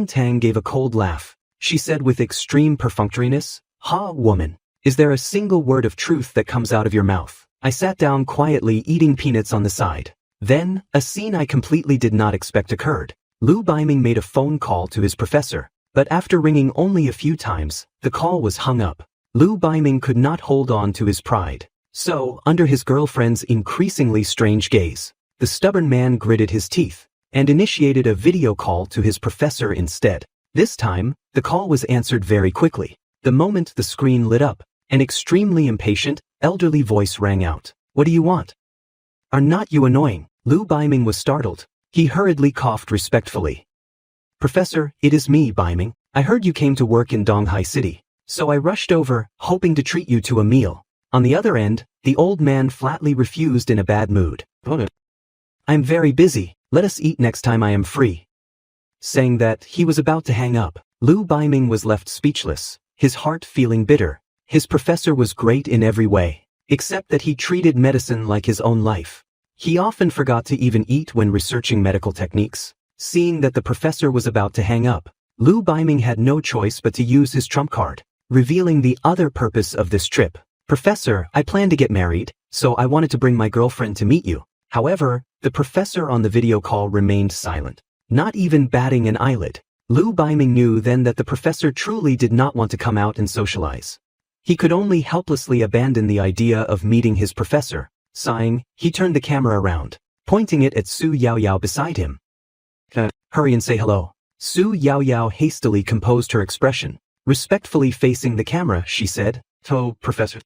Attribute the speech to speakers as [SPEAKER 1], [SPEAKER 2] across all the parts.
[SPEAKER 1] Tang gave a cold laugh. She said with extreme perfunctoriness, "Ha, woman. Is there a single word of truth that comes out of your mouth?" I sat down quietly eating peanuts on the side. Then, a scene I completely did not expect occurred. Lu Baiming made a phone call to his professor, but after ringing only a few times, the call was hung up. Lu Baiming could not hold on to his pride. So, under his girlfriend's increasingly strange gaze, the stubborn man gritted his teeth and initiated a video call to his professor instead. This time, the call was answered very quickly. The moment the screen lit up, an extremely impatient, elderly voice rang out. "What do you want? Are not you annoying?" Lu Baiming was startled. He hurriedly coughed respectfully. "Professor, it is me, Baiming. I heard you came to work in Donghai City, so I rushed over, hoping to treat you to a meal." On the other end, the old man flatly refused in a bad mood. "I'm very busy. Let us eat next time I am free." Saying that, he was about to hang up. Lu Baiming was left speechless, his heart feeling bitter. His professor was great in every way, except that he treated medicine like his own life. He often forgot to even eat when researching medical techniques. Seeing that the professor was about to hang up, Lu Baiming had no choice but to use his trump card, revealing the other purpose of this trip. "Professor, I plan to get married, so I wanted to bring my girlfriend to meet you." However, the professor on the video call remained silent, not even batting an eyelid. Lu Baiming knew then that the professor truly did not want to come out and socialize. He could only helplessly abandon the idea of meeting his professor. Sighing, he turned the camera around, pointing it at Su Yaoyao beside him. "Hurry and say hello." Su Yaoyao hastily composed her expression. Respectfully facing the camera, she said, "Oh, Professor.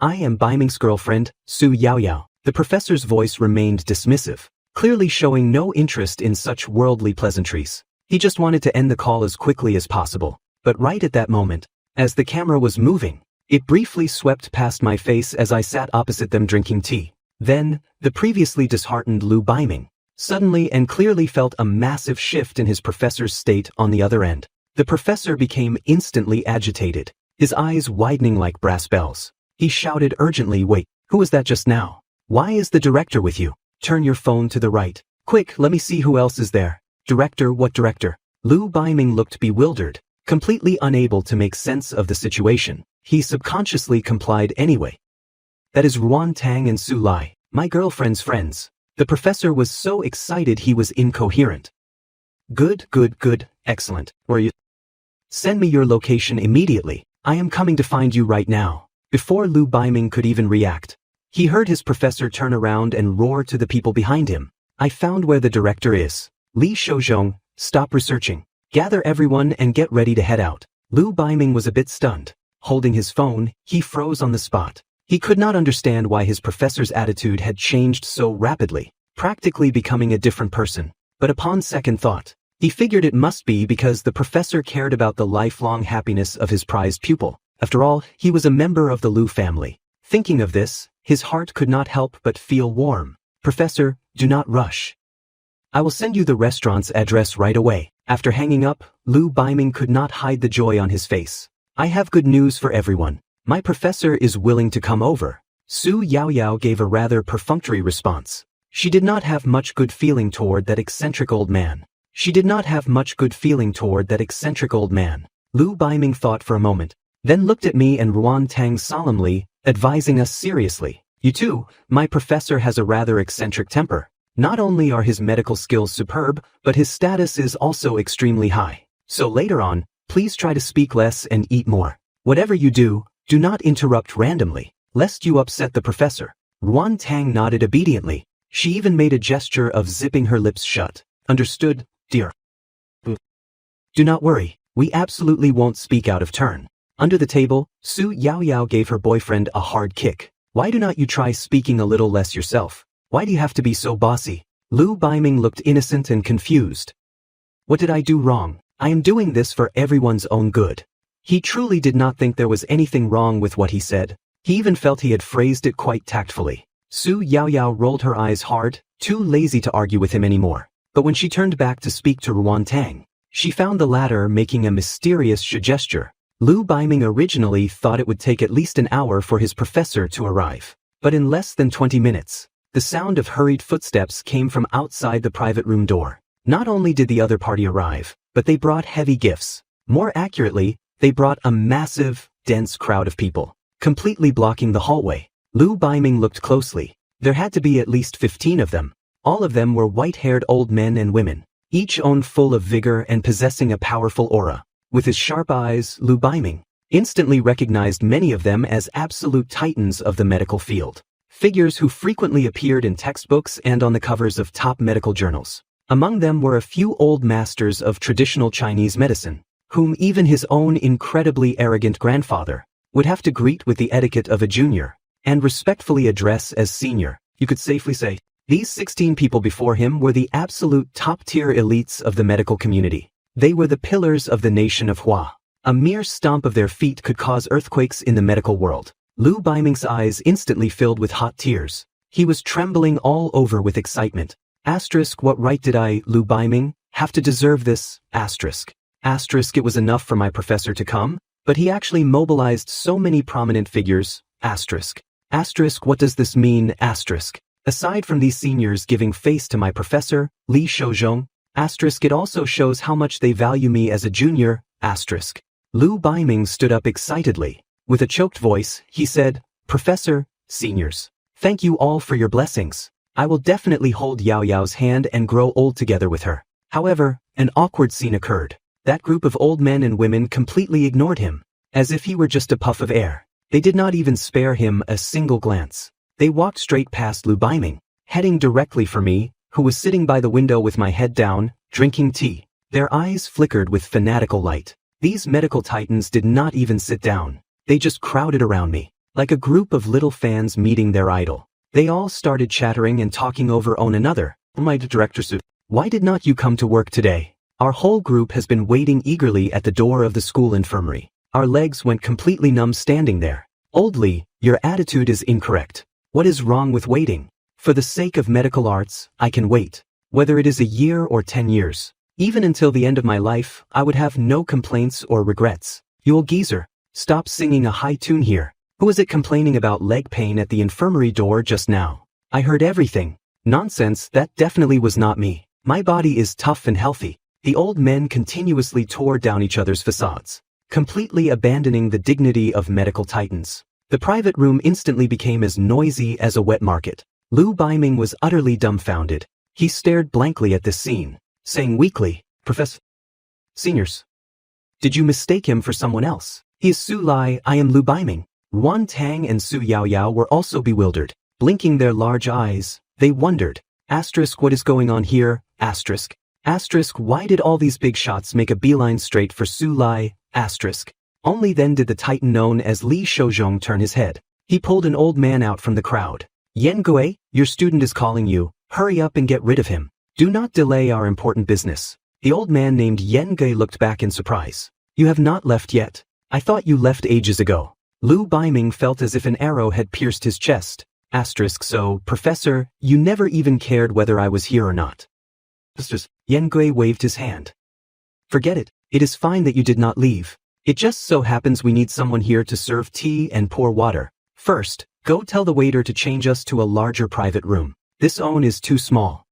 [SPEAKER 1] I am Baiming's girlfriend, Su Yaoyao." The professor's voice remained dismissive, clearly showing no interest in such worldly pleasantries. He just wanted to end the call as quickly as possible. But right at that moment, as the camera was moving, it briefly swept past my face as I sat opposite them drinking tea. Then, the previously disheartened Lu Baiming suddenly and clearly felt a massive shift in his professor's state on the other end. The professor became instantly agitated, his eyes widening like brass bells. He shouted urgently, "Wait, who was that just now? Why is the director with you? Turn your phone to the right. Quick, let me see who else is there." "Director, what director?" Lu Baiming looked bewildered, completely unable to make sense of the situation. He subconsciously complied anyway. "That is Ruan Tang and Su Lai, my girlfriend's friends." The professor was so excited he was incoherent. Good, excellent. Where are you? "Send me your location immediately. I am coming to find you right now." Before Lu Baiming could even react, he heard his professor turn around and roar to the people behind him. "I found where the director is. Li Shouzhong, stop researching. Gather everyone and get ready to head out." Lu Baiming was a bit stunned. Holding his phone, he froze on the spot. He could not understand why his professor's attitude had changed so rapidly, practically becoming a different person. But upon second thought, he figured it must be because the professor cared about the lifelong happiness of his prized pupil. After all, he was a member of the Lu family. Thinking of this, his heart could not help but feel warm. "Professor, do not rush. I will send you the restaurant's address right away." After hanging up, Lu Baiming could not hide the joy on his face. "I have good news for everyone. My professor is willing to come over." Su Yaoyao gave a rather perfunctory response. She did not have much good feeling toward that eccentric old man. Lu Baiming thought for a moment, then looked at me and Ruan Tang solemnly, advising us seriously. "You too, my professor has a rather eccentric temper. Not only are his medical skills superb, but his status is also extremely high. So later on, please try to speak less and eat more. Whatever you do, do not interrupt randomly, lest you upset the professor." Ruan Tang nodded obediently. She even made a gesture of zipping her lips shut. "Understood, dear. Do not worry, we absolutely won't speak out of turn." Under the table, Su Yaoyao gave her boyfriend a hard kick. "Why do not you try speaking a little less yourself? Why do you have to be so bossy?" Lu Baiming looked innocent and confused. "What did I do wrong? I am doing this for everyone's own good." He truly did not think there was anything wrong with what he said. He even felt he had phrased it quite tactfully. Su Yaoyao rolled her eyes hard, too lazy to argue with him anymore. But when she turned back to speak to Ruan Tang, she found the latter making a mysterious gesture. Lu Baiming originally thought it would take at least an hour for his professor to arrive. But in less than 20 minutes, the sound of hurried footsteps came from outside the private room door. Not only did the other party arrive, but they brought heavy gifts. More accurately, they brought a massive, dense crowd of people, completely blocking the hallway. Lu Baiming looked closely. There had to be at least 15 of them. All of them were white-haired old men and women, each owned full of vigor and possessing a powerful aura. With his sharp eyes, Lu Baiming instantly recognized many of them as absolute titans of the medical field. Figures who frequently appeared in textbooks and on the covers of top medical journals. Among them were a few old masters of traditional Chinese medicine, whom even his own incredibly arrogant grandfather would have to greet with the etiquette of a junior, and respectfully address as senior. You could safely say, these 16 people before him were the absolute top-tier elites of the medical community. They were the pillars of the nation of Hua. A mere stomp of their feet could cause earthquakes in the medical world. Lu Baiming's eyes instantly filled with hot tears. He was trembling all over with excitement. What right did I, Lu Baiming, have to deserve this? It was enough for my professor to come, but he actually mobilized so many prominent figures. What does this mean? Aside from these seniors giving face to my professor, Li Shouzhong, it also shows how much they value me as a junior. Lu Baiming stood up excitedly. With a choked voice, he said, Professor, seniors, thank you all for your blessings. I will definitely hold Yao Yao's hand and grow old together with her. However, an awkward scene occurred. That group of old men and women completely ignored him, as if he were just a puff of air. They did not even spare him a single glance. They walked straight past Lu Baiming, heading directly for me, who was sitting by the window with my head down, drinking tea. Their eyes flickered with fanatical light. These medical titans did not even sit down. They just crowded around me, like a group of little fans meeting their idol. They all started chattering and talking over one another. My director said, why did not you come to work today? Our whole group has been waiting eagerly at the door of the school infirmary. Our legs went completely numb standing there. Old Li, your attitude is incorrect. What is wrong with waiting? For the sake of medical arts, I can wait. Whether it is a year or 10 years. Even until the end of my life, I would have no complaints or regrets. You old geezer, stop singing a high tune here. Who is it complaining about leg pain at the infirmary door just now? I heard everything. Nonsense, that definitely was not me. My body is tough and healthy. The old men continuously tore down each other's facades, completely abandoning the dignity of medical titans. The private room instantly became as noisy as a wet market. Lu Baiming was utterly dumbfounded. He stared blankly at this scene, saying weakly, Professor, seniors, did you mistake him for someone else? He is Su Lai, I am Lu Baiming. Wan Tang and Su Yaoyao were also bewildered. Blinking their large eyes, they wondered, what is going on here? Why did all these big shots make a beeline straight for Su Lai? Only then did the titan known as Li Shouzhong turn his head. He pulled an old man out from the crowd. Yen Gui, your student is calling you. Hurry up and get rid of him. Do not delay our important business. The old man named Yen Gui looked back in surprise. You have not left yet. I thought you left ages ago. Lu Baiming felt as if an arrow had pierced his chest. So, Professor, you never even cared whether I was here or not. Yen Gui waved his hand. Forget it. It is fine that you did not leave. It just so happens we need someone here to serve tea and pour water. First, go tell the waiter to change us to a larger private room. This one is too small.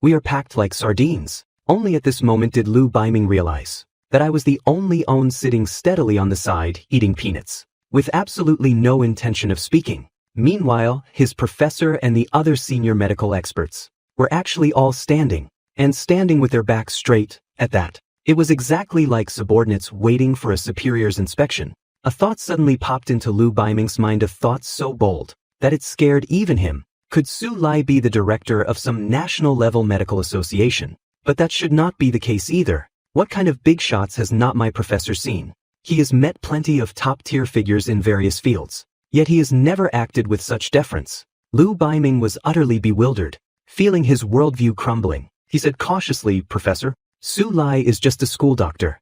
[SPEAKER 1] We are packed like sardines. Only at this moment did Lu Baiming realize that I was the only one sitting steadily on the side, eating peanuts, with absolutely no intention of speaking. Meanwhile, his professor and the other senior medical experts were actually all standing, and standing with their backs straight, at that. It was exactly like subordinates waiting for a superior's inspection. A thought suddenly popped into Lu Baiming's mind, a thought so bold that it scared even him. Could Su Lai be the director of some national-level medical association? But that should not be the case either. What kind of big shots has not my professor seen? He has met plenty of top-tier figures in various fields, yet he has never acted with such deference. Lu Baiming was utterly bewildered, feeling his worldview crumbling. He said cautiously, Professor, Su Lai is just a school doctor.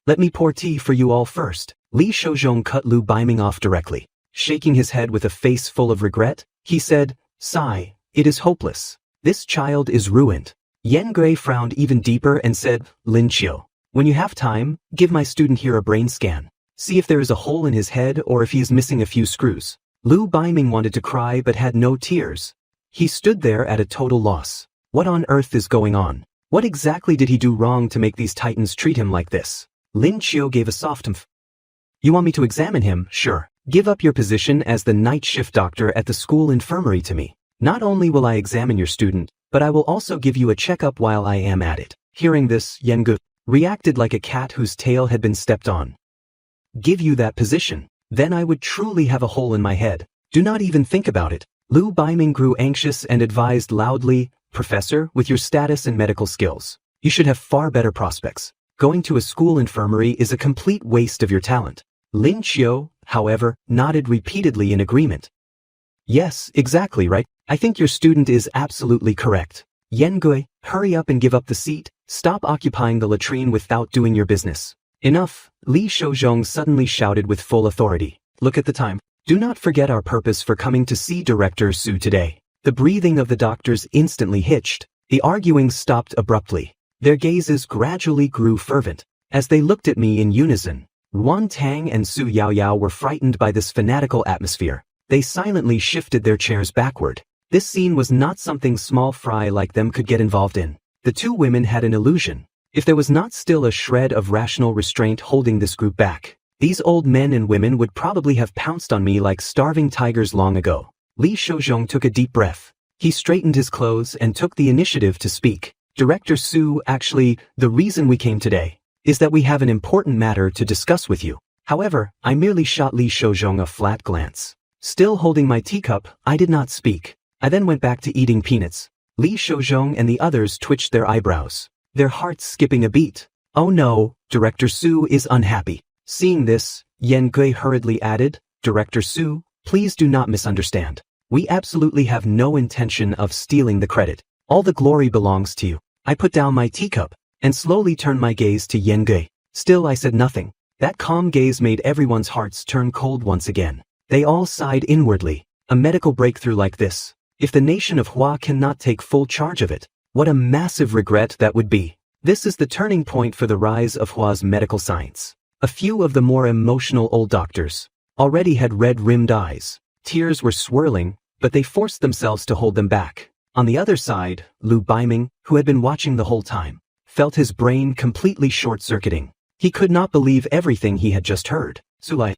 [SPEAKER 1] Let me pour tea for you all first. Li Shouzhong cut Lu Baiming off directly. Shaking his head with a face full of regret, he said, Sigh, it is hopeless. This child is ruined. Yen Gui frowned even deeper and said, Lin Qiu, when you have time, give my student here a brain scan. See if there is a hole in his head or if he is missing a few screws. Lu Baiming wanted to cry but had no tears. He stood there at a total loss. What on earth is going on? What exactly did he do wrong to make these titans treat him like this? Lin Qiu gave a soft umph. You want me to examine him? Sure. Give up your position as the night shift doctor at the school infirmary to me. Not only will I examine your student, but I will also give you a checkup while I am at it. Hearing this, Yengu reacted like a cat whose tail had been stepped on. Give you that position? Then I would truly have a hole in my head. Do not even think about it. Lu Baiming grew anxious and advised loudly, Professor, with your status and medical skills, you should have far better prospects. Going to a school infirmary is a complete waste of your talent. Lin Qiu, however, nodded repeatedly in agreement. Yes, exactly right. I think your student is absolutely correct. Yengui, hurry up and give up the seat. Stop occupying the latrine without doing your business. Enough, Li Shouzhong suddenly shouted with full authority. Look at the time. Do not forget our purpose for coming to see Director Su today. The breathing of the doctors instantly hitched. The arguing stopped abruptly. Their gazes gradually grew fervent. As they looked at me in unison, Ruan Tang and Su Yaoyao were frightened by this fanatical atmosphere. They silently shifted their chairs backward. This scene was not something small fry like them could get involved in. The two women had an illusion. If there was not still a shred of rational restraint holding this group back, these old men and women would probably have pounced on me like starving tigers long ago. Li Shouzhong took a deep breath. He straightened his clothes and took the initiative to speak. Director Su, actually, the reason we came today is that we have an important matter to discuss with you. However, I merely shot Li Shouzhong a flat glance. Still holding my teacup, I did not speak. I then went back to eating peanuts. Li Shouzhong and the others twitched their eyebrows, their hearts skipping a beat. Oh no, Director Su is unhappy. Seeing this, Yan Gui hurriedly added, Director Su, please do not misunderstand. We absolutely have no intention of stealing the credit. All the glory belongs to you. I put down my teacup and slowly turned my gaze to Yan Gui. Still I said nothing. That calm gaze made everyone's hearts turn cold once again. They all sighed inwardly. A medical breakthrough like this. If the nation of Hua cannot take full charge of it, what a massive regret that would be. This is the turning point for the rise of Hua's medical science. A few of the more emotional old doctors already had red-rimmed eyes. Tears were swirling, but they forced themselves to hold them back. On the other side, Lu Baiming, who had been watching the whole time, felt his brain completely short-circuiting. He could not believe everything he had just heard. Sulai,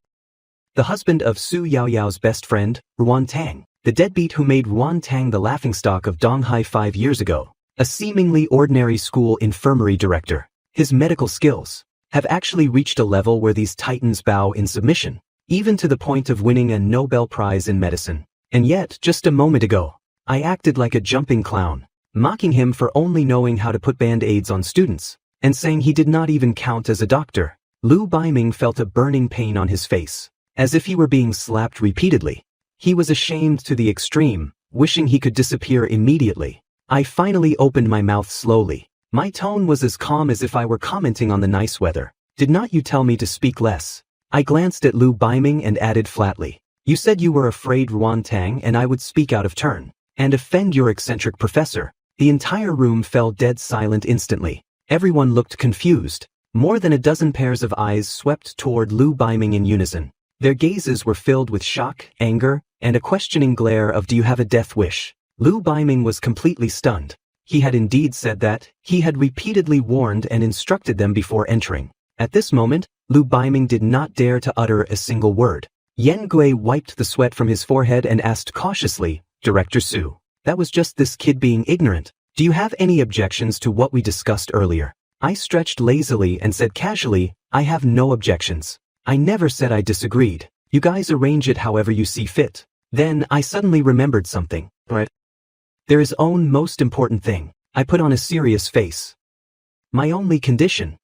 [SPEAKER 1] the husband of Su Yaoyao's best friend, Ruan Tang, the deadbeat who made Ruan Tang the laughingstock of Donghai 5 years ago, a seemingly ordinary school infirmary director. His medical skills have actually reached a level where these titans bow in submission, even to the point of winning a Nobel Prize in medicine. And yet, just a moment ago, I acted like a jumping clown, mocking him for only knowing how to put band-aids on students, and saying he did not even count as a doctor. Lu Baiming felt a burning pain on his face, as if he were being slapped repeatedly. He was ashamed to the extreme, wishing he could disappear immediately. I finally opened my mouth slowly. My tone was as calm as if I were commenting on the nice weather. Did not you tell me to speak less? I glanced at Lu Baiming and added flatly. You said you were afraid Ruan Tang and I would speak out of turn and offend your eccentric professor. The entire room fell dead silent instantly. Everyone looked confused. More than a dozen pairs of eyes swept toward Lu Baiming in unison. Their gazes were filled with shock, anger, and a questioning glare of do you have a death wish? Lu Baiming was completely stunned. He had indeed said that. He had repeatedly warned and instructed them before entering. At this moment, Lu Baiming did not dare to utter a single word. Yan Gui wiped the sweat from his forehead and asked cautiously, Director Su, that was just this kid being ignorant. Do you have any objections to what we discussed earlier? I stretched lazily and said casually, I have no objections. I never said I disagreed. You guys arrange it however you see fit. Then I suddenly remembered something. Right? There is own most important thing. I put on a serious face. My only condition.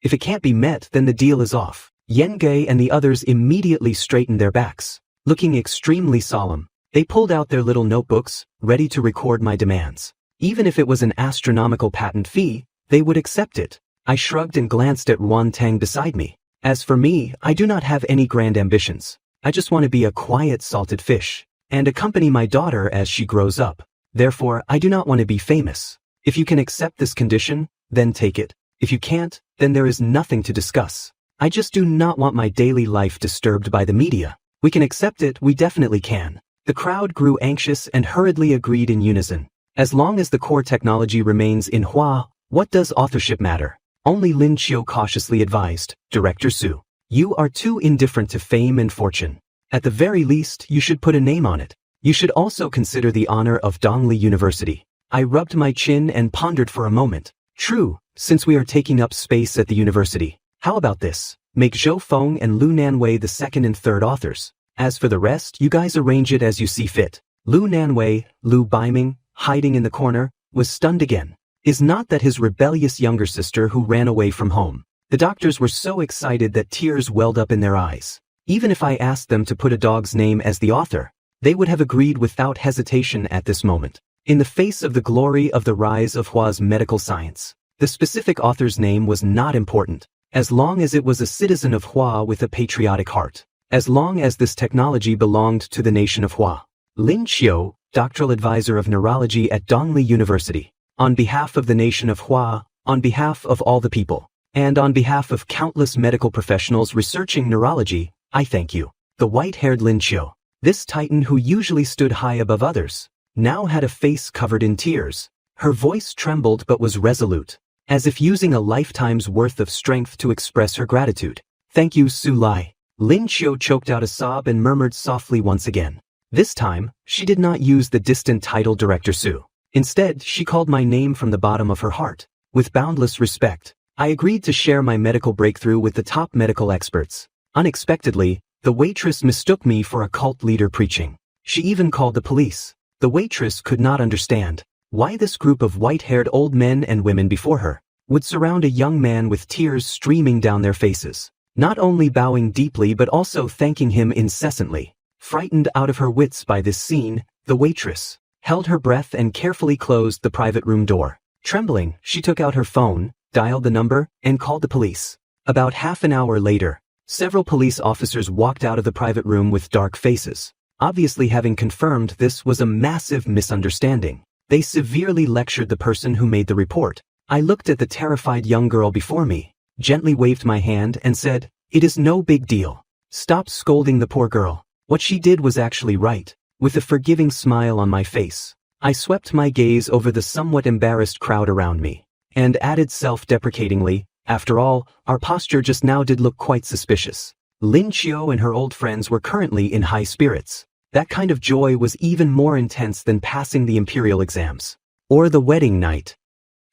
[SPEAKER 1] If it can't be met, then the deal is off. Yan Gui and the others immediately straightened their backs. Looking extremely solemn, they pulled out their little notebooks, ready to record my demands. Even if it was an astronomical patent fee, they would accept it. I shrugged and glanced at Ruan Tang beside me. As for me, I do not have any grand ambitions. I just want to be a quiet salted fish and accompany my daughter as she grows up. Therefore, I do not want to be famous. If you can accept this condition, then take it. If you can't, then there is nothing to discuss. I just do not want my daily life disturbed by the media. We can accept it, we definitely can. The crowd grew anxious and hurriedly agreed in unison. As long as the core technology remains in Hua, what does authorship matter? Only Lin Qiu cautiously advised, Director Su. You are too indifferent to fame and fortune. At the very least, you should put a name on it. You should also consider the honor of Dongli University. I rubbed my chin and pondered for a moment. True, since we are taking up space at the university. How about this? Make Zhou Feng and Lu Nanwei the second and third authors. As for the rest, you guys arrange it as you see fit. Lu Nanwei, Lu Baiming, hiding in the corner, was stunned again. Is not that his rebellious younger sister who ran away from home? The doctors were so excited that tears welled up in their eyes. Even if I asked them to put a dog's name as the author, they would have agreed without hesitation at this moment. In the face of the glory of the rise of Hua's medical science, the specific author's name was not important, as long as it was a citizen of Hua with a patriotic heart. As long as this technology belonged to the nation of Hua. Lin Qiu, doctoral advisor of neurology at Dongli University. On behalf of the nation of Hua, on behalf of all the people, and on behalf of countless medical professionals researching neurology, I thank you. The white-haired Lin Qiu, this titan who usually stood high above others, now had a face covered in tears. Her voice trembled but was resolute, as if using a lifetime's worth of strength to express her gratitude. Thank you, Su Lai. Lin Qiu choked out a sob and murmured softly once again. This time, she did not use the distant title Director Su. Instead, she called my name from the bottom of her heart. With boundless respect, I agreed to share my medical breakthrough with the top medical experts. Unexpectedly, the waitress mistook me for a cult leader preaching. She even called the police. The waitress could not understand why this group of white-haired old men and women before her would surround a young man with tears streaming down their faces, not only bowing deeply but also thanking him incessantly. Frightened out of her wits by this scene, the waitress held her breath and carefully closed the private room door. Trembling, she took out her phone, dialed the number, and called the police. About half an hour later, several police officers walked out of the private room with dark faces, obviously having confirmed this was a massive misunderstanding. They severely lectured the person who made the report. I looked at the terrified young girl before me, gently waved my hand and said, "It is no big deal. Stop scolding the poor girl. What she did was actually right." With a forgiving smile on my face, I swept my gaze over the somewhat embarrassed crowd around me, and added self-deprecatingly, "After all, our posture just now did look quite suspicious." Lin Qiu and her old friends were currently in high spirits. That kind of joy was even more intense than passing the imperial exams, or the wedding night.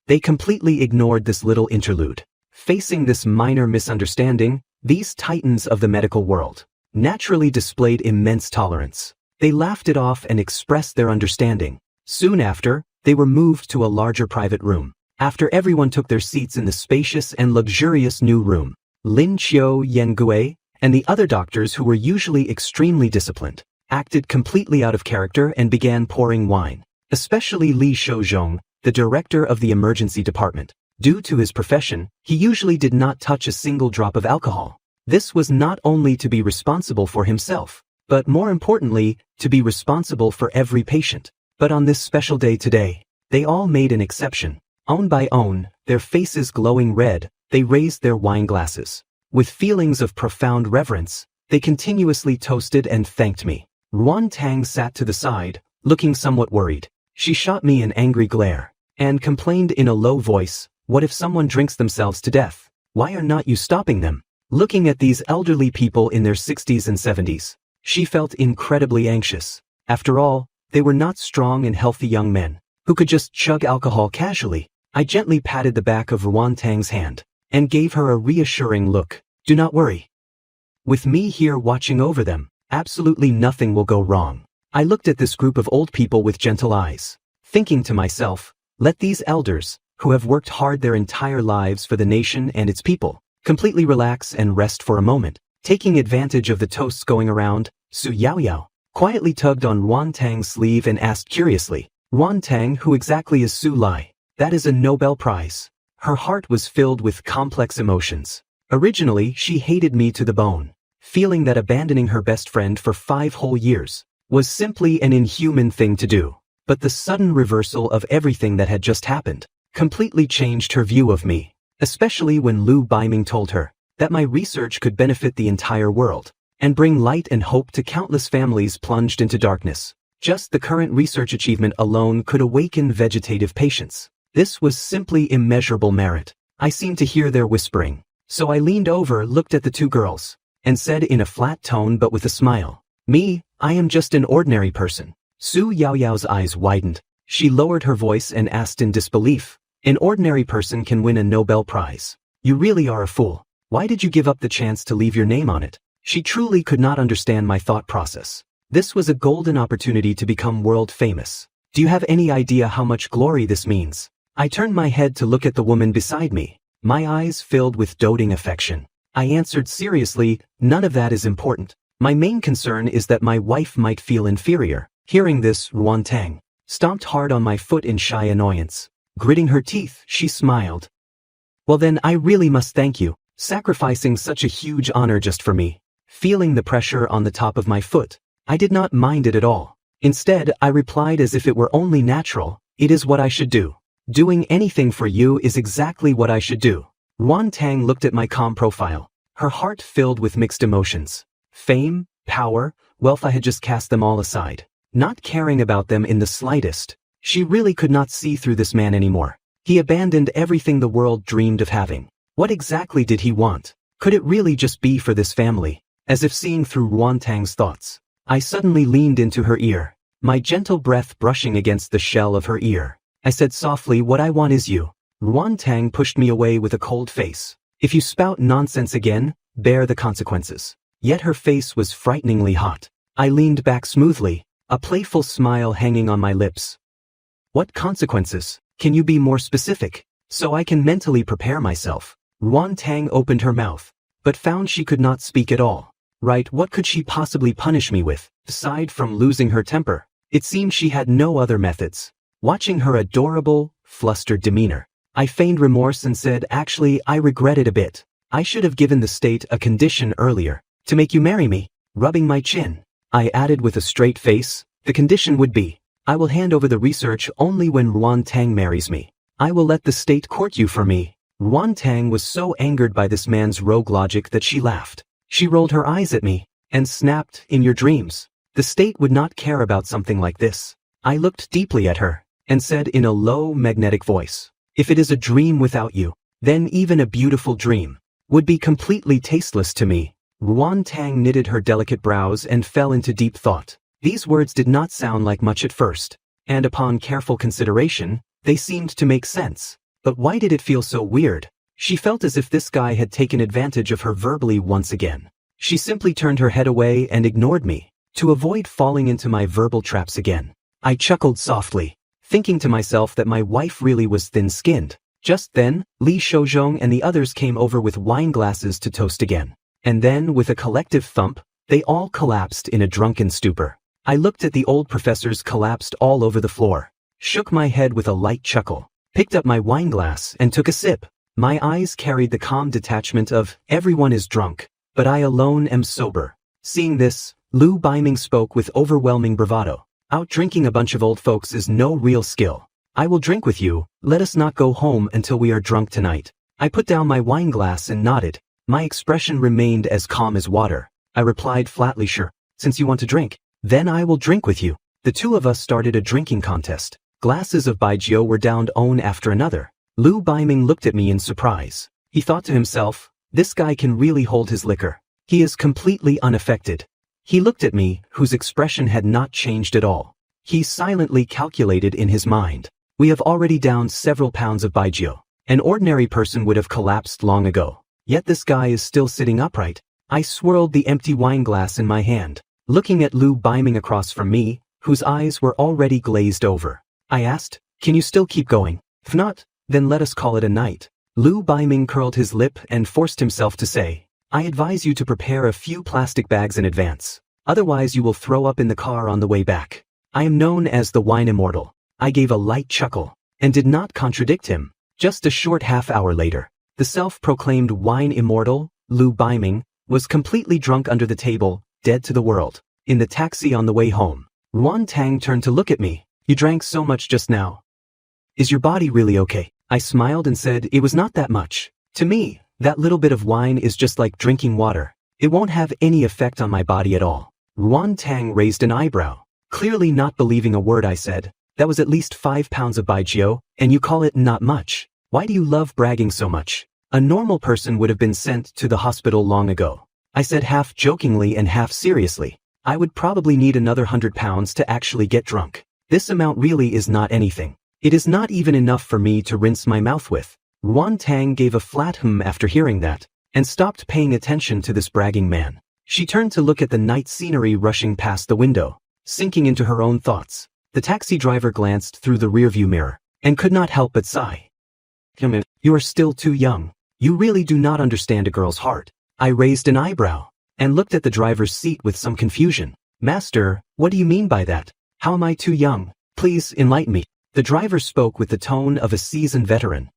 [SPEAKER 1] They completely ignored this little interlude. Facing this minor misunderstanding, these titans of the medical world naturally displayed immense tolerance. They laughed it off and expressed their understanding. Soon after, they were moved to a larger private room. After everyone took their seats in the spacious and luxurious new room, Lin Qiu, Yan Gui, and the other doctors who were usually extremely disciplined, acted completely out of character and began pouring wine. Especially Li Shouzhong, the director of the emergency department. Due to his profession, he usually did not touch a single drop of alcohol. This was not only to be responsible for himself, but more importantly, to be responsible for every patient. But on this special day today, they all made an exception. Own by own, their faces glowing red, they raised their wine glasses. With feelings of profound reverence, they continuously toasted and thanked me. Ruan Tang sat to the side, looking somewhat worried. She shot me an angry glare, and complained in a low voice, "What if someone drinks themselves to death? Why are not you stopping them?" Looking at these elderly people in their 60s and 70s, she felt incredibly anxious. After all, they were not strong and healthy young men who could just chug alcohol casually. I gently patted the back of Ruan Tang's hand and gave her a reassuring look. "Do not worry. With me here watching over them, absolutely nothing will go wrong." I looked at this group of old people with gentle eyes, thinking to myself, let these elders, who have worked hard their entire lives for the nation and its people, completely relax and rest for a moment. Taking advantage of the toasts going around, Su Yaoyao quietly tugged on Ruan Tang's sleeve and asked curiously, "Ruan Tang, who exactly is Su Lai? That is a Nobel Prize." Her heart was filled with complex emotions. Originally, she hated me to the bone, feeling that abandoning her best friend for 5 whole years was simply an inhuman thing to do. But the sudden reversal of everything that had just happened completely changed her view of me, especially when Lu Baiming told her that my research could benefit the entire world and bring light and hope to countless families plunged into darkness. Just the current research achievement alone could awaken vegetative patience. This was simply immeasurable merit. I seemed to hear their whispering. So I leaned over, looked at the two girls, and said in a flat tone but with a smile, "Me, I am just an ordinary person." Su Yaoyao's eyes widened. She lowered her voice and asked in disbelief, "An ordinary person can win a Nobel Prize. You really are a fool. Why did you give up the chance to leave your name on it?" She truly could not understand my thought process. This was a golden opportunity to become world famous. Do you have any idea how much glory this means? I turned my head to look at the woman beside me, my eyes filled with doting affection. I answered seriously, "None of that is important. My main concern is that my wife might feel inferior." Hearing this, Ruan Tang stomped hard on my foot in shy annoyance. Gritting her teeth, she smiled. "Well then, I really must thank you, sacrificing such a huge honor just for me." Feeling the pressure on the top of my foot, I did not mind it at all. Instead, I replied as if it were only natural, "It is what I should do. Doing anything for you is exactly what I should do." Ruan Tang looked at my calm profile, her heart filled with mixed emotions. Fame, power, wealth, I had just cast them all aside, not caring about them in the slightest. She really could not see through this man anymore. He abandoned everything the world dreamed of having. What exactly did he want? Could it really just be for this family? As if seeing through Ruan Tang's thoughts, I suddenly leaned into her ear, my gentle breath brushing against the shell of her ear. I said softly, "What I want is you." Ruan Tang pushed me away with a cold face. "If you spout nonsense again, bear the consequences." Yet her face was frighteningly hot. I leaned back smoothly, a playful smile hanging on my lips. "What consequences? Can you be more specific, so I can mentally prepare myself?" Ruan Tang opened her mouth, but found she could not speak at all. Right, what could she possibly punish me with, aside from losing her temper? It seemed she had no other methods. Watching her adorable, flustered demeanor, I feigned remorse and said, "Actually, I regret it a bit. I should have given the state a condition earlier, to make you marry me." Rubbing my chin, I added with a straight face, "The condition would be, I will hand over the research only when Ruan Tang marries me. I will let the state court you for me." Ruan Tang was so angered by this man's rogue logic that she laughed. She rolled her eyes at me and snapped, "In your dreams, the state would not care about something like this." I looked deeply at her and said in a low, magnetic voice, "If it is a dream without you, then even a beautiful dream would be completely tasteless to me." Ruan Tang knitted her delicate brows and fell into deep thought. These words did not sound like much at first, and upon careful consideration, they seemed to make sense. But why did it feel so weird? She felt as if this guy had taken advantage of her verbally once again. She simply turned her head away and ignored me, to avoid falling into my verbal traps again. I chuckled softly, thinking to myself that my wife really was thin-skinned. Just then, Li Shouzhong and the others came over with wine glasses to toast again. And then, with a collective thump, they all collapsed in a drunken stupor. I looked at the old professors collapsed all over the floor, shook my head with a light chuckle, picked up my wine glass and took a sip. My eyes carried the calm detachment of, "Everyone is drunk, but I alone am sober." Seeing this, Lu Baiming spoke with overwhelming bravado. "Out drinking a bunch of old folks is no real skill. I will drink with you, let us not go home until we are drunk tonight." I put down my wine glass and nodded. My expression remained as calm as water. I replied flatly, "Sure, since you want to drink, then I will drink with you." The two of us started a drinking contest. Glasses of baijiu were downed one after another. Lu Baiming looked at me in surprise. He thought to himself, "This guy can really hold his liquor. He is completely unaffected." He looked at me, whose expression had not changed at all. He silently calculated in his mind. "We have already downed several pounds of baijiu. An ordinary person would have collapsed long ago. Yet this guy is still sitting upright." I swirled the empty wine glass in my hand, looking at Lu Baiming across from me, whose eyes were already glazed over. I asked, "Can you still keep going? If not, then let us call it a night." Lu Baiming curled his lip and forced himself to say, "I advise you to prepare a few plastic bags in advance. Otherwise you will throw up in the car on the way back." I am known as the wine immortal. I gave a light chuckle, and did not contradict him. Just a short half-hour later, the self-proclaimed wine immortal, Lu Baiming, was completely drunk under the table, dead to the world. In the taxi on the way home, Ruan Tang turned to look at me. "You drank so much just now. Is your body really okay?" I smiled and said, "It was not that much. To me, that little bit of wine is just like drinking water. It won't have any effect on my body at all." Ruan Tang raised an eyebrow. Clearly not believing a word I said. That was at least 5 pounds of baijiu, and you call it not much. Why do you love bragging so much? A normal person would have been sent to the hospital long ago. I said half jokingly and half seriously. I would probably need another 100 pounds to actually get drunk. This amount really is not anything. It is not even enough for me to rinse my mouth with. Ruan Tang gave a flat after hearing that, and stopped paying attention to this bragging man. She turned to look at the night scenery rushing past the window, sinking into her own thoughts. The taxi driver glanced through the rearview mirror, and could not help but sigh. You are still too young. You really do not understand a girl's heart. I raised an eyebrow, and looked at the driver's seat with some confusion. Master, what do you mean by that? How am I too young? Please enlighten me. The driver spoke with the tone of a seasoned veteran.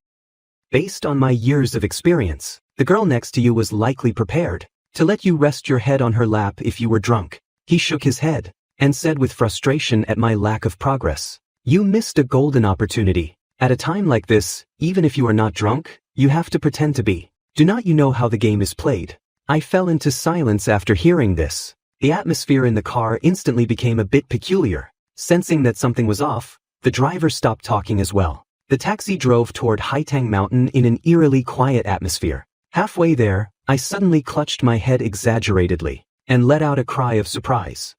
[SPEAKER 1] Based on my years of experience, the girl next to you was likely prepared to let you rest your head on her lap if you were drunk. He shook his head, and said with frustration at my lack of progress, you missed a golden opportunity. At a time like this, even if you are not drunk, you have to pretend to be. Do not you know how the game is played? I fell into silence after hearing this. The atmosphere in the car instantly became a bit peculiar. Sensing that something was off, the driver stopped talking as well. The taxi drove toward Haitang Mountain in an eerily quiet atmosphere. Halfway there, I suddenly clutched my head exaggeratedly, and let out a cry of surprise.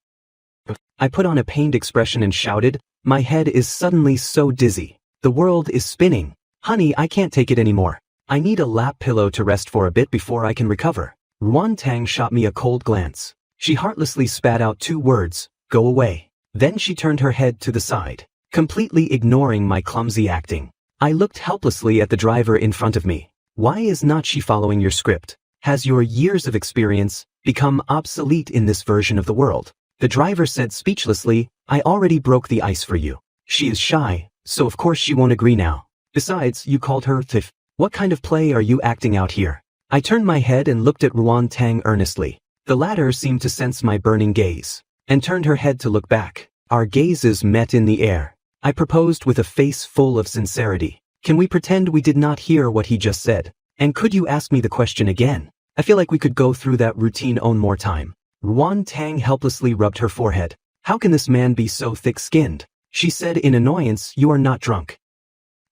[SPEAKER 1] I put on a pained expression and shouted, my head is suddenly so dizzy. The world is spinning. Honey, I can't take it anymore. I need a lap pillow to rest for a bit before I can recover. Ruan Tang shot me a cold glance. She heartlessly spat out 2 words, go away. Then she turned her head to the side, completely ignoring my clumsy acting. I looked helplessly at the driver in front of me. Why is not she following your script? Has your years of experience become obsolete in this version of the world? The driver said speechlessly, I already broke the ice for you. She is shy, so of course she won't agree now. Besides, you called her thief. What kind of play are you acting out here? I turned my head and looked at Ruan Tang earnestly. The latter seemed to sense my burning gaze, and turned her head to look back. Our gazes met in the air. I proposed with a face full of sincerity. Can we pretend we did not hear what he just said? And could you ask me the question again? I feel like we could go through that routine one more time. Ruan Tang helplessly rubbed her forehead. How can this man be so thick-skinned? She said in annoyance, you are not drunk.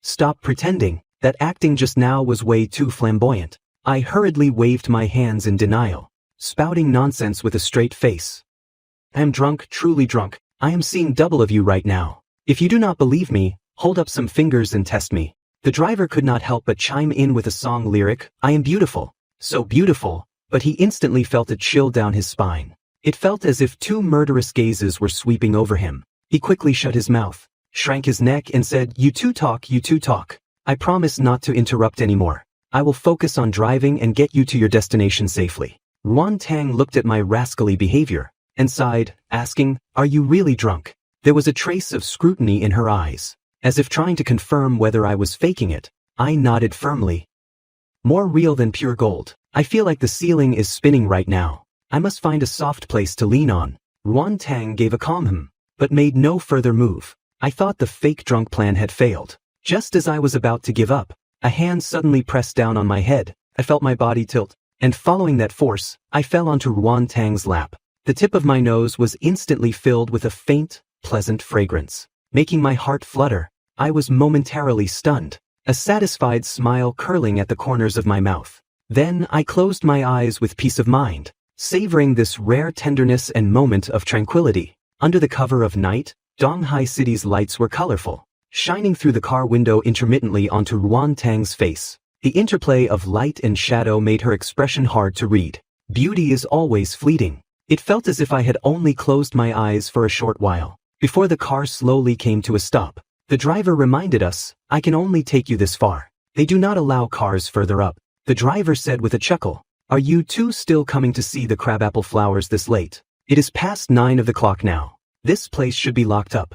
[SPEAKER 1] Stop pretending. That acting just now was way too flamboyant. I hurriedly waved my hands in denial, spouting nonsense with a straight face. I am drunk, truly drunk. I am seeing double of you right now. If you do not believe me, hold up some fingers and test me. The driver could not help but chime in with a song lyric, I am beautiful. So beautiful, but he instantly felt a chill down his spine. It felt as if 2 murderous gazes were sweeping over him. He quickly shut his mouth, shrank his neck and said, you two talk, you two talk. I promise not to interrupt anymore. I will focus on driving and get you to your destination safely. Ruan Tang looked at my rascally behavior, and sighed, asking, are you really drunk? There was a trace of scrutiny in her eyes, as if trying to confirm whether I was faking it. I nodded firmly. More real than pure gold. I feel like the ceiling is spinning right now. I must find a soft place to lean on. Ruan Tang gave a calm but made no further move. I thought the fake drunk plan had failed. Just as I was about to give up, a hand suddenly pressed down on my head. I felt my body tilt, and following that force, I fell onto Ruan Tang's lap. The tip of my nose was instantly filled with a faint, pleasant fragrance, making my heart flutter. I was momentarily stunned, a satisfied smile curling at the corners of my mouth. Then I closed my eyes with peace of mind, savoring this rare tenderness and moment of tranquility. Under the cover of night, Donghai City's lights were colorful, shining through the car window intermittently onto Ruan Tang's face. The interplay of light and shadow made her expression hard to read. Beauty is always fleeting. It felt as if I had only closed my eyes for a short while, before the car slowly came to a stop. The driver reminded us, I can only take you this far. They do not allow cars further up. The driver said with a chuckle, are you two still coming to see the crabapple flowers this late? It is past 9 of the clock now. This place should be locked up.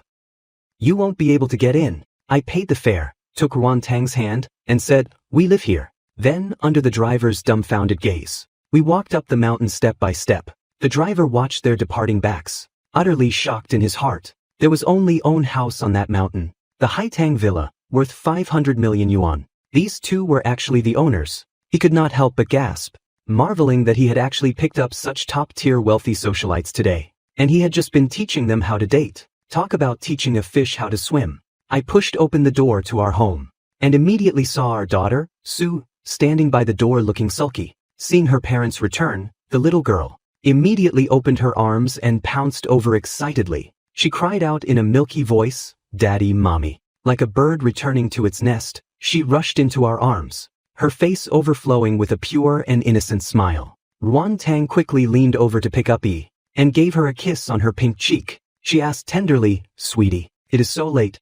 [SPEAKER 1] You won't be able to get in. I paid the fare, took Ruan Tang's hand, and said, we live here. Then, under the driver's dumbfounded gaze, we walked up the mountain step by step. The driver watched their departing backs, utterly shocked in his heart. There was only own house on that mountain, the Haitang Villa, worth 500 million yuan. These two were actually the owners. He could not help but gasp, marveling that he had actually picked up such top-tier wealthy socialites today. And he had just been teaching them how to date. Talk about teaching a fish how to swim. I pushed open the door to our home, and immediately saw our daughter, Sue, standing by the door looking sulky. Seeing her parents return, the little girl immediately opened her arms and pounced over excitedly. She cried out in a milky voice, "Daddy, Mommy." Like a bird returning to its nest, she rushed into our arms, her face overflowing with a pure and innocent smile. Ruan Tang quickly leaned over to pick up E, and gave her a kiss on her pink cheek. She asked tenderly, "Sweetie, it is so late.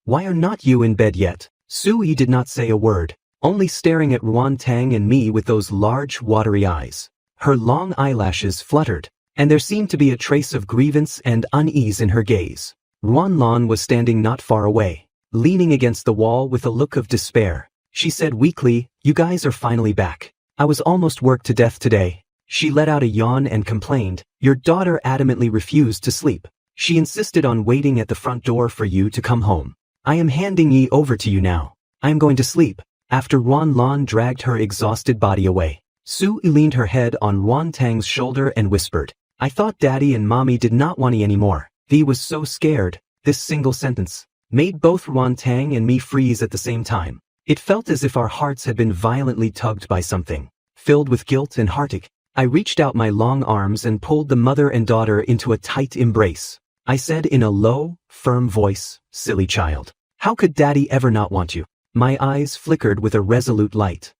[SPEAKER 1] Why are not you in bed yet?" Sui did not say a word, only staring at Ruan Tang and me with those large, watery eyes. Her long eyelashes fluttered, and there seemed to be a trace of grievance and unease in her gaze. Ruan Lan was standing not far away, leaning against the wall with a look of despair. She said weakly, "You guys are finally back. I was almost worked to death today." She let out a yawn and complained, "Your daughter adamantly refused to sleep. She insisted on waiting at the front door for you to come home. I am handing Yi over to you now. I am going to sleep." After Ruan Lan dragged her exhausted body away, Sue leaned her head on Ruan Tang's shoulder and whispered, "I thought Daddy and Mommy did not want you anymore." V was so scared. This single sentence made both Ruan Tang and me freeze at the same time. It felt as if our hearts had been violently tugged by something. Filled with guilt and heartache, I reached out my long arms and pulled the mother and daughter into a tight embrace. I said in a low, firm voice, "Silly child. How could Daddy ever not want you?" My eyes flickered with a resolute light.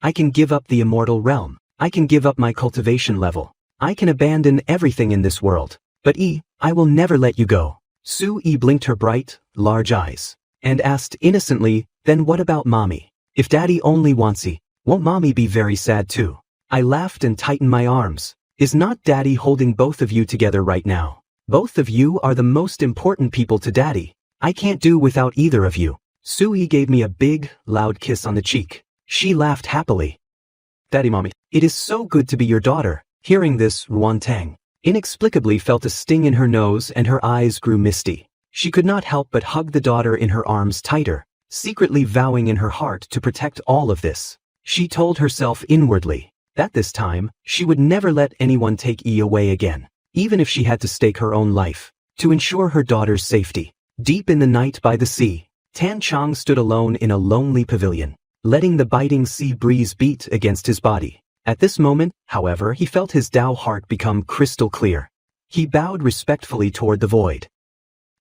[SPEAKER 1] "I can give up the immortal realm. I can give up my cultivation level. I can abandon everything in this world. But I will never let you go." Sue blinked her bright, large eyes, and asked innocently, "Then what about Mommy? If Daddy only wants won't Mommy be very sad too?" I laughed and tightened my arms. "Is not Daddy holding both of you together right now? Both of you are the most important people to Daddy. I can't do without either of you." Sui gave me a big, loud kiss on the cheek. She laughed happily. "Daddy, Mommy, it is so good to be your daughter." Hearing this, Ruan Tang inexplicably felt a sting in her nose and her eyes grew misty. She could not help but hug the daughter in her arms tighter, secretly vowing in her heart to protect all of this. She told herself inwardly that this time, she would never let anyone take E away again, even if she had to stake her own life, to ensure her daughter's safety. Deep in the night by the sea, Tan Chang stood alone in a lonely pavilion, letting the biting sea breeze beat against his body. At this moment, however, he felt his Tao heart become crystal clear. He bowed respectfully toward the void.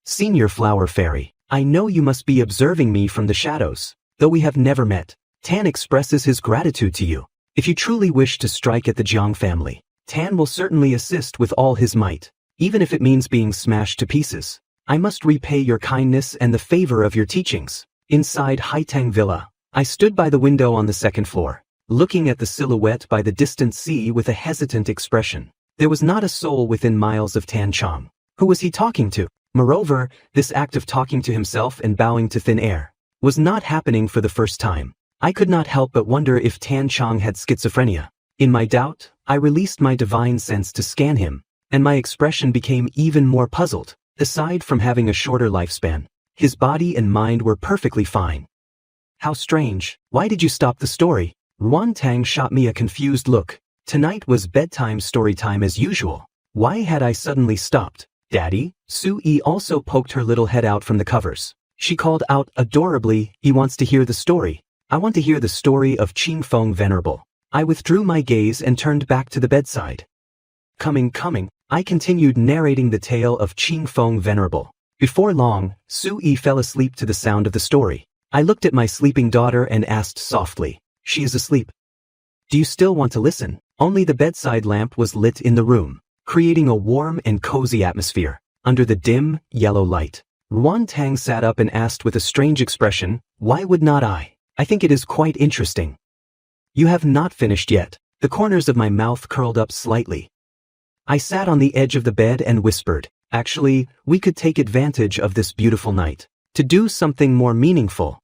[SPEAKER 1] "Senior Flower Fairy, I know you must be observing me from the shadows, though we have never met. Tan expresses his gratitude to you. If you truly wish to strike at the Jiang family, Tan will certainly assist with all his might, even if it means being smashed to pieces. I must repay your kindness and the favor of your teachings." Inside Haitang Villa, I stood by the window on the second floor, looking at the silhouette by the distant sea with a hesitant expression. There was not a soul within miles of Tan Chang. Who was he talking to? Moreover, this act of talking to himself and bowing to thin air was not happening for the first time. I could not help but wonder if Tan Chang had schizophrenia. In my doubt, I released my divine sense to scan him, and my expression became even more puzzled. Aside from having a shorter lifespan, his body and mind were perfectly fine. "How strange. Why did you stop the story?" Ruan Tang shot me a confused look. Tonight was bedtime story time as usual. Why had I suddenly stopped? "Daddy?" Sue also poked her little head out from the covers. She called out adorably, "He wants to hear the story. I want to hear the story of Qing Feng Venerable." I withdrew my gaze and turned back to the bedside. Coming, I continued narrating the tale of Qing Feng Venerable. Before long, Sue fell asleep to the sound of the story. I looked at my sleeping daughter and asked softly, "She is asleep. Do you still want to listen?" Only the bedside lamp was lit in the room, creating a warm and cozy atmosphere. Under the dim, yellow light, Ruan Tang sat up and asked with a strange expression, "Why would not I? I think it is quite interesting." "You have not finished yet." The corners of my mouth curled up slightly. I sat on the edge of the bed and whispered, "Actually, we could take advantage of this beautiful night to do something more meaningful."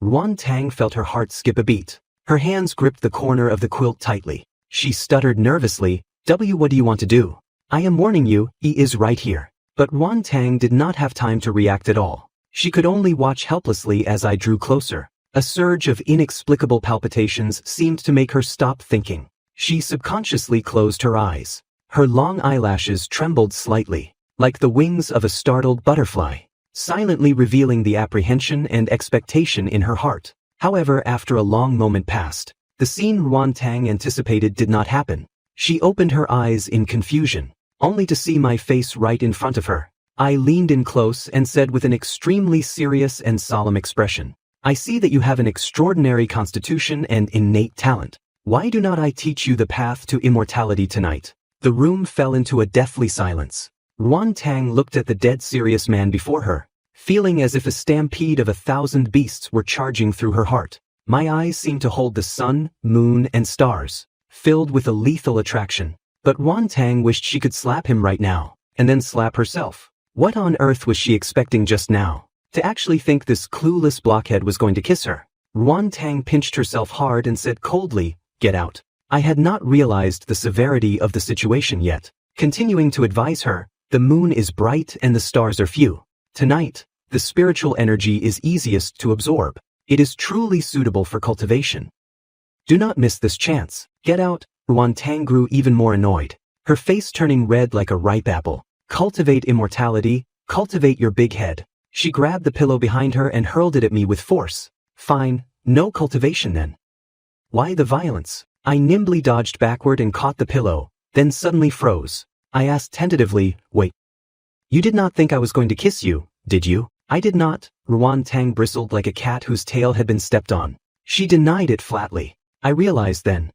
[SPEAKER 1] Ruan Tang felt her heart skip a beat. Her hands gripped the corner of the quilt tightly. She stuttered nervously, What do you want to do?" "I am warning you, he is right here." But Ruan Tang did not have time to react at all. She could only watch helplessly as I drew closer. A surge of inexplicable palpitations seemed to make her stop thinking. She subconsciously closed her eyes. Her long eyelashes trembled slightly, like the wings of a startled butterfly, silently revealing the apprehension and expectation in her heart. However, after a long moment passed, the scene Ruan Tang anticipated did not happen. She opened her eyes in confusion, only to see my face right in front of her. I leaned in close and said with an extremely serious and solemn expression, "I see that you have an extraordinary constitution and innate talent. Why do not I teach you the path to immortality tonight?" The room fell into a deathly silence. Ruan Tang looked at the dead serious man before her, feeling as if a stampede of 1,000 beasts were charging through her heart. My eyes seemed to hold the sun, moon, and stars, filled with a lethal attraction. But Ruan Tang wished she could slap him right now, and then slap herself. What on earth was she expecting just now? To actually think this clueless blockhead was going to kiss her. Ruan Tang pinched herself hard and said coldly, "Get out." I had not realized the severity of the situation yet. Continuing to advise her, "The moon is bright and the stars are few. Tonight, the spiritual energy is easiest to absorb. It is truly suitable for cultivation. Do not miss this chance. Get out." Ruan Tang grew even more annoyed, her face turning red like a ripe apple. "Cultivate immortality, cultivate your big head." She grabbed the pillow behind her and hurled it at me with force. "Fine, no cultivation then." "Why the violence?" I nimbly dodged backward and caught the pillow, then suddenly froze. I asked tentatively, "Wait. You did not think I was going to kiss you, did you?" "I did not." Ruan Tang bristled like a cat whose tail had been stepped on. She denied it flatly. I realized then.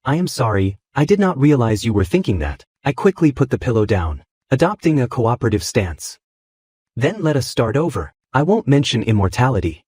[SPEAKER 1] "I am sorry, I did not realize you were thinking that." I quickly put the pillow down, adopting a cooperative stance. "Then let us start over. I won't mention immortality.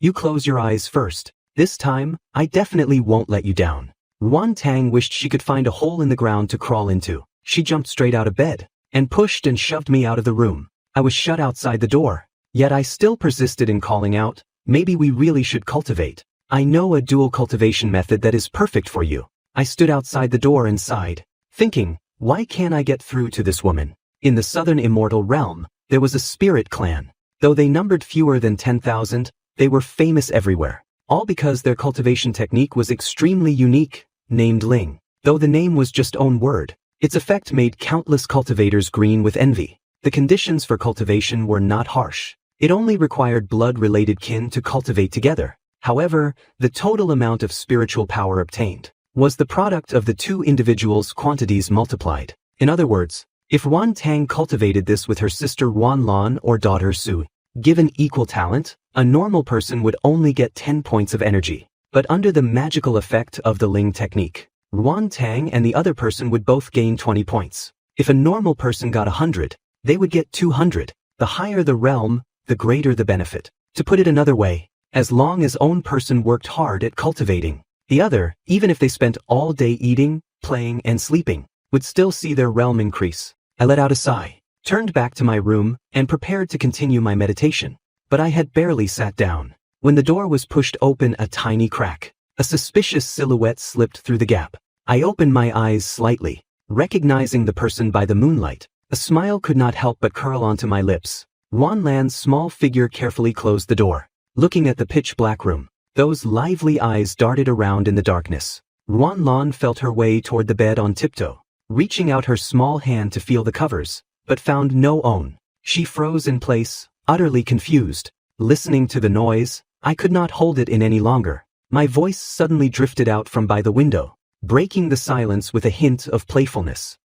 [SPEAKER 1] You close your eyes first. This time, I definitely won't let you down." Ruan Tang wished she could find a hole in the ground to crawl into. She jumped straight out of bed, and pushed and shoved me out of the room. I was shut outside the door, yet I still persisted in calling out, "Maybe we really should cultivate. I know a dual cultivation method that is perfect for you." I stood outside the door and sighed, thinking, why can't I get through to this woman? In the southern immortal realm, there was a spirit clan. Though they numbered fewer than 10,000, they were famous everywhere. All because their cultivation technique was extremely unique, named Ling. Though the name was just own word, its effect made countless cultivators green with envy. The conditions for cultivation were not harsh. It only required blood-related kin to cultivate together. However, the total amount of spiritual power obtained was the product of the two individuals' quantities multiplied. In other words, if Ruan Tang cultivated this with her sister Ruan Lan or daughter Su, given equal talent, a normal person would only get 10 points of energy. But under the magical effect of the Ling technique, Ruan Tang and the other person would both gain 20 points. If a normal person got 100, they would get 200. The higher the realm, the greater the benefit. To put it another way, as long as own person worked hard at cultivating, the other, even if they spent all day eating, playing, and sleeping, would still see their realm increase. I let out a sigh, turned back to my room, and prepared to continue my meditation. But I had barely sat down when the door was pushed open a tiny crack. A suspicious silhouette slipped through the gap. I opened my eyes slightly, recognizing the person by the moonlight. A smile could not help but curl onto my lips. Ruan Lan's small figure carefully closed the door, looking at the pitch-black room. Those lively eyes darted around in the darkness. Ruan Lan felt her way toward the bed on tiptoe, reaching out her small hand to feel the covers, but found no own. She froze in place, utterly confused. Listening to the noise, I could not hold it in any longer. My voice suddenly drifted out from by the window, breaking the silence with a hint of playfulness.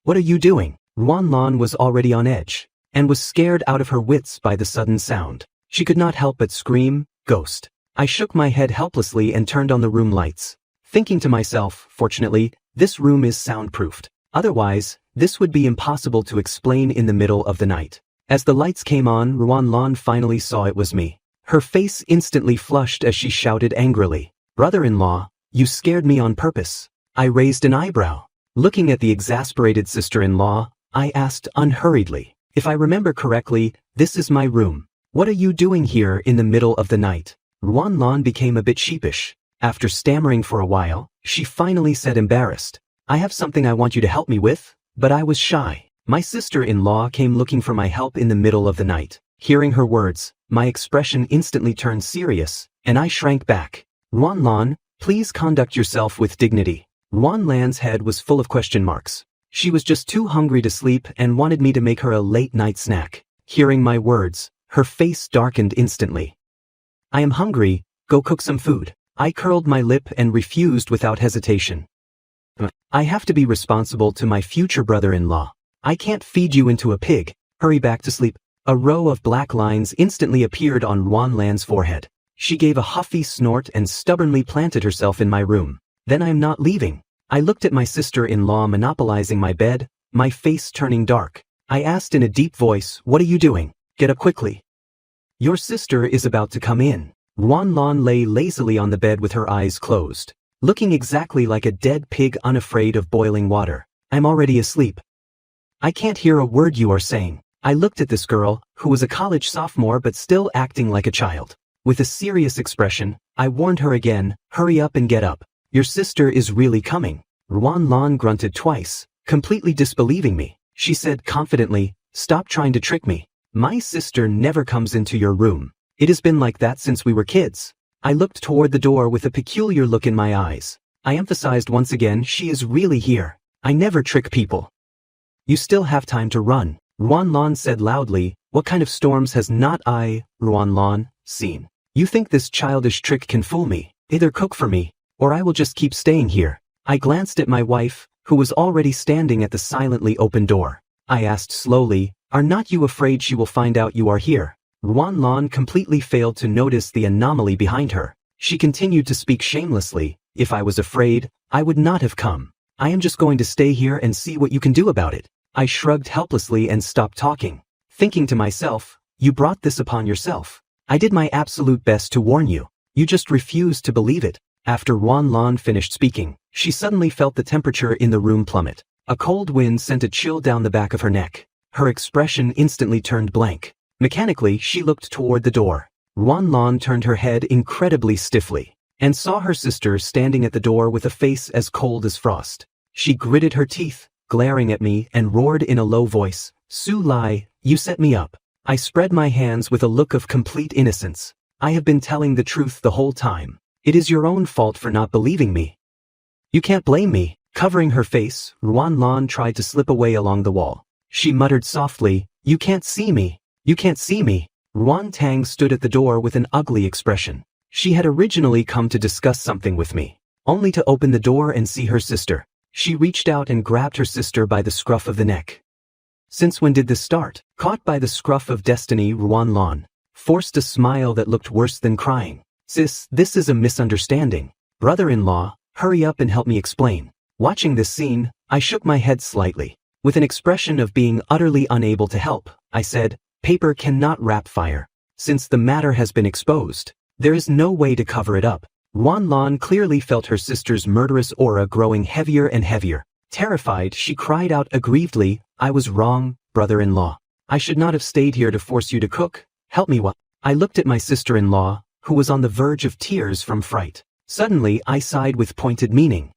[SPEAKER 1] "What are you doing?" Ruan Lan was already on edge, and was scared out of her wits by the sudden sound. She could not help but scream, "Ghost." I shook my head helplessly and turned on the room lights, thinking to myself, fortunately, this room is soundproofed. Otherwise, this would be impossible to explain in the middle of the night. As the lights came on, Ruan Lan finally saw it was me. Her face instantly flushed as she shouted angrily, "Brother-in-law, you scared me on purpose." I raised an eyebrow. Looking at the exasperated sister-in-law, I asked unhurriedly, "If I remember correctly, this is my room. What are you doing here in the middle of the night?" Ruan Lan became a bit sheepish. After stammering for a while, she finally said embarrassed, "I have something I want you to help me with," but I was shy. My sister-in-law came looking for my help in the middle of the night. Hearing her words, my expression instantly turned serious, and I shrank back. "Ruan Lan, please conduct yourself with dignity. Ruan Lan's head was full of question marks. She was just too hungry to sleep and wanted me to make her a late-night snack. Hearing my words, her face darkened instantly. I am hungry, go cook some food. I curled my lip and refused without hesitation. I have to be responsible to my future brother-in-law. I can't feed you into a pig. Hurry back to sleep. A row of black lines instantly appeared on Ruan Lan's forehead. She gave a huffy snort and stubbornly planted herself in my room. Then I'm not leaving. I looked at my sister-in-law monopolizing my bed, my face turning dark. I asked in a deep voice, "What are you doing? Get up quickly. Your sister is about to come in." Ruan Lan lay lazily on the bed with her eyes closed, looking exactly like a dead pig unafraid of boiling water. I'm already asleep. I can't hear a word you are saying. I looked at this girl, who was a college sophomore but still acting like a child. With a serious expression, I warned her again, "Hurry up and get up. Your sister is really coming." Ruan Lan grunted twice, completely disbelieving me. She said confidently, "Stop trying to trick me. My sister never comes into your room. It has been like that since we were kids." I looked toward the door with a peculiar look in my eyes. I emphasized once again, "She is really here. I never trick people." "You still have time to run," Ruan Lan said loudly. "What kind of storms has not I, Ruan Lan, seen? You think this childish trick can fool me? Either cook for me, or I will just keep staying here." I glanced at my wife, who was already standing at the silently open door. I asked slowly, "Are not you afraid she will find out you are here?" Ruan Lan completely failed to notice the anomaly behind her. She continued to speak shamelessly. "If I was afraid, I would not have come. I am just going to stay here and see what you can do about it." I shrugged helplessly and stopped talking, thinking to myself, "You brought this upon yourself. I did my absolute best to warn you. You just refused to believe it." After Ruan Lan finished speaking, she suddenly felt the temperature in the room plummet. A cold wind sent a chill down the back of her neck. Her expression instantly turned blank. Mechanically, she looked toward the door. Ruan Lan turned her head incredibly stiffly, and saw her sister standing at the door with a face as cold as frost. She gritted her teeth, glaring at me, and roared in a low voice, "Su Lai, you set me up." I spread my hands with a look of complete innocence. "I have been telling the truth the whole time. It is your own fault for not believing me. You can't blame me." Covering her face, Ruan Lan tried to slip away along the wall. She muttered softly, "You can't see me. You can't see me." Ruan Tang stood at the door with an ugly expression. She had originally come to discuss something with me, only to open the door and see her sister. She reached out and grabbed her sister by the scruff of the neck. "Since when did this start?" Caught by the scruff of destiny, Ruan Lan forced a smile that looked worse than crying. "Sis, this is a misunderstanding. Brother-in-law, hurry up and help me explain." Watching this scene, I shook my head slightly. With an expression of being utterly unable to help, I said, "Paper cannot wrap fire. Since the matter has been exposed, there is no way to cover it up." Ruan Lan clearly felt her sister's murderous aura growing heavier and heavier. Terrified, she cried out aggrievedly, "I was wrong, brother-in-law. I should not have stayed here to force you to cook. Help me what?" I looked at my sister-in-law, who was on the verge of tears from fright. Suddenly, I sighed with pointed meaning.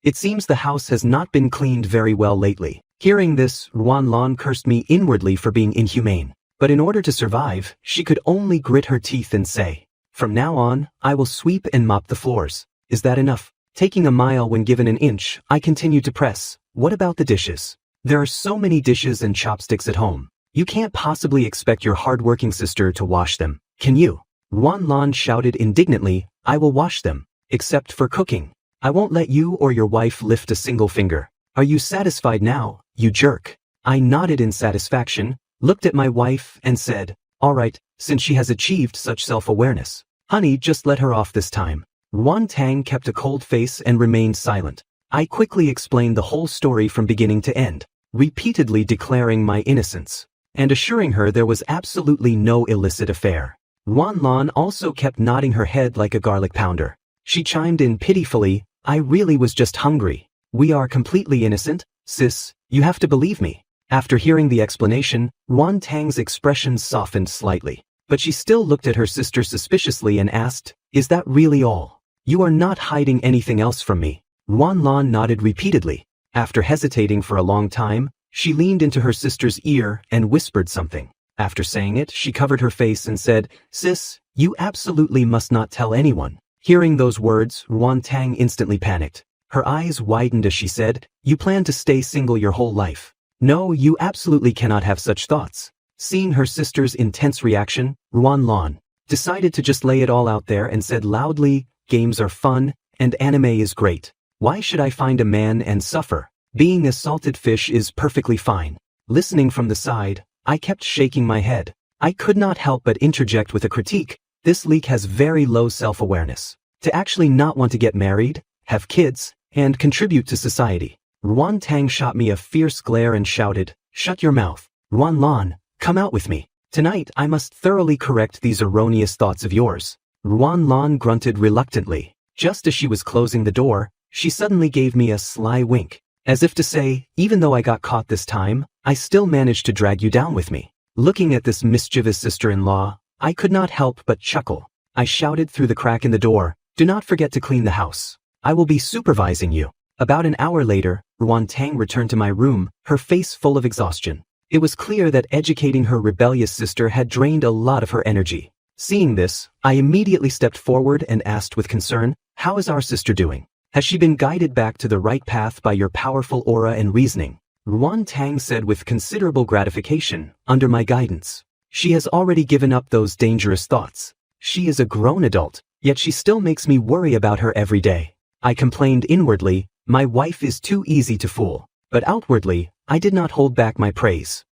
[SPEAKER 1] "It seems the house has not been cleaned very well lately." Hearing this, Ruan Lan cursed me inwardly for being inhumane. But in order to survive, she could only grit her teeth and say, "From now on, I will sweep and mop the floors. Is that enough?" Taking a mile when given an inch, I continued to press. "What about the dishes? There are so many dishes and chopsticks at home. You can't possibly expect your hard-working sister to wash them, can you?" Ruan Lan shouted indignantly, "I will wash them, except for cooking. I won't let you or your wife lift a single finger. Are you satisfied now, you jerk?" I nodded in satisfaction, looked at my wife, and said, "All right, since she has achieved such self-awareness. Honey, just let her off this time." Ruan Tang kept a cold face and remained silent. I quickly explained the whole story from beginning to end, repeatedly declaring my innocence, and assuring her there was absolutely no illicit affair. Ruan Lan also kept nodding her head like a garlic pounder. She chimed in pitifully, "I really was just hungry. We are completely innocent, sis, you have to believe me." After hearing the explanation, Ruan Tang's expression softened slightly, but she still looked at her sister suspiciously and asked, "Is that really all? You are not hiding anything else from me?" Ruan Lan nodded repeatedly. After hesitating for a long time, she leaned into her sister's ear and whispered something. After saying it, she covered her face and said, "Sis, you absolutely must not tell anyone." Hearing those words, Ruan Tang instantly panicked. Her eyes widened as she said, "You plan to stay single your whole life. No, you absolutely cannot have such thoughts." Seeing her sister's intense reaction, Ruan Lan decided to just lay it all out there and said loudly, "Games are fun, and anime is great. Why should I find a man and suffer? Being a salted fish is perfectly fine." Listening from the side, I kept shaking my head. I could not help but interject with a critique. This leak has very low self-awareness. To actually not want to get married, have kids, and contribute to society. Ruan Tang shot me a fierce glare and shouted, "Shut your mouth. Ruan Lan, come out with me. Tonight I must thoroughly correct these erroneous thoughts of yours." Ruan Lan grunted reluctantly. Just as she was closing the door, she suddenly gave me a sly wink, as if to say, "Even though I got caught this time, I still managed to drag you down with me." Looking at this mischievous sister-in-law, I could not help but chuckle. I shouted through the crack in the door, "Do not forget to clean the house. I will be supervising you." About an hour later, Ruan Tang returned to my room, her face full of exhaustion. It was clear that educating her rebellious sister had drained a lot of her energy. Seeing this, I immediately stepped forward and asked with concern, "How is our sister doing? Has she been guided back to the right path by your powerful aura and reasoning?" Ruan Tang said with considerable gratification, "Under my guidance. She has already given up those dangerous thoughts. She is a grown adult, yet she still makes me worry about her every day." I complained inwardly, "My wife is too easy to fool." But outwardly, I did not hold back my praise.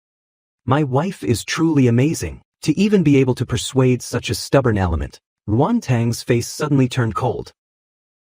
[SPEAKER 1] "My wife is truly amazing. To even be able to persuade such a stubborn element." Ruan Tang's face suddenly turned cold.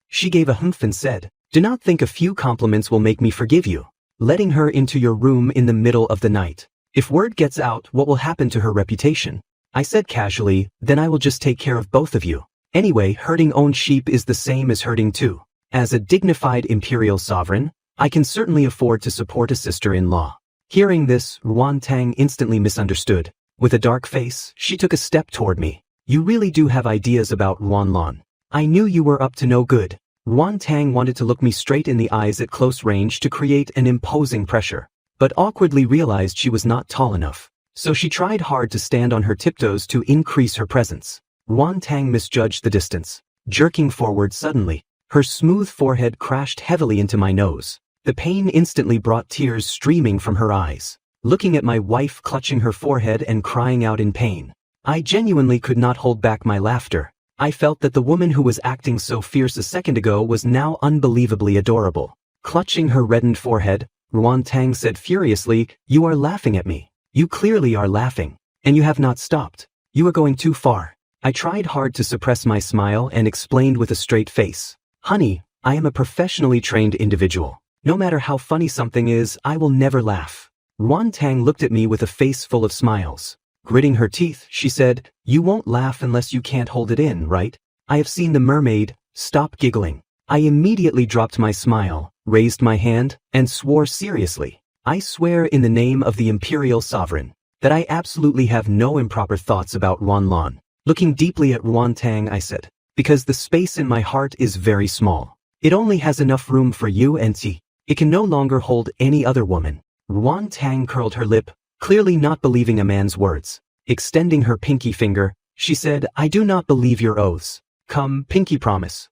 [SPEAKER 1] She gave a humph and said, "Do not think a few compliments will make me forgive you. Letting her into your room in the middle of the night. If word gets out, what will happen to her reputation?" I said casually, "Then I will just take care of both of you. Anyway, herding own sheep is the same as herding two. As a dignified imperial sovereign, I can certainly afford to support a sister-in-law." Hearing this, Ruan Tang instantly misunderstood. With a dark face, she took a step toward me. "You really do have ideas about Ruan Lan. I knew you were up to no good." Ruan Tang wanted to look me straight in the eyes at close range to create an imposing pressure, but awkwardly realized she was not tall enough. So she tried hard to stand on her tiptoes to increase her presence. Ruan Tang misjudged the distance, jerking forward suddenly. Her smooth forehead crashed heavily into my nose. The pain instantly brought tears streaming from her eyes. Looking at my wife clutching her forehead and crying out in pain, I genuinely could not hold back my laughter. I felt that the woman who was acting so fierce a second ago was now unbelievably adorable. Clutching her reddened forehead, Ruan Tang said furiously, "You are laughing at me. You clearly are laughing. And you have not stopped. You are going too far." I tried hard to suppress my smile and explained with a straight face, "Honey, I am a professionally trained individual. No matter how funny something is, I will never laugh." Ruan Tang looked at me with a face full of smiles. Gritting her teeth, she said, "You won't laugh unless you can't hold it in, right? I have seen the mermaid. Stop giggling." I immediately dropped my smile, raised my hand, and swore seriously, "I swear in the name of the imperial sovereign, that I absolutely have no improper thoughts about Ruan Lan." Looking deeply at Ruan Tang, I said, "Because the space in my heart is very small. It only has enough room for you and T. It can no longer hold any other woman." Ruan Tang curled her lip, clearly not believing a man's words. Extending her pinky finger, she said, "I do not believe your oaths. Come, pinky promise."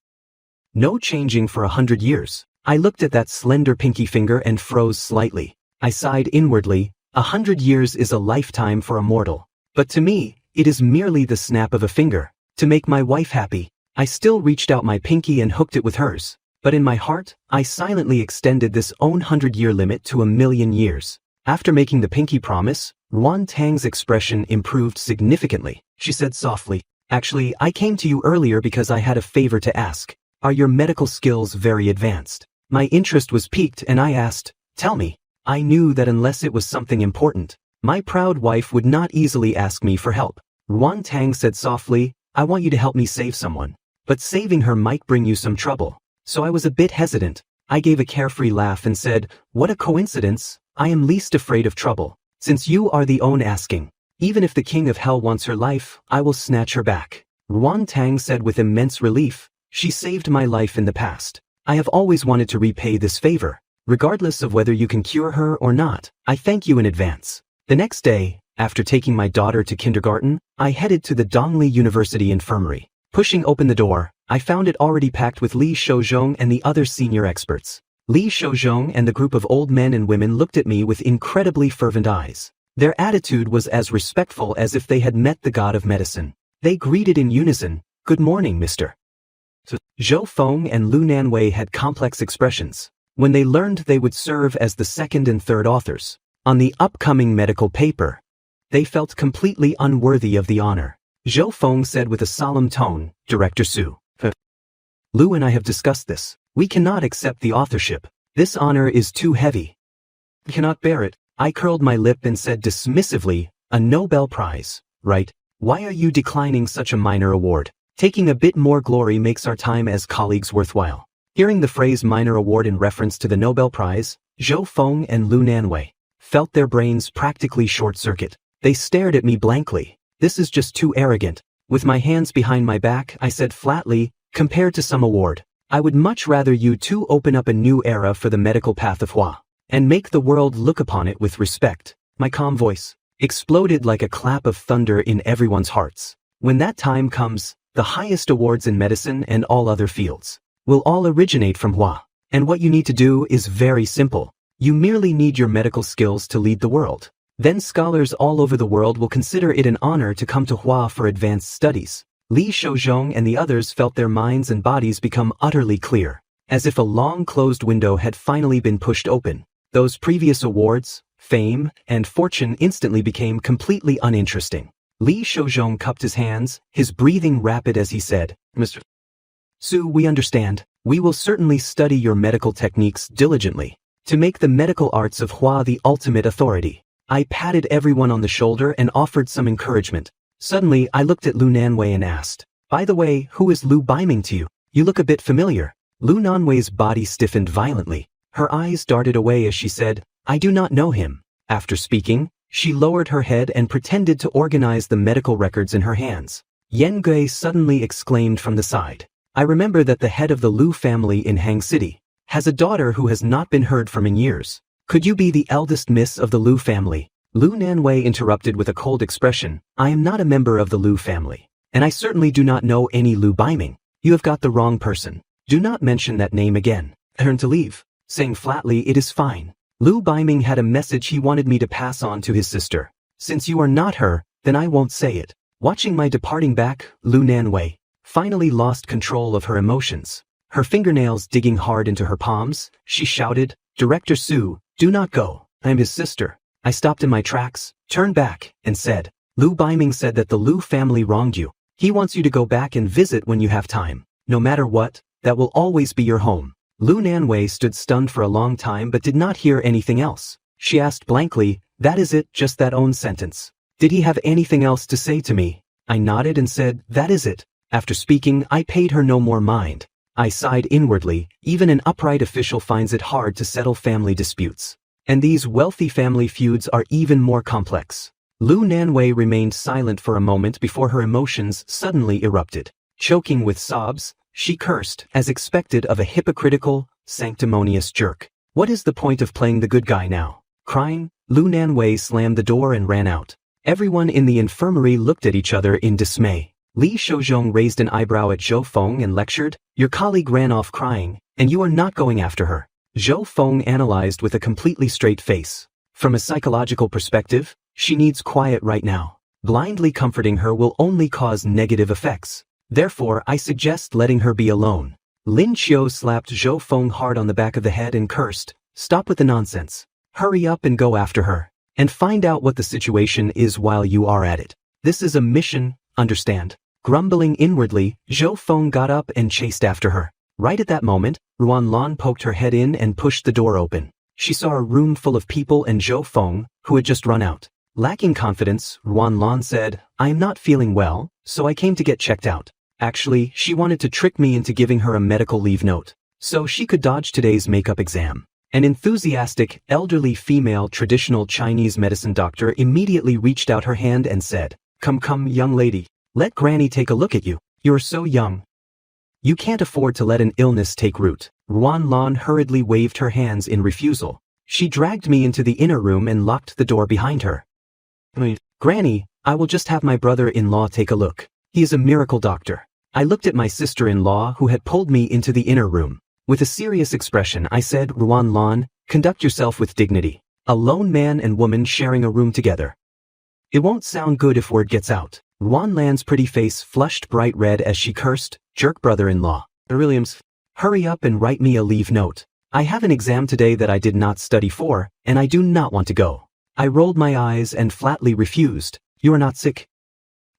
[SPEAKER 1] "No changing for 100 years. I looked at that slender pinky finger and froze slightly. I sighed inwardly. 100 years is a lifetime for a mortal. But to me, it is merely the snap of a finger. To make my wife happy, I still reached out my pinky and hooked it with hers. But in my heart, I silently extended this own 100-year limit to 1,000,000 years. After making the pinky promise, Ruan Tang's expression improved significantly. She said softly, "Actually, I came to you earlier because I had a favor to ask. Are your medical skills very advanced?" My interest was piqued and I asked, "Tell me." I knew that unless it was something important, my proud wife would not easily ask me for help. Ruan Tang said softly, "I want you to help me save someone. But saving her might bring you some trouble." So I was a bit hesitant. I gave a carefree laugh and said, "What a coincidence. I am least afraid of trouble. Since you are the one asking. Even if the king of hell wants her life, I will snatch her back." Ruan Tang said with immense relief, "She saved my life in the past. I have always wanted to repay this favor. Regardless of whether you can cure her or not, I thank you in advance." The next day, after taking my daughter to kindergarten, I headed to the Dongli University infirmary. Pushing open the door, I found it already packed with Li Shouzhong and the other senior experts. Li Shouzhong and the group of old men and women looked at me with incredibly fervent eyes. Their attitude was as respectful as if they had met the god of medicine. They greeted in unison, "Good morning, Mr. Zhou Feng and Lu Nanwei had complex expressions. When they learned they would serve as the second and third authors on the upcoming medical paper, they felt completely unworthy of the honor. Zhou Feng said with a solemn tone, "Director Su, Lu and I have discussed this. We cannot accept the authorship. This honor is too heavy. We cannot bear it." I curled my lip and said dismissively, "A Nobel Prize, right? Why are you declining such a minor award? Taking a bit more glory makes our time as colleagues worthwhile." Hearing the phrase minor award in reference to the Nobel Prize, Zhou Feng and Lu Nanwei felt their brains practically short-circuit. They stared at me blankly. This is just too arrogant. With my hands behind my back, I said flatly, "Compared to some award, I would much rather you two open up a new era for the medical path of Hua, and make the world look upon it with respect." My calm voice exploded like a clap of thunder in everyone's hearts. When that time comes, the highest awards in medicine and all other fields will all originate from Hua. And what you need to do is very simple. You merely need your medical skills to lead the world. Then scholars all over the world will consider it an honor to come to Hua for advanced studies. Li Shouzhong and the others felt their minds and bodies become utterly clear, as if a long closed window had finally been pushed open. Those previous awards, fame, and fortune instantly became completely uninteresting. Li Shouzhong cupped his hands, his breathing rapid as he said, "Mr. Su, we understand. We will certainly study your medical techniques diligently to make the medical arts of Hua the ultimate authority." I patted everyone on the shoulder and offered some encouragement. Suddenly, I looked at Lu Nanwei and asked, "By the way, who is Lu Baiming to you? You look a bit familiar." Lu Nanwei's body stiffened violently. Her eyes darted away as she said, "I do not know him." After speaking, she lowered her head and pretended to organize the medical records in her hands. Yen Gui suddenly exclaimed from the side, "I remember that the head of the Lu family in Hang City has a daughter who has not been heard from in years. Could you be the eldest miss of the Lu family?" Lu Nanwei interrupted with a cold expression, "I am not a member of the Lu family, and I certainly do not know any Lu Baiming. You have got the wrong person. Do not mention that name again." I turned to leave, saying flatly, "It is fine. Lu Baiming had a message he wanted me to pass on to his sister. Since you are not her, then I won't say it." Watching my departing back, Lu Nanwei finally lost control of her emotions. Her fingernails digging hard into her palms, she shouted, "Director Su, do not go. I am his sister." I stopped in my tracks, turned back, and said, "Lu Baiming said that the Lu family wronged you. He wants you to go back and visit when you have time. No matter what, that will always be your home." Lu Nanwei stood stunned for a long time but did not hear anything else. She asked blankly, "That is it, just that own sentence? Did he have anything else to say to me?" I nodded and said, "That is it." After speaking, I paid her no more mind. I sighed inwardly. Even an upright official finds it hard to settle family disputes. And these wealthy family feuds are even more complex. Lu Nanwei remained silent for a moment before her emotions suddenly erupted. Choking with sobs, she cursed, as expected of a hypocritical, sanctimonious jerk. "What is the point of playing the good guy now?" Crying, Lu Nanwei slammed the door and ran out. Everyone in the infirmary looked at each other in dismay. Li Shouzhong raised an eyebrow at Zhou Feng and lectured, "Your colleague ran off crying, and you are not going after her." Zhou Feng analyzed with a completely straight face. "From a psychological perspective, she needs quiet right now. Blindly comforting her will only cause negative effects. Therefore, I suggest letting her be alone." Lin Qiu slapped Zhou Feng hard on the back of the head and cursed, "Stop with the nonsense. Hurry up and go after her. And find out what the situation is while you are at it. This is a mission, understand?" Grumbling inwardly, Zhou Feng got up and chased after her. Right at that moment, Ruan Lan poked her head in and pushed the door open. She saw a room full of people and Zhou Feng, who had just run out. Lacking confidence, Ruan Lan said, "I am not feeling well, so I came to get checked out." Actually, she wanted to trick me into giving her a medical leave note, so she could dodge today's makeup exam. An enthusiastic, elderly female traditional Chinese medicine doctor immediately reached out her hand and said, Come, young lady. Let Granny take a look at you. You're so young. You can't afford to let an illness take root." Ruan Lan hurriedly waved her hands in refusal. She dragged me into the inner room and locked the door behind her. "Granny, I will just have my brother-in-law take a look. He is a miracle doctor." I looked at my sister-in-law who had pulled me into the inner room. With a serious expression I said, Ruan Lan, conduct yourself with dignity. A lone man and woman sharing a room together. It won't sound good if word gets out. Ruan Lan's pretty face flushed bright red as she cursed, jerk brother-in-law. Williams, hurry up and write me a leave note. I have an exam today that I did not study for, and I do not want to go. I rolled my eyes and flatly refused. You are not sick?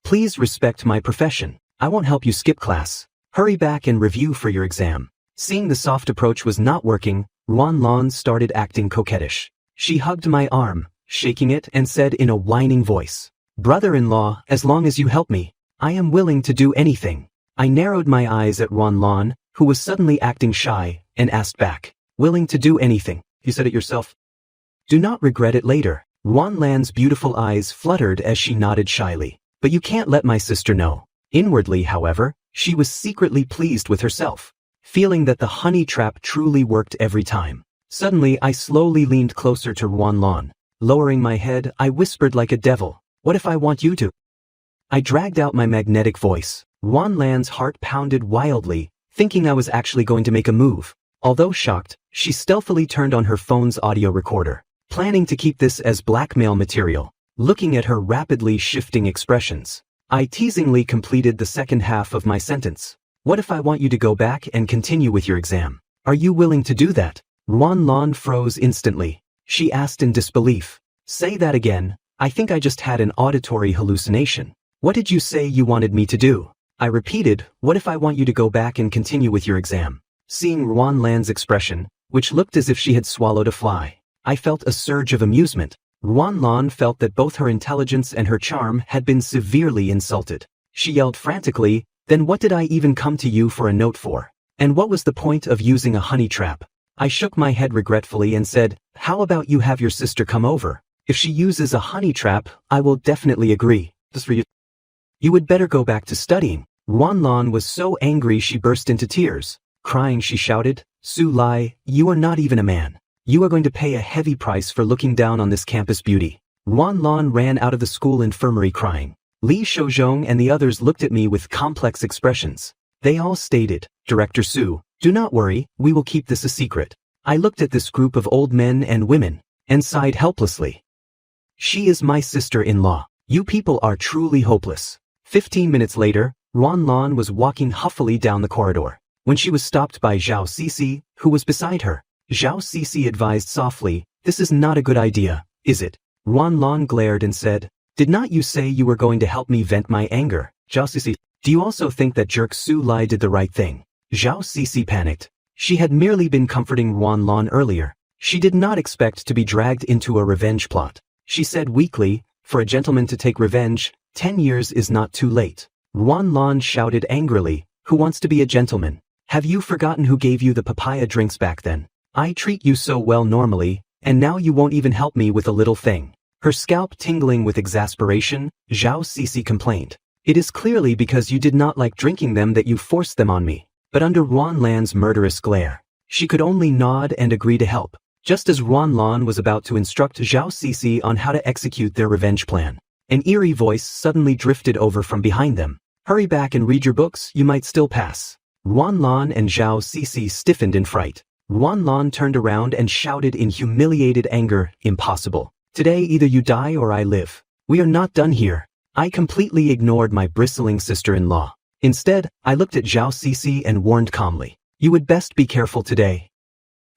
[SPEAKER 1] Please respect my profession. I won't help you skip class. Hurry back and review for your exam. Seeing the soft approach was not working, Ruan Lan started acting coquettish. She hugged my arm, shaking it, and said in a whining voice, Brother-in-law, as long as you help me, I am willing to do anything. I narrowed my eyes at Ruan Lan, who was suddenly acting shy, and asked back, willing to do anything? You said it yourself. Do not regret it later. Ruan Lan's beautiful eyes fluttered as she nodded shyly. But you can't let my sister know. Inwardly, however, she was secretly pleased with herself, feeling that the honey trap truly worked every time. Suddenly, I slowly leaned closer to Ruan Lan. Lowering my head, I whispered like a devil, what if I want you to? I dragged out my magnetic voice. Ruan Lan's heart pounded wildly, thinking I was actually going to make a move. Although shocked, she stealthily turned on her phone's audio recorder, planning to keep this as blackmail material. Looking at her rapidly shifting expressions, I teasingly completed the second half of my sentence. What if I want you to go back and continue with your exam? Are you willing to do that? Ruan Lan froze instantly. She asked in disbelief. Say that again. I think I just had an auditory hallucination. What did you say you wanted me to do? I repeated, what if I want you to go back and continue with your exam? Seeing Ruan Lan's expression, which looked as if she had swallowed a fly, I felt a surge of amusement. Ruan Lan felt that both her intelligence and her charm had been severely insulted. She yelled frantically, then what did I even come to you for a note for? And what was the point of using a honey trap? I shook my head regretfully and said, how about you have your sister come over? If she uses a honey trap, I will definitely agree. Just for you. You would better go back to studying. Ruan Lan was so angry she burst into tears. Crying, she shouted, Su Lai, you are not even a man. You are going to pay a heavy price for looking down on this campus beauty. Ruan Lan ran out of the school infirmary crying. Li Shouzhong and the others looked at me with complex expressions. They all stated, Director Su, do not worry, we will keep this a secret. I looked at this group of old men and women, and sighed helplessly. She is my sister-in-law. You people are truly hopeless. 15 minutes later, Ruan Lan was walking huffily down the corridor, when she was stopped by Zhao Sisi, who was beside her. Zhao Sisi advised softly, this is not a good idea, is it? Ruan Lan glared and said, did not you say you were going to help me vent my anger? Zhao Sisi, do you also think that jerk Su Lai did the right thing? Zhao Sisi panicked. She had merely been comforting Ruan Lan earlier. She did not expect to be dragged into a revenge plot. She said weakly, for a gentleman to take revenge, 10 years is not too late. Ruan Lan shouted angrily, who wants to be a gentleman? Have you forgotten who gave you the papaya drinks back then? I treat you so well normally, and now you won't even help me with a little thing. Her scalp tingling with exasperation, Zhao Sisi complained. It is clearly because you did not like drinking them that you forced them on me. But under Ruan Lan's murderous glare, she could only nod and agree to help. Just as Ruan Lan was about to instruct Zhao Sisi on how to execute their revenge plan, an eerie voice suddenly drifted over from behind them. Hurry back and read your books, you might still pass. Ruan Lan and Zhao Sisi stiffened in fright. Ruan Lan turned around and shouted in humiliated anger, impossible. Today either you die or I live. We are not done here. I completely ignored my bristling sister-in-law. Instead, I looked at Zhao Sisi and warned calmly, you would best be careful today.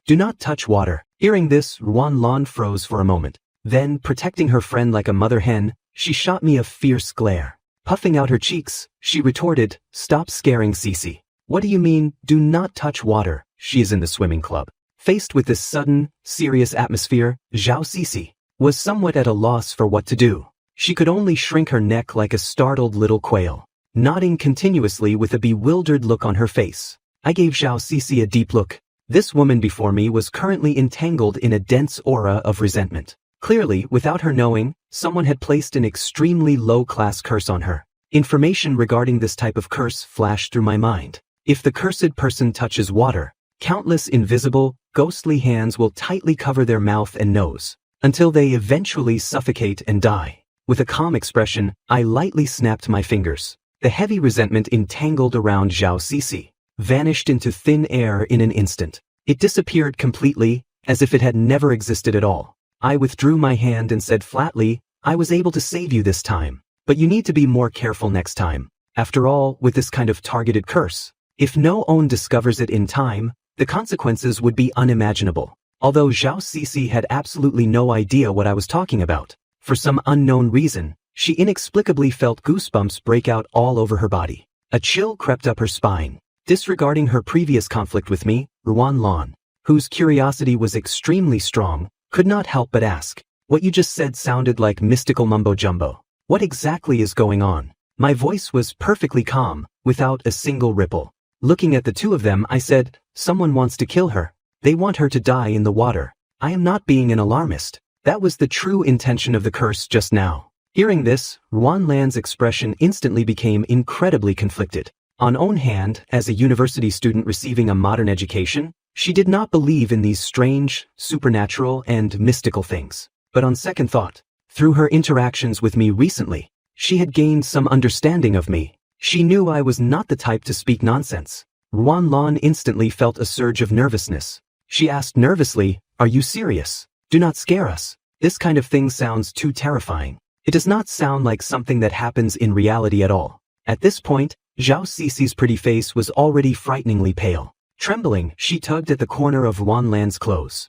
[SPEAKER 1] Do not touch water. Hearing this, Ruan Lan froze for a moment. Then, protecting her friend like a mother hen, she shot me a fierce glare. Puffing out her cheeks, she retorted, stop scaring Sisi. What do you mean, do not touch water? She is in the swimming club. Faced with this sudden, serious atmosphere, Zhao Sisi was somewhat at a loss for what to do. She could only shrink her neck like a startled little quail, nodding continuously with a bewildered look on her face. I gave Zhao Sisi a deep look. This woman before me was currently entangled in a dense aura of resentment. Clearly, without her knowing, someone had placed an extremely low-class curse on her. Information regarding this type of curse flashed through my mind. If the cursed person touches water, countless invisible, ghostly hands will tightly cover their mouth and nose, until they eventually suffocate and die. With a calm expression, I lightly snapped my fingers. The heavy resentment entangled around Zhao Sisi vanished into thin air in an instant. It disappeared completely, as if it had never existed at all. I withdrew my hand and said flatly, I was able to save you this time, but you need to be more careful next time. After all, with this kind of targeted curse, if no one discovers it in time, the consequences would be unimaginable. Although Zhao Sisi had absolutely no idea what I was talking about, for some unknown reason, she inexplicably felt goosebumps break out all over her body. A chill crept up her spine. Disregarding her previous conflict with me, Ruan Lan, whose curiosity was extremely strong, could not help but ask, what you just said sounded like mystical mumbo-jumbo. What exactly is going on? My voice was perfectly calm, without a single ripple. Looking at the two of them, I said, someone wants to kill her. They want her to die in the water. I am not being an alarmist. That was the true intention of the curse just now. Hearing this, Ruan Lan's expression instantly became incredibly conflicted. On one hand, as a university student receiving a modern education, she did not believe in these strange, supernatural, and mystical things. But on second thought, through her interactions with me recently, she had gained some understanding of me. She knew I was not the type to speak nonsense. Ruan Lan instantly felt a surge of nervousness. She asked nervously, are you serious? Do not scare us. This kind of thing sounds too terrifying. It does not sound like something that happens in reality at all. At this point, Zhao Sisi's pretty face was already frighteningly pale. Trembling, she tugged at the corner of Ruan Lan's clothes.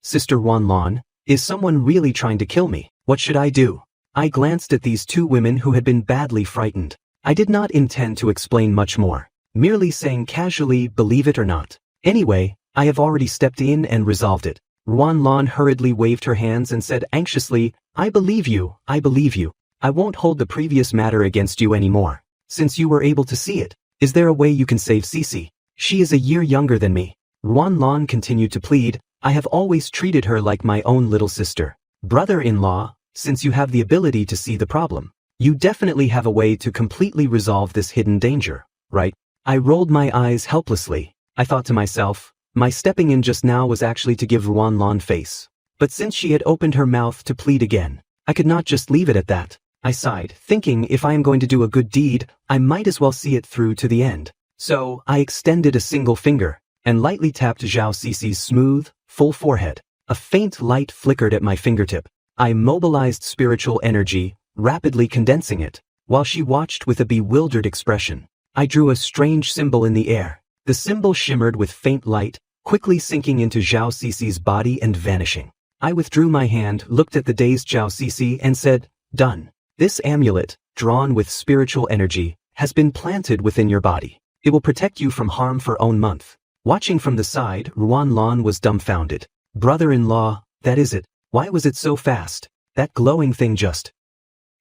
[SPEAKER 1] Sister Ruan Lan, is someone really trying to kill me? What should I do? I glanced at these two women who had been badly frightened. I did not intend to explain much more, merely saying casually, believe it or not. Anyway, I have already stepped in and resolved it. Ruan Lan hurriedly waved her hands and said anxiously, I believe you, I believe you. I won't hold the previous matter against you anymore. Since you were able to see it, is there a way you can save Sisi? She is a year younger than me. Ruan Lan continued to plead, I have always treated her like my own little sister. Brother-in-law, since you have the ability to see the problem, you definitely have a way to completely resolve this hidden danger, right? I rolled my eyes helplessly. I thought to myself, my stepping in just now was actually to give Ruan Lan face. But since she had opened her mouth to plead again, I could not just leave it at that. I sighed, thinking if I am going to do a good deed, I might as well see it through to the end. So, I extended a single finger, and lightly tapped Zhao Sisi's smooth, full forehead. A faint light flickered at my fingertip. I mobilized spiritual energy, rapidly condensing it. While she watched with a bewildered expression, I drew a strange symbol in the air. The symbol shimmered with faint light, quickly sinking into Zhao Sisi's body and vanishing. I withdrew my hand, looked at the dazed Zhao Sisi and said, done. This amulet, drawn with spiritual energy, has been planted within your body. It will protect you from harm for one month. Watching from the side, Ruan Lan was dumbfounded. Brother-in-law, that is it. Why was it so fast? That glowing thing just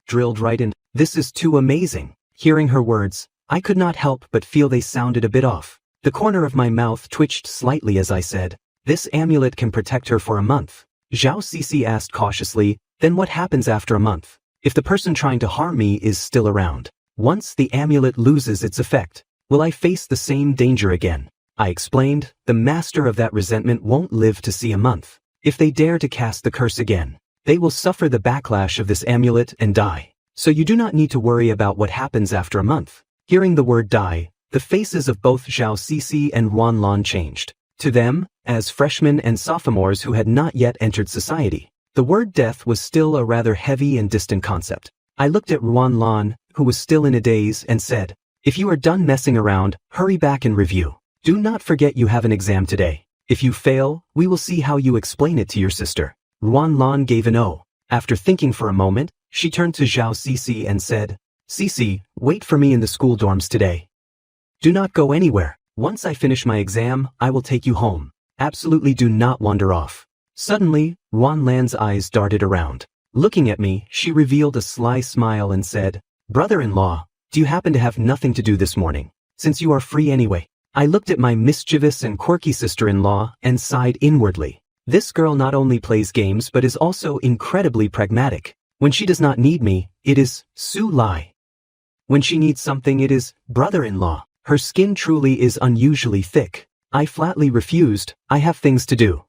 [SPEAKER 1] drilled right in. This is too amazing. Hearing her words, I could not help but feel they sounded a bit off. The corner of my mouth twitched slightly as I said, this amulet can protect her for a month. Zhao Sisi asked cautiously, then what happens after a month? If the person trying to harm me is still around, once the amulet loses its effect, will I face the same danger again? I explained, the master of that resentment won't live to see a month. If they dare to cast the curse again, they will suffer the backlash of this amulet and die. So you do not need to worry about what happens after a month. Hearing the word die, the faces of both Zhao Sisi and Ruan Lan changed. To them, as freshmen and sophomores who had not yet entered society, the word death was still a rather heavy and distant concept. I looked at Ruan Lan, who was still in a daze, and said, if you are done messing around, hurry back and review. Do not forget you have an exam today. If you fail, we will see how you explain it to your sister. Ruan Lan gave an O. After thinking for a moment, she turned to Zhao Sisi and said, Sisi, wait for me in the school dorms today. Do not go anywhere. Once I finish my exam, I will take you home. Absolutely do not wander off. Suddenly, Ruan Lan's eyes darted around. Looking at me, she revealed a sly smile and said, brother-in-law, do you happen to have nothing to do this morning, since you are free anyway? I looked at my mischievous and quirky sister-in-law and sighed inwardly. This girl not only plays games but is also incredibly pragmatic. When she does not need me, it is Su Lai. When she needs something, it is brother-in-law. Her skin truly is unusually thick. I flatly refused. I have things to do.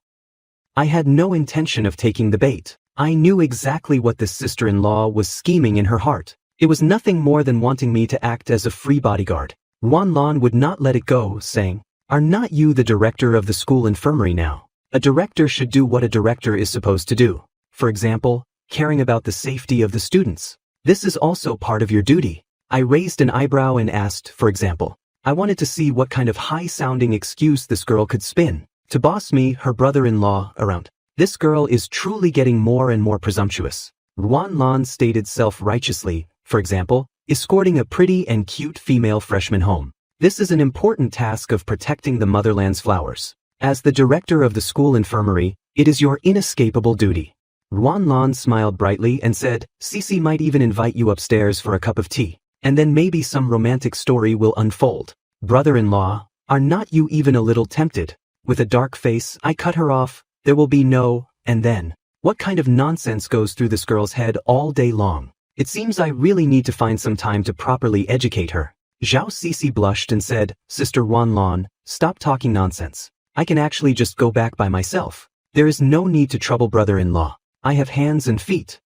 [SPEAKER 1] I had no intention of taking the bait. I knew exactly what this sister-in-law was scheming in her heart. It was nothing more than wanting me to act as a free bodyguard. Ruanlan would not let it go, saying, "Are not you the director of the school infirmary now? A director should do what a director is supposed to do. For example, caring about the safety of the students. This is also part of your duty." I raised an eyebrow and asked, for example. I wanted to see what kind of high-sounding excuse this girl could spin to boss me, her brother-in-law, around. This girl is truly getting more and more presumptuous. Ruanlan stated self-righteously, for example, escorting a pretty and cute female freshman home. This is an important task of protecting the motherland's flowers. As the director of the school infirmary, it is your inescapable duty. Ruanlan smiled brightly and said, "Cici might even invite you upstairs for a cup of tea, and then maybe some romantic story will unfold." "Brother-in-law, are not you even a little tempted?" With a dark face, I cut her off. "There will be no, and then. What kind of nonsense goes through this girl's head all day long? It seems I really need to find some time to properly educate her." Zhao Cici blushed and said, "Sister Ruanlan, stop talking nonsense. I can actually just go back by myself. There is no need to trouble brother-in-law. I have hands and feet.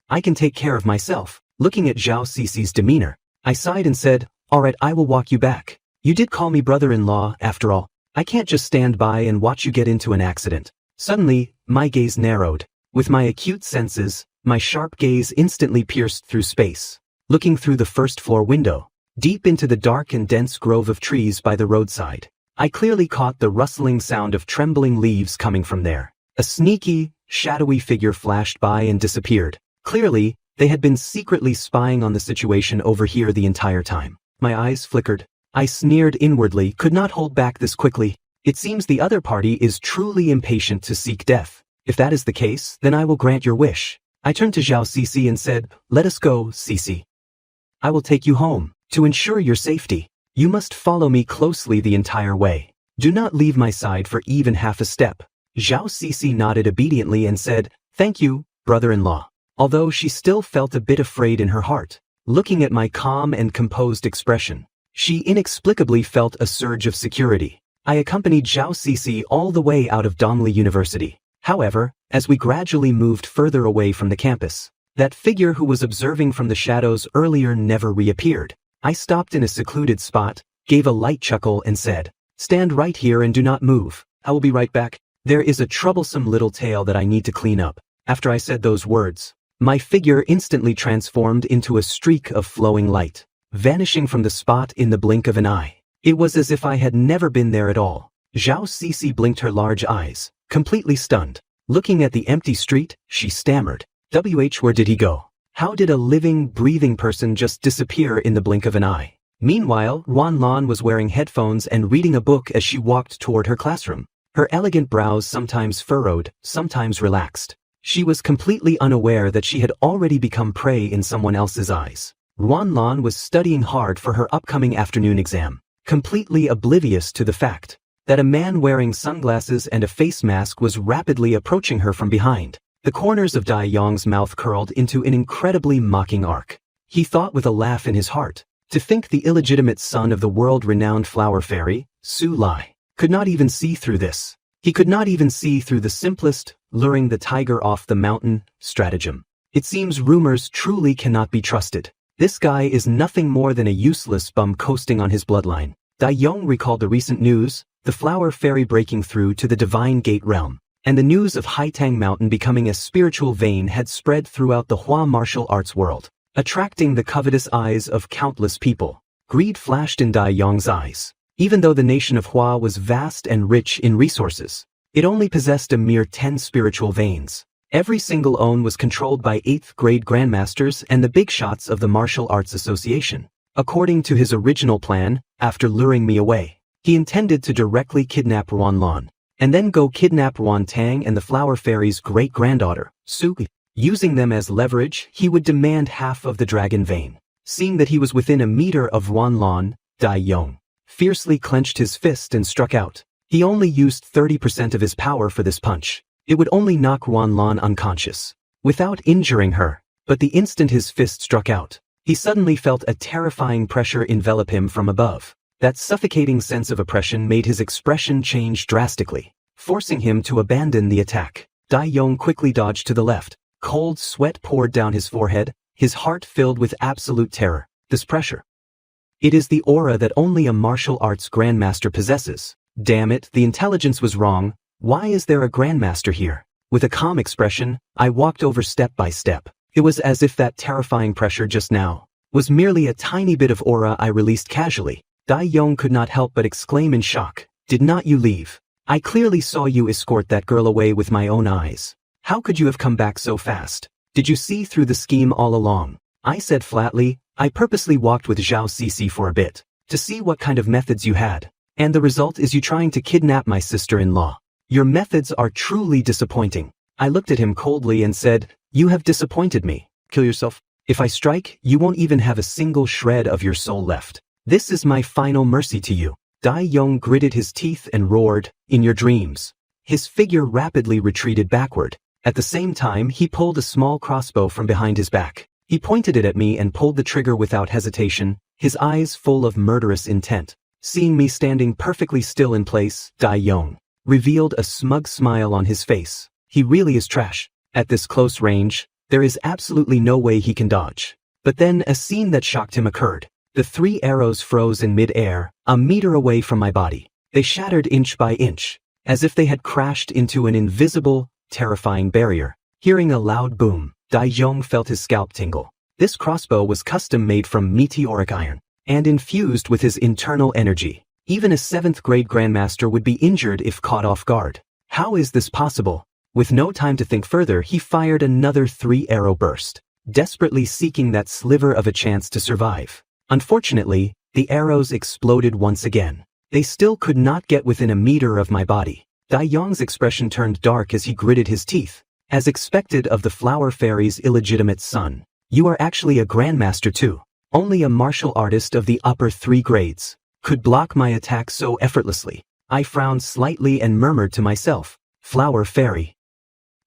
[SPEAKER 1] I can take care of myself." Looking at Zhao Cici's demeanor, I sighed and said, "Alright, I will walk you back. You did call me brother-in-law, after all. I can't just stand by and watch you get into an accident." Suddenly, my gaze narrowed. With my acute senses, my sharp gaze instantly pierced through space, looking through the first-floor window, deep into the dark and dense grove of trees by the roadside. I clearly caught the rustling sound of trembling leaves coming from there. A sneaky, shadowy figure flashed by and disappeared. Clearly, they had been secretly spying on the situation over here the entire time. My eyes flickered. I sneered inwardly, could not hold back this quickly. It seems the other party is truly impatient to seek death. If that is the case, then I will grant your wish. I turned to Zhao Cici and said, "Let us go, Cici. I will take you home. To ensure your safety, you must follow me closely the entire way. Do not leave my side for even half a step." Zhao Cici nodded obediently and said, "Thank you, brother-in-law," although she still felt a bit afraid in her heart. Looking at my calm and composed expression, she inexplicably felt a surge of security. I accompanied Zhao Cici all the way out of Dongli University. However, as we gradually moved further away from the campus, that figure who was observing from the shadows earlier never reappeared. I stopped in a secluded spot, gave a light chuckle and said, "Stand right here and do not move. I will be right back. There is a troublesome little tale that I need to clean up." After I said those words, my figure instantly transformed into a streak of flowing light, vanishing from the spot in the blink of an eye. It was as if I had never been there at all. Zhao Cici blinked her large eyes, completely stunned. Looking at the empty street, she stammered, "Where did he go? How did a living, breathing person just disappear in the blink of an eye?" Meanwhile, Ruanlan was wearing headphones and reading a book as she walked toward her classroom. Her elegant brows sometimes furrowed, sometimes relaxed. She was completely unaware that she had already become prey in someone else's eyes. Ruanlan was studying hard for her upcoming afternoon exam, completely oblivious to the fact that a man wearing sunglasses and a face mask was rapidly approaching her from behind. The corners of Dai Yong's mouth curled into an incredibly mocking arc. He thought with a laugh in his heart, to think the illegitimate son of the world-renowned flower fairy, Su Lai, could not even see through this. He could not even see through the simplest, luring the tiger off the mountain, stratagem. It seems rumors truly cannot be trusted. This guy is nothing more than a useless bum coasting on his bloodline. Dai Yong recalled the recent news, the flower fairy breaking through to the divine gate realm, and the news of Haitang Mountain becoming a spiritual vein had spread throughout the Hua martial arts world, attracting the covetous eyes of countless people. Greed flashed in Dai Yong's eyes. Even though the nation of Hua was vast and rich in resources, it only possessed a mere 10 spiritual veins. Every single own was controlled by 8th grade grandmasters and the big shots of the Martial Arts Association. According to his original plan, after luring me away, he intended to directly kidnap Ruanlan, and then go kidnap Ruan Tang and the Flower Fairy's great-granddaughter, Su. Using them as leverage, he would demand half of the dragon vein. Seeing that he was within a meter of Ruanlan, Dai Yong fiercely clenched his fist and struck out. He only used 30% of his power for this punch. It would only knock Ruanlan unconscious, without injuring her. But the instant his fist struck out, he suddenly felt a terrifying pressure envelop him from above. That suffocating sense of oppression made his expression change drastically, forcing him to abandon the attack. Dai Yong quickly dodged to the left. Cold sweat poured down his forehead, his heart filled with absolute terror. This pressure. It is the aura that only a martial arts grandmaster possesses. Damn it, the intelligence was wrong. Why is there a grandmaster here? With a calm expression, I walked over step by step. It was as if that terrifying pressure just now was merely a tiny bit of aura I released casually. Dai Yong could not help but exclaim in shock. Did not you leave? I clearly saw you escort that girl away with my own eyes. How could you have come back so fast? Did you see through the scheme all along? I said flatly. I purposely walked with Zhao Cixi for a bit, to see what kind of methods you had. And the result is you trying to kidnap my sister-in-law. Your methods are truly disappointing. I looked at him coldly and said, you have disappointed me. Kill yourself. If I strike, you won't even have a single shred of your soul left. This is my final mercy to you. Dai Yong gritted his teeth and roared, in your dreams. His figure rapidly retreated backward. At the same time, he pulled a small crossbow from behind his back. He pointed it at me and pulled the trigger without hesitation, his eyes full of murderous intent. Seeing me standing perfectly still in place, Dai Yong revealed a smug smile on his face. He really is trash. At this close range, there is absolutely no way he can dodge. But then a scene that shocked him occurred. The 3 arrows froze in mid-air, a meter away from my body. They shattered inch by inch, as if they had crashed into an invisible, terrifying barrier. Hearing a loud boom, Dai Yong felt his scalp tingle. This crossbow was custom-made from meteoric iron, and infused with his internal energy. Even a 7th grade grandmaster would be injured if caught off guard. How is this possible? With no time to think further, he fired another 3-arrow burst, desperately seeking that sliver of a chance to survive. Unfortunately, the arrows exploded once again. They still could not get within a meter of my body. Dai Yong's expression turned dark as he gritted his teeth. As expected of the flower fairy's illegitimate son, you are actually a grandmaster too. Only a martial artist of the upper 3 grades could block my attack so effortlessly. I frowned slightly and murmured to myself, Flower Fairy.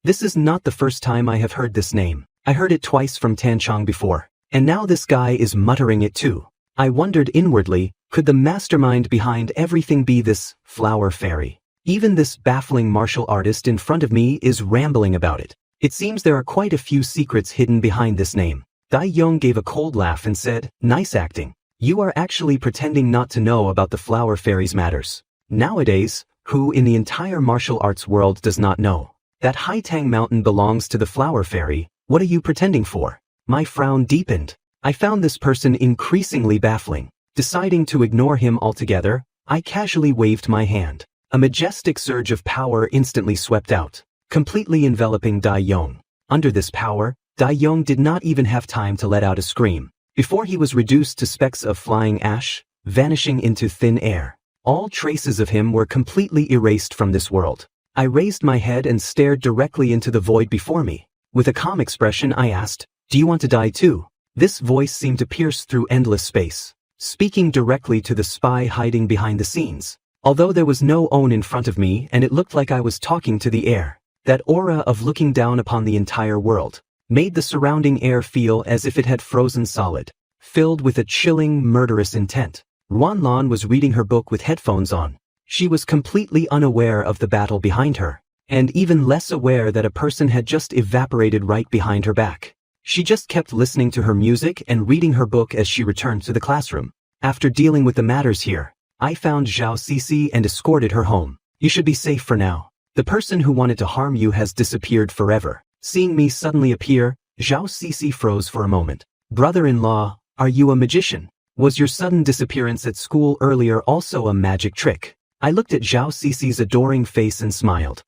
[SPEAKER 1] This is not the first time I have heard this name. I heard it twice from Tanchong before, and now this guy is muttering it too. I wondered inwardly, could the mastermind behind everything be this Flower Fairy? Even this baffling martial artist in front of me is rambling about it. It seems there are quite a few secrets hidden behind this name. Dai Yong gave a cold laugh and said, nice acting. You are actually pretending not to know about the Flower Fairy's matters. Nowadays, who in the entire martial arts world does not know that Haitang Mountain belongs to the Flower Fairy? What are you pretending for? My frown deepened. I found this person increasingly baffling. Deciding to ignore him altogether, I casually waved my hand. A majestic surge of power instantly swept out, completely enveloping Dai Yong. Under this power, Dai Yong did not even have time to let out a scream, before he was reduced to specks of flying ash, vanishing into thin air. All traces of him were completely erased from this world. I raised my head and stared directly into the void before me. With a calm expression I asked, do you want to die too? This voice seemed to pierce through endless space, speaking directly to the spy hiding behind the scenes. Although there was no one in front of me and it looked like I was talking to the air, that aura of looking down upon the entire world made the surrounding air feel as if it had frozen solid, filled with a chilling, murderous intent. Ruan Lan was reading her book with headphones on. She was completely unaware of the battle behind her, and even less aware that a person had just evaporated right behind her back. She just kept listening to her music and reading her book as she returned to the classroom. After dealing with the matters here, I found Zhao Cixi and escorted her home. You should be safe for now. The person who wanted to harm you has disappeared forever. Seeing me suddenly appear, Zhao Cixi froze for a moment. Brother-in-law, are you a magician? Was your sudden disappearance at school earlier also a magic trick? I looked at Zhao Cixi's adoring face and smiled.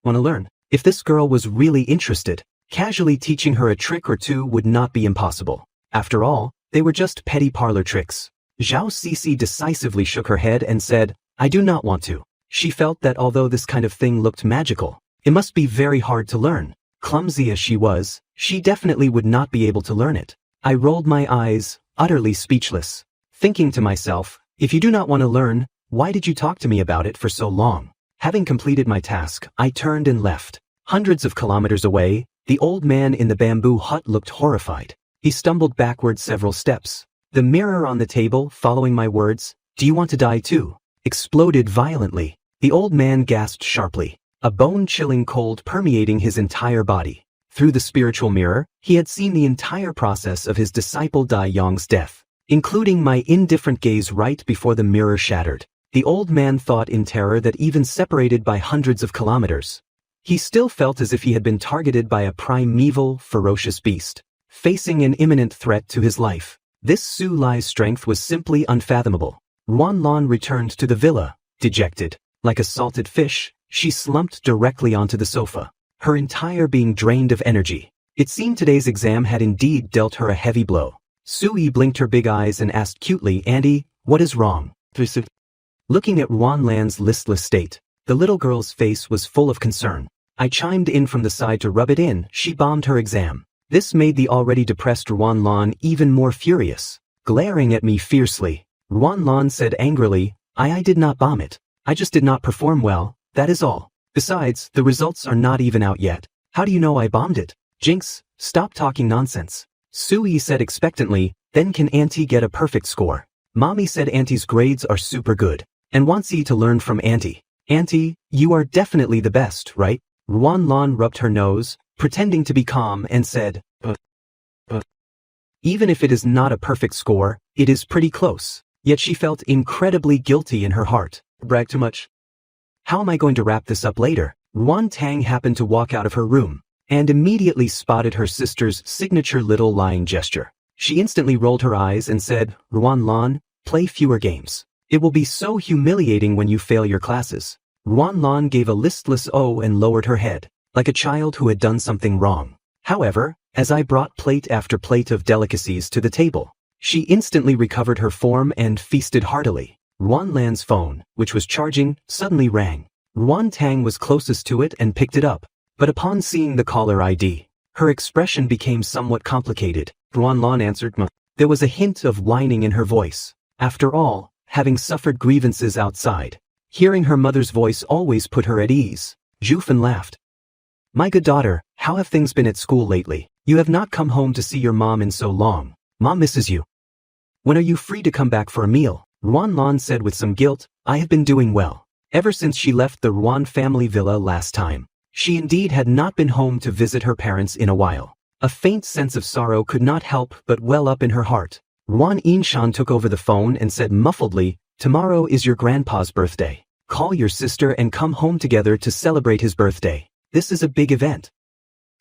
[SPEAKER 1] Want to learn? If this girl was really interested, casually teaching her a trick or two would not be impossible. After all, they were just petty parlor tricks. Zhao Cixi decisively shook her head and said, I do not want to. She felt that although this kind of thing looked magical, it must be very hard to learn. Clumsy as she was, she definitely would not be able to learn it. I rolled my eyes, utterly speechless, thinking to myself, if you do not want to learn, why did you talk to me about it for so long? Having completed my task, I turned and left. Hundreds of kilometers away, the old man in the bamboo hut looked horrified. He stumbled backward several steps. The mirror on the table, following my words, do you want to die too? Exploded violently. The old man gasped sharply, a bone-chilling cold permeating his entire body. Through the spiritual mirror, he had seen the entire process of his disciple Dai Yong's death, including my indifferent gaze right before the mirror shattered. The old man thought in terror that even separated by hundreds of kilometers, he still felt as if he had been targeted by a primeval, ferocious beast, facing an imminent threat to his life. This Su Lai's strength was simply unfathomable. Ruan Lan returned to the villa, dejected. Like a salted fish, she slumped directly onto the sofa, her entire being drained of energy. It seemed today's exam had indeed dealt her a heavy blow. Sui blinked her big eyes and asked cutely, "Auntie, what is wrong?" Looking at Ruan Lan's listless state, the little girl's face was full of concern. I chimed in from the side to rub it in. She bombed her exam. This made the already depressed Ruan Lan even more furious. Glaring at me fiercely, Ruan Lan said angrily, I did not bomb it. I just did not perform well, that is all. Besides, the results are not even out yet. How do you know I bombed it? Jinx, stop talking nonsense. Sui said expectantly, then can Auntie get a perfect score? Mommy said Auntie's grades are super good, and wants you to learn from Auntie. Auntie, you are definitely the best, right? Ruan Lan rubbed her nose, pretending to be calm, and said, Even if it is not a perfect score, it is pretty close. Yet she felt incredibly guilty in her heart. Brag too much. How am I going to wrap this up later? Ruan Tang happened to walk out of her room, and immediately spotted her sister's signature little lying gesture. She instantly rolled her eyes and said, Ruan Lan, play fewer games. It will be so humiliating when you fail your classes. Ruan Lan gave a listless oh and lowered her head, like a child who had done something wrong. However, as I brought plate after plate of delicacies to the table, she instantly recovered her form and feasted heartily. Ruan Lan's phone, which was charging, suddenly rang. Ruan Tang was closest to it and picked it up, but upon seeing the caller ID, her expression became somewhat complicated. Ruan Lan answered. There was a hint of whining in her voice. After all, having suffered grievances outside, hearing her mother's voice always put her at ease. Zhu laughed. My good daughter, how have things been at school lately? You have not come home to see your mom in so long. Mom misses you. When are you free to come back for a meal? Ruan Lan said with some guilt. I have been doing well. Ever since she left the Ruan family villa last time, she indeed had not been home to visit her parents in a while. A faint sense of sorrow could not help but well up in her heart. Ruan Yinshan took over the phone and said muffledly, Tomorrow is your grandpa's birthday. Call your sister and come home together to celebrate his birthday. This is a big event.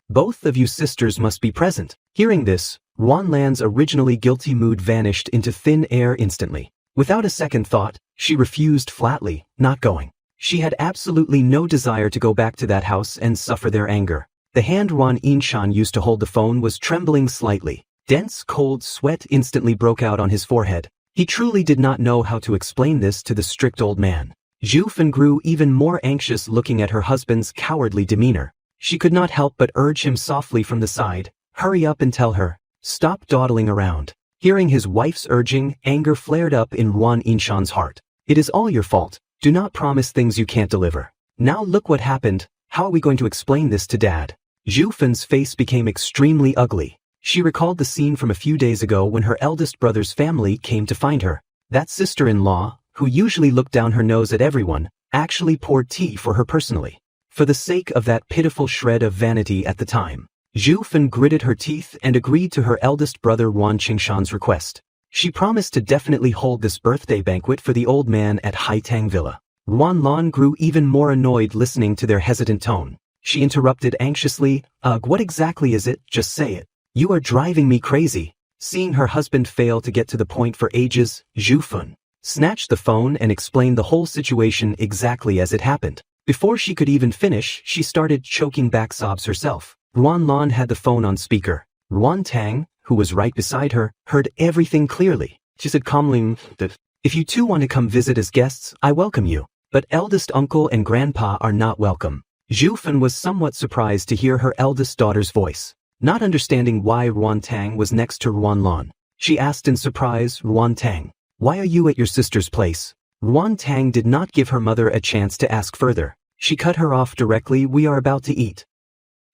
[SPEAKER 1] Both of you sisters must be present. Hearing this, Ruan Lan's originally guilty mood vanished into thin air instantly. Without a second thought, she refused flatly, not going. She had absolutely no desire to go back to that house and suffer their anger. The hand Ruan Yinshan used to hold the phone was trembling slightly. Dense, cold sweat instantly broke out on his forehead. He truly did not know how to explain this to the strict old man. Zhu Fen grew even more anxious looking at her husband's cowardly demeanor. She could not help but urge him softly from the side, hurry up and tell her, stop dawdling around. Hearing his wife's urging, anger flared up in Ruan Yinshan's heart. It is all your fault. Do not promise things you can't deliver. Now look what happened. How are we going to explain this to Dad? Zhu Fen's face became extremely ugly. She recalled the scene from a few days ago when her eldest brother's family came to find her. That sister-in-law, who usually looked down her nose at everyone, actually poured tea for her personally. For the sake of that pitiful shred of vanity at the time, Zhu Fen gritted her teeth and agreed to her eldest brother Ruan Qingshan's request. She promised to definitely hold this birthday banquet for the old man at Haitang Villa. Ruan Lan grew even more annoyed listening to their hesitant tone. She interrupted anxiously, Ugh, what exactly is it? Just say it. You are driving me crazy. Seeing her husband fail to get to the point for ages, Zhu Fen snatched the phone and explained the whole situation exactly as it happened. Before she could even finish, she started choking back sobs herself. Ruan Lan had the phone on speaker. Ruan Tang, who was right beside her, heard everything clearly. She said calmly, If you two want to come visit as guests, I welcome you. But eldest uncle and grandpa are not welcome. Zhu Fen was somewhat surprised to hear her eldest daughter's voice. Not understanding why Ruan Tang was next to Ruan Lan, she asked in surprise, Ruan Tang, why are you at your sister's place? Ruan Tang did not give her mother a chance to ask further. She cut her off directly. We are about to eat.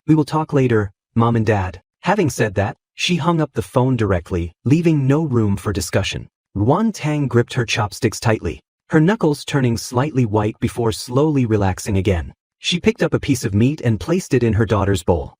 [SPEAKER 1] We will talk later, Mom and Dad. Having said that, she hung up the phone directly, leaving no room for discussion. Ruan Tang gripped her chopsticks tightly, her knuckles turning slightly white before slowly relaxing again. She picked up a piece of meat and placed it in her daughter's bowl.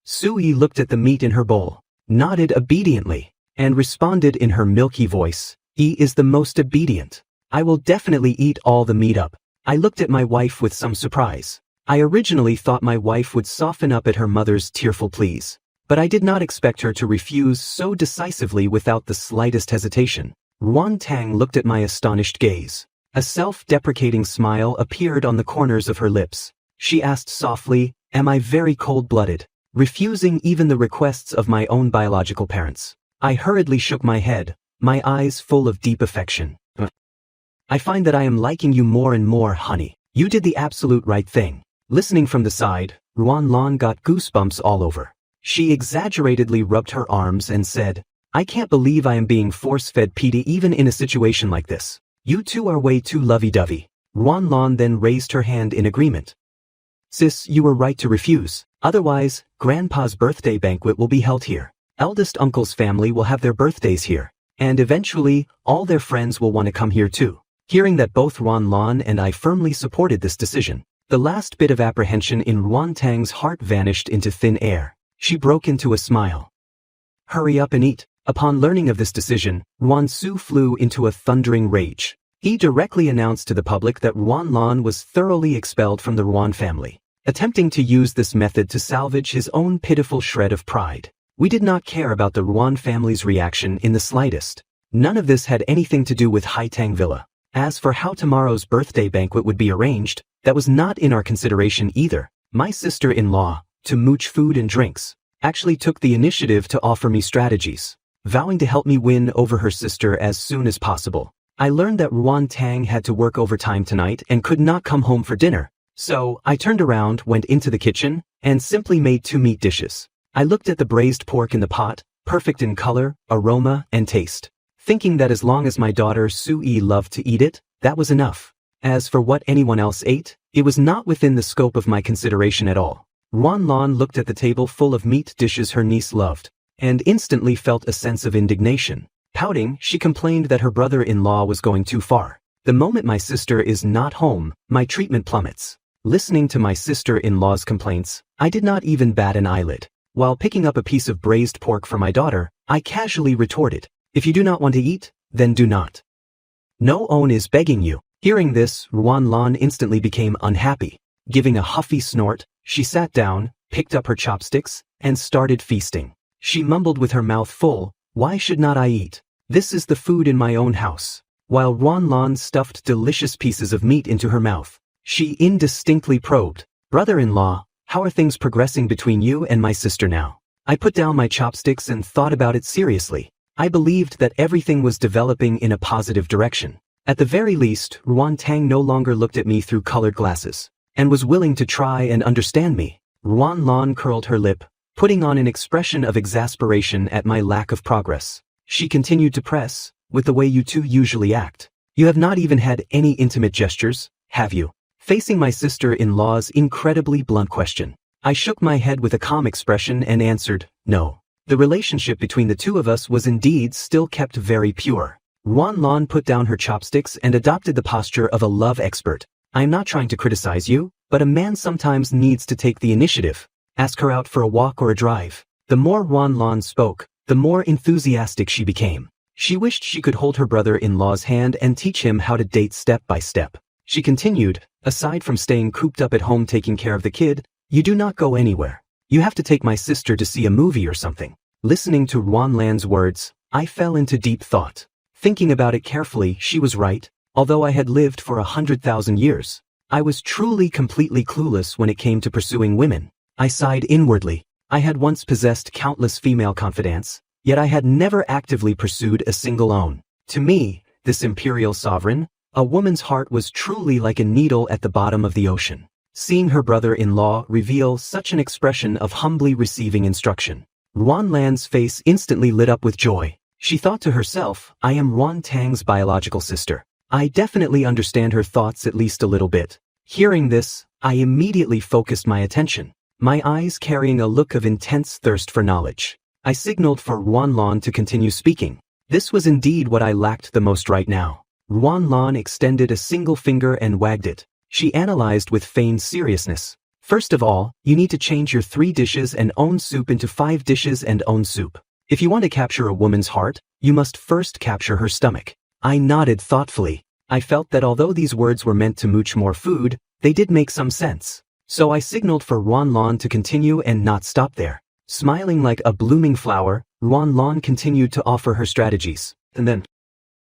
[SPEAKER 1] Sui looked at the meat in her bowl, nodded obediently, and responded in her milky voice, "He is the most obedient. I will definitely eat all the meat up." I looked at my wife with some surprise. I originally thought my wife would soften up at her mother's tearful pleas, but I did not expect her to refuse so decisively without the slightest hesitation. Ruan Tang looked at my astonished gaze. A self-deprecating smile appeared on the corners of her lips. She asked softly, "Am I very cold-blooded, refusing even the requests of my own biological parents?" I hurriedly shook my head, my eyes full of deep affection. "I find that I am liking you more and more, honey. You did the absolute right thing." Listening from the side, Ruan Lan got goosebumps all over. She exaggeratedly rubbed her arms and said, "I can't believe I am being force-fed pita even in a situation like this. You two are way too lovey-dovey." Ruan Lan then raised her hand in agreement. "Sis, you were right to refuse. Otherwise, Grandpa's birthday banquet will be held here. Eldest uncle's family will have their birthdays here. And eventually, all their friends will want to come here too." Hearing that both Ruan Lan and I firmly supported this decision, the last bit of apprehension in Ruan Tang's heart vanished into thin air. She broke into a smile. "Hurry up and eat." Upon learning of this decision, Ruan Su flew into a thundering rage. He directly announced to the public that Ruan Lan was thoroughly expelled from the Ruan family, attempting to use this method to salvage his own pitiful shred of pride. We did not care about the Ruan family's reaction in the slightest. None of this had anything to do with Haitang Villa. As for how tomorrow's birthday banquet would be arranged, that was not in our consideration either. My sister-in-law, to mooch food and drinks, actually took the initiative to offer me strategies, vowing to help me win over her sister as soon as possible. I learned that Ruan Tang had to work overtime tonight and could not come home for dinner, so I turned around, went into the kitchen, and simply made 2 meat dishes. I looked at the braised pork in the pot, perfect in color, aroma, and taste, thinking that as long as my daughter Sui loved to eat it, that was enough. As for what anyone else ate, it was not within the scope of my consideration at all. Ruan Lan looked at the table full of meat dishes her niece loved, and instantly felt a sense of indignation. Pouting, she complained that her brother-in-law was going too far. The moment my sister is not home, my treatment plummets. Listening to my sister-in-law's complaints, I did not even bat an eyelid. While picking up a piece of braised pork for my daughter, I casually retorted, "If you do not want to eat, then do not. No one is begging you." Hearing this, Ruan Lan instantly became unhappy. Giving a huffy snort, she sat down, picked up her chopsticks, and started feasting. She mumbled with her mouth full, "Why should not I eat? This is the food in my own house." While Ruan Lan stuffed delicious pieces of meat into her mouth, she indistinctly probed, "Brother-in-law, how are things progressing between you and my sister now?" I put down my chopsticks and thought about it seriously. I believed that everything was developing in a positive direction. At the very least, Ruan Tang no longer looked at me through colored glasses, and was willing to try and understand me. Ruan Lan curled her lip, putting on an expression of exasperation at my lack of progress. She continued to press, "With the way you two usually act. You have not even had any intimate gestures, have you?" Facing my sister-in-law's incredibly blunt question, I shook my head with a calm expression and answered, "No." The relationship between the two of us was indeed still kept very pure. Ruan Lan put down her chopsticks and adopted the posture of a love expert. "I am not trying to criticize you, but a man sometimes needs to take the initiative. Ask her out for a walk or a drive." The more Ruan Lan spoke, the more enthusiastic she became. She wished she could hold her brother-in-law's hand and teach him how to date step by step. She continued, "Aside from staying cooped up at home taking care of the kid, you do not go anywhere. You have to take my sister to see a movie or something." Listening to Ruan Lan's words, I fell into deep thought. Thinking about it carefully, she was right. Although I had lived for 100,000 years, I was truly completely clueless when it came to pursuing women. I sighed inwardly. I had once possessed countless female confidants, yet I had never actively pursued a single own. To me, this imperial sovereign, a woman's heart was truly like a needle at the bottom of the ocean. Seeing her brother-in-law reveal such an expression of humbly receiving instruction, Ruan Lan's face instantly lit up with joy. She thought to herself, "I am Ruan Tang's biological sister. I definitely understand her thoughts at least a little bit." Hearing this, I immediately focused my attention, my eyes carrying a look of intense thirst for knowledge. I signaled for Ruan Lan to continue speaking. This was indeed what I lacked the most right now. Ruan Lan extended a single finger and wagged it. She analyzed with feigned seriousness. First of all, you need to change your 3 dishes and own soup into 5 dishes and own soup. If you want to capture a woman's heart, you must first capture her stomach. I nodded thoughtfully. I felt that although these words were meant to mooch more food, they did make some sense. So I signaled for Ruan Lan to continue and not stop there. Smiling like a blooming flower, Ruan Lan continued to offer her strategies. And then,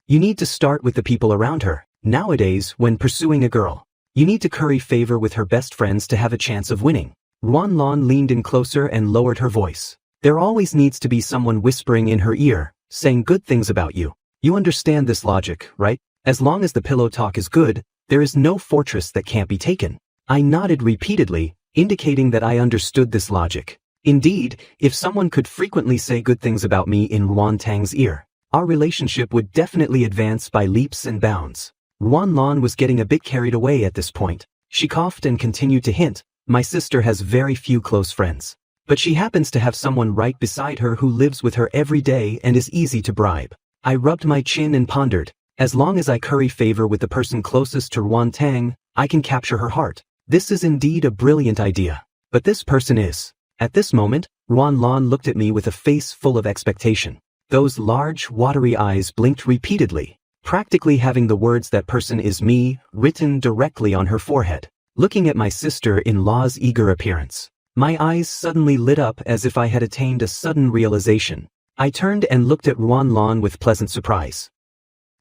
[SPEAKER 1] you need to start with the people around her. Nowadays, when pursuing a girl, you need to curry favor with her best friends to have a chance of winning. Ruan Lan leaned in closer and lowered her voice. There always needs to be someone whispering in her ear, saying good things about you. You understand this logic, right? As long as the pillow talk is good, there is no fortress that can't be taken. I nodded repeatedly, indicating that I understood this logic. Indeed, if someone could frequently say good things about me in Ruan Tang's ear, our relationship would definitely advance by leaps and bounds. Ruan Lan was getting a bit carried away at this point. She coughed and continued to hint, my sister has very few close friends. But she happens to have someone right beside her who lives with her every day and is easy to bribe. I rubbed my chin and pondered. As long as I curry favor with the person closest to Ruan Tang, I can capture her heart. This is indeed a brilliant idea. But this person is. At this moment, Ruan Lan looked at me with a face full of expectation. Those large, watery eyes blinked repeatedly, practically having the words "that person is me" written directly on her forehead. Looking at my sister-in-law's eager appearance, my eyes suddenly lit up as if I had attained a sudden realization. I turned and looked at Ruan Lan with pleasant surprise.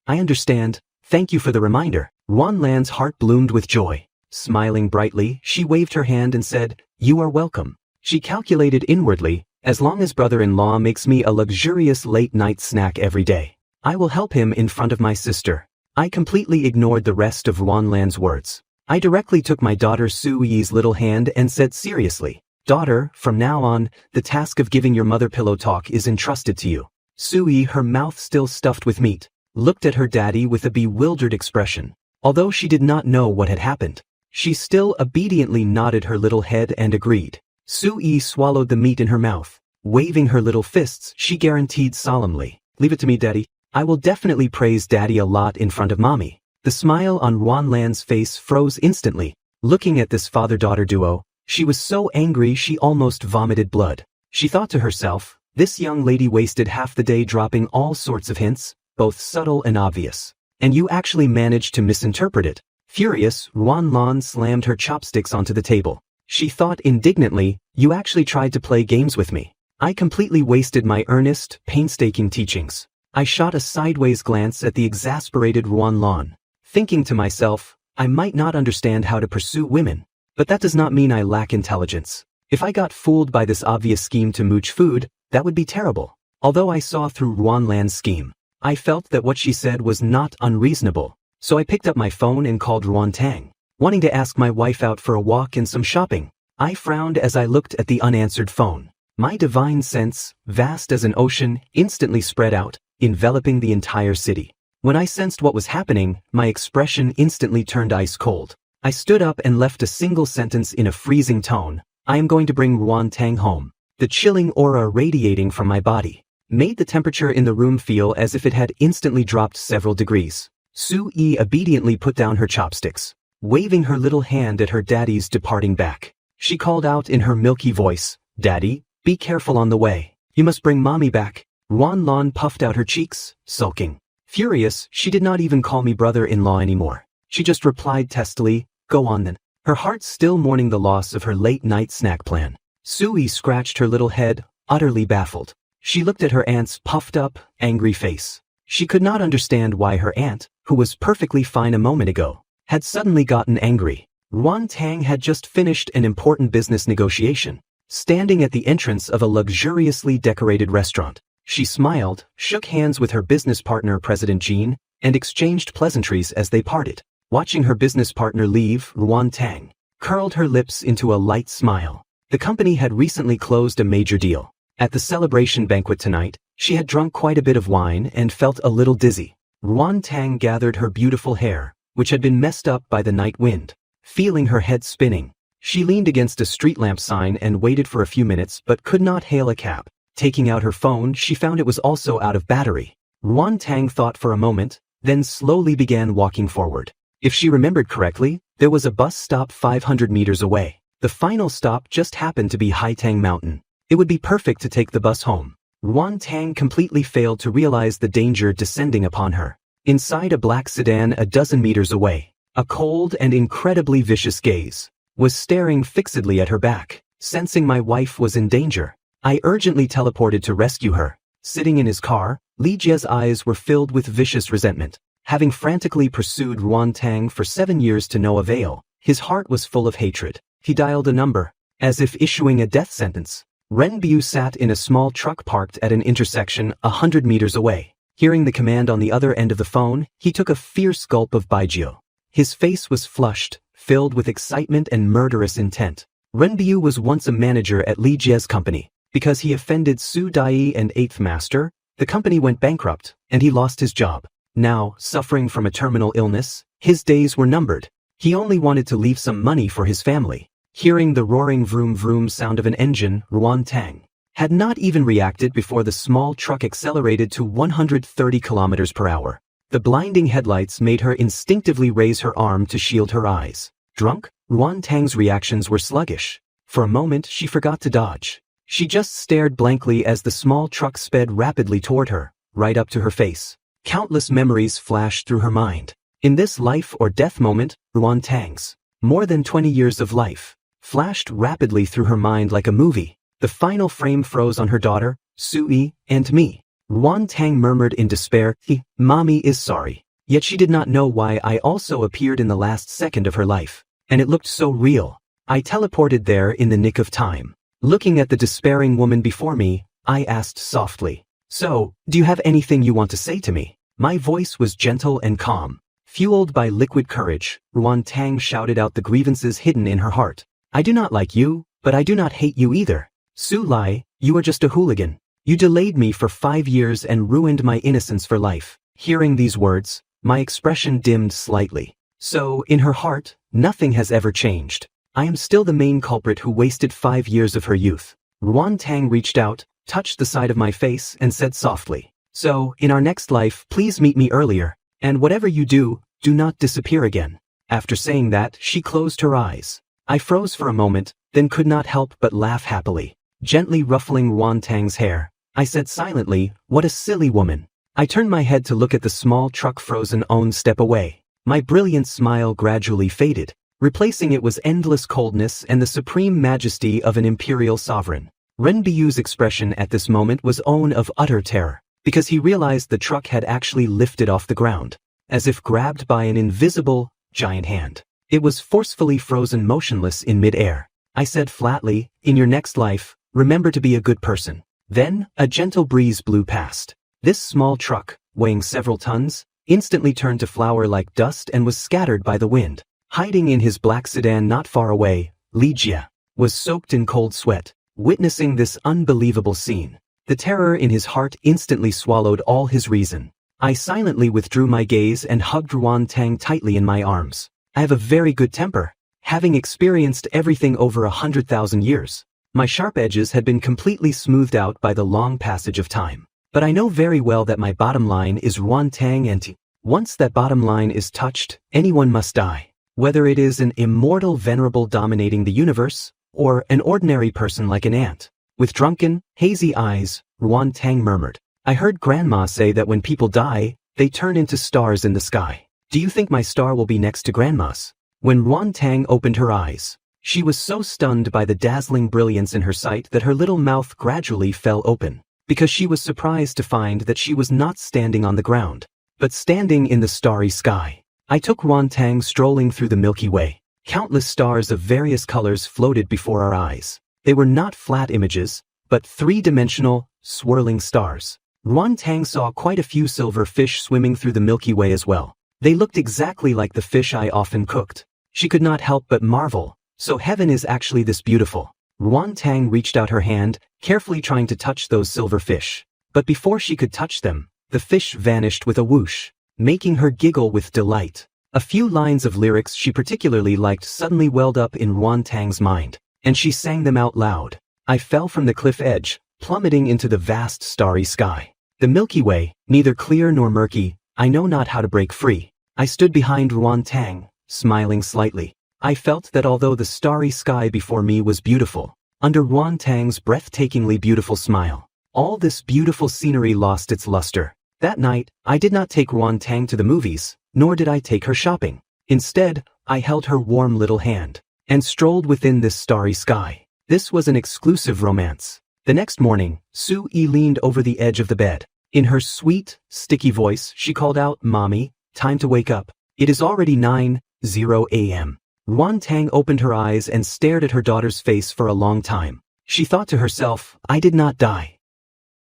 [SPEAKER 1] I understand. Thank you for the reminder. Ruan Lan's heart bloomed with joy. Smiling brightly, she waved her hand and said, you are welcome. She calculated inwardly, as long as brother-in-law makes me a luxurious late-night snack every day, I will help him in front of my sister. I completely ignored the rest of Ruan Lan's words. I directly took my daughter Su Yi's little hand and said seriously, daughter, from now on, the task of giving your mother pillow talk is entrusted to you. Su Yi, her mouth still stuffed with meat, looked at her daddy with a bewildered expression. Although she did not know what had happened, she still obediently nodded her little head and agreed. Su Yi swallowed the meat in her mouth. Waving her little fists, she guaranteed solemnly, leave it to me, daddy. I will definitely praise daddy a lot in front of mommy. The smile on Ruan Lan's face froze instantly. Looking at this father-daughter duo, she was so angry she almost vomited blood. She thought to herself, this young lady wasted half the day dropping all sorts of hints, both subtle and obvious. And you actually managed to misinterpret it. Furious, Ruan Lan slammed her chopsticks onto the table. She thought indignantly, you actually tried to play games with me. I completely wasted my earnest, painstaking teachings. I shot a sideways glance at the exasperated Ruan Lan, thinking to myself, I might not understand how to pursue women, but that does not mean I lack intelligence. If I got fooled by this obvious scheme to mooch food, that would be terrible. Although I saw through Ruan Lan's scheme, I felt that what she said was not unreasonable. So I picked up my phone and called Ruan Tang, wanting to ask my wife out for a walk and some shopping. I frowned as I looked at the unanswered phone. My divine sense, vast as an ocean, instantly spread out, enveloping the entire city. When I sensed what was happening, my expression instantly turned ice cold. I stood up and left a single sentence in a freezing tone. I am going to bring Ruan Tang home. The chilling aura radiating from my body made the temperature in the room feel as if it had instantly dropped several degrees. Su Yi obediently put down her chopsticks, waving her little hand at her daddy's departing back. She called out in her milky voice, Daddy, be careful on the way. You must bring mommy back. Ruan Lan puffed out her cheeks, sulking. Furious, she did not even call me brother-in-law anymore. She just replied testily, go on then. Her heart still mourning the loss of her late-night snack plan. Su Yi scratched her little head, utterly baffled. She looked at her aunt's puffed-up, angry face. She could not understand why her aunt, who was perfectly fine a moment ago, had suddenly gotten angry. Ruan Tang had just finished an important business negotiation, standing at the entrance of a luxuriously decorated restaurant. She smiled, shook hands with her business partner President Jean, and exchanged pleasantries as they parted. Watching her business partner leave, Ruan Tang curled her lips into a light smile. The company had recently closed a major deal. At the celebration banquet tonight, she had drunk quite a bit of wine and felt a little dizzy. Ruan Tang gathered her beautiful hair, which had been messed up by the night wind, feeling her head spinning. She leaned against a street lamp sign and waited for a few minutes but could not hail a cab. Taking out her phone, she found it was also out of battery. Ruan Tang thought for a moment, then slowly began walking forward. If she remembered correctly, there was a bus stop 500 meters away. The final stop just happened to be Haitang Mountain. It would be perfect to take the bus home. Ruan Tang completely failed to realize the danger descending upon her. Inside a black sedan a dozen meters away, a cold and incredibly vicious gaze was staring fixedly at her back. Sensing my wife was in danger, I urgently teleported to rescue her. Sitting in his car, Li Jie's eyes were filled with vicious resentment. Having frantically pursued Ruan Tang for 7 years to no avail, his heart was full of hatred. He dialed a number, as if issuing a death sentence. Ren Biu sat in a small truck parked at an intersection 100 meters away. Hearing the command on the other end of the phone, he took a fierce gulp of baijiu. His face was flushed, filled with excitement and murderous intent. Ren Biu was once a manager at Li Jie's company. Because he offended Su Dai and Eighth Master, the company went bankrupt, and he lost his job. Now, suffering from a terminal illness, his days were numbered. He only wanted to leave some money for his family. Hearing the roaring vroom vroom sound of an engine, Ruan Tang had not even reacted before the small truck accelerated to 130 kilometers per hour. The blinding headlights made her instinctively raise her arm to shield her eyes. Drunk, Ruan Tang's reactions were sluggish. For a moment she forgot to dodge. She just stared blankly as the small truck sped rapidly toward her, right up to her face. Countless memories flashed through her mind. In this life or death moment, Ruan Tang's more than 20 years of life flashed rapidly through her mind like a movie. The final frame froze on her daughter, Sui, and me. Ruan Tang murmured in despair, "Mommy is sorry." Yet she did not know why I also appeared in the last second of her life. And it looked so real. I teleported there in the nick of time. Looking at the despairing woman before me, I asked softly, "So, do you have anything you want to say to me?" My voice was gentle and calm. Fueled by liquid courage, Ruan Tang shouted out the grievances hidden in her heart. "I do not like you, but I do not hate you either. Su Lai, you are just a hooligan. You delayed me for 5 years and ruined my innocence for life." Hearing these words, my expression dimmed slightly. So, in her heart, nothing has ever changed. I am still the main culprit who wasted 5 years of her youth. Ruan Tang reached out, touched the side of my face, and said softly, "So, in our next life, please meet me earlier, and whatever you do, do not disappear again." After saying that, she closed her eyes. I froze for a moment, then could not help but laugh happily. Gently ruffling Ruan Tang's hair, I said silently, "What a silly woman." I turned my head to look at the small truck frozen one step away. My brilliant smile gradually faded. Replacing it was endless coldness and the supreme majesty of an imperial sovereign. Ren Biu's expression at this moment was one of utter terror, because he realized the truck had actually lifted off the ground, as if grabbed by an invisible, giant hand. It was forcefully frozen motionless in mid-air. I said flatly, "In your next life, remember to be a good person." Then, a gentle breeze blew past. This small truck, weighing several tons, instantly turned to flour like dust and was scattered by the wind. Hiding in his black sedan not far away, Li Jie was soaked in cold sweat. Witnessing this unbelievable scene, the terror in his heart instantly swallowed all his reason. I silently withdrew my gaze and hugged Ruan Tang tightly in my arms. I have a very good temper, having experienced everything over 100,000 years. My sharp edges had been completely smoothed out by the long passage of time. But I know very well that my bottom line is Ruan Tang, and once that bottom line is touched, anyone must die. Whether it is an immortal venerable dominating the universe, or an ordinary person like an ant. With drunken, hazy eyes, Ruan Tang murmured, "I heard Grandma say that when people die, they turn into stars in the sky. Do you think my star will be next to Grandma's?" When Ruan Tang opened her eyes, she was so stunned by the dazzling brilliance in her sight that her little mouth gradually fell open, because she was surprised to find that she was not standing on the ground, but standing in the starry sky. I took Ruan Tang strolling through the Milky Way. Countless stars of various colors floated before our eyes. They were not flat images, but three-dimensional, swirling stars. Ruan Tang saw quite a few silver fish swimming through the Milky Way as well. They looked exactly like the fish I often cooked. She could not help but marvel. So heaven is actually this beautiful. Ruan Tang reached out her hand, carefully trying to touch those silver fish. But before she could touch them, the fish vanished with a whoosh, making her giggle with delight. A few lines of lyrics she particularly liked suddenly welled up in Ruan Tang's mind, and she sang them out loud. I fell from the cliff edge, plummeting into the vast starry sky. The Milky Way, neither clear nor murky, I know not how to break free. I stood behind Ruan Tang, smiling slightly. I felt that although the starry sky before me was beautiful, under Ruan Tang's breathtakingly beautiful smile, all this beautiful scenery lost its luster. That night, I did not take Ruan Tang to the movies, nor did I take her shopping. Instead, I held her warm little hand and strolled within this starry sky. This was an exclusive romance. The next morning, Su-yi leaned over the edge of the bed. In her sweet, sticky voice, she called out, "Mommy, time to wake up. It is already 9:00 a.m. Ruan Tang opened her eyes and stared at her daughter's face for a long time. She thought to herself, I did not die.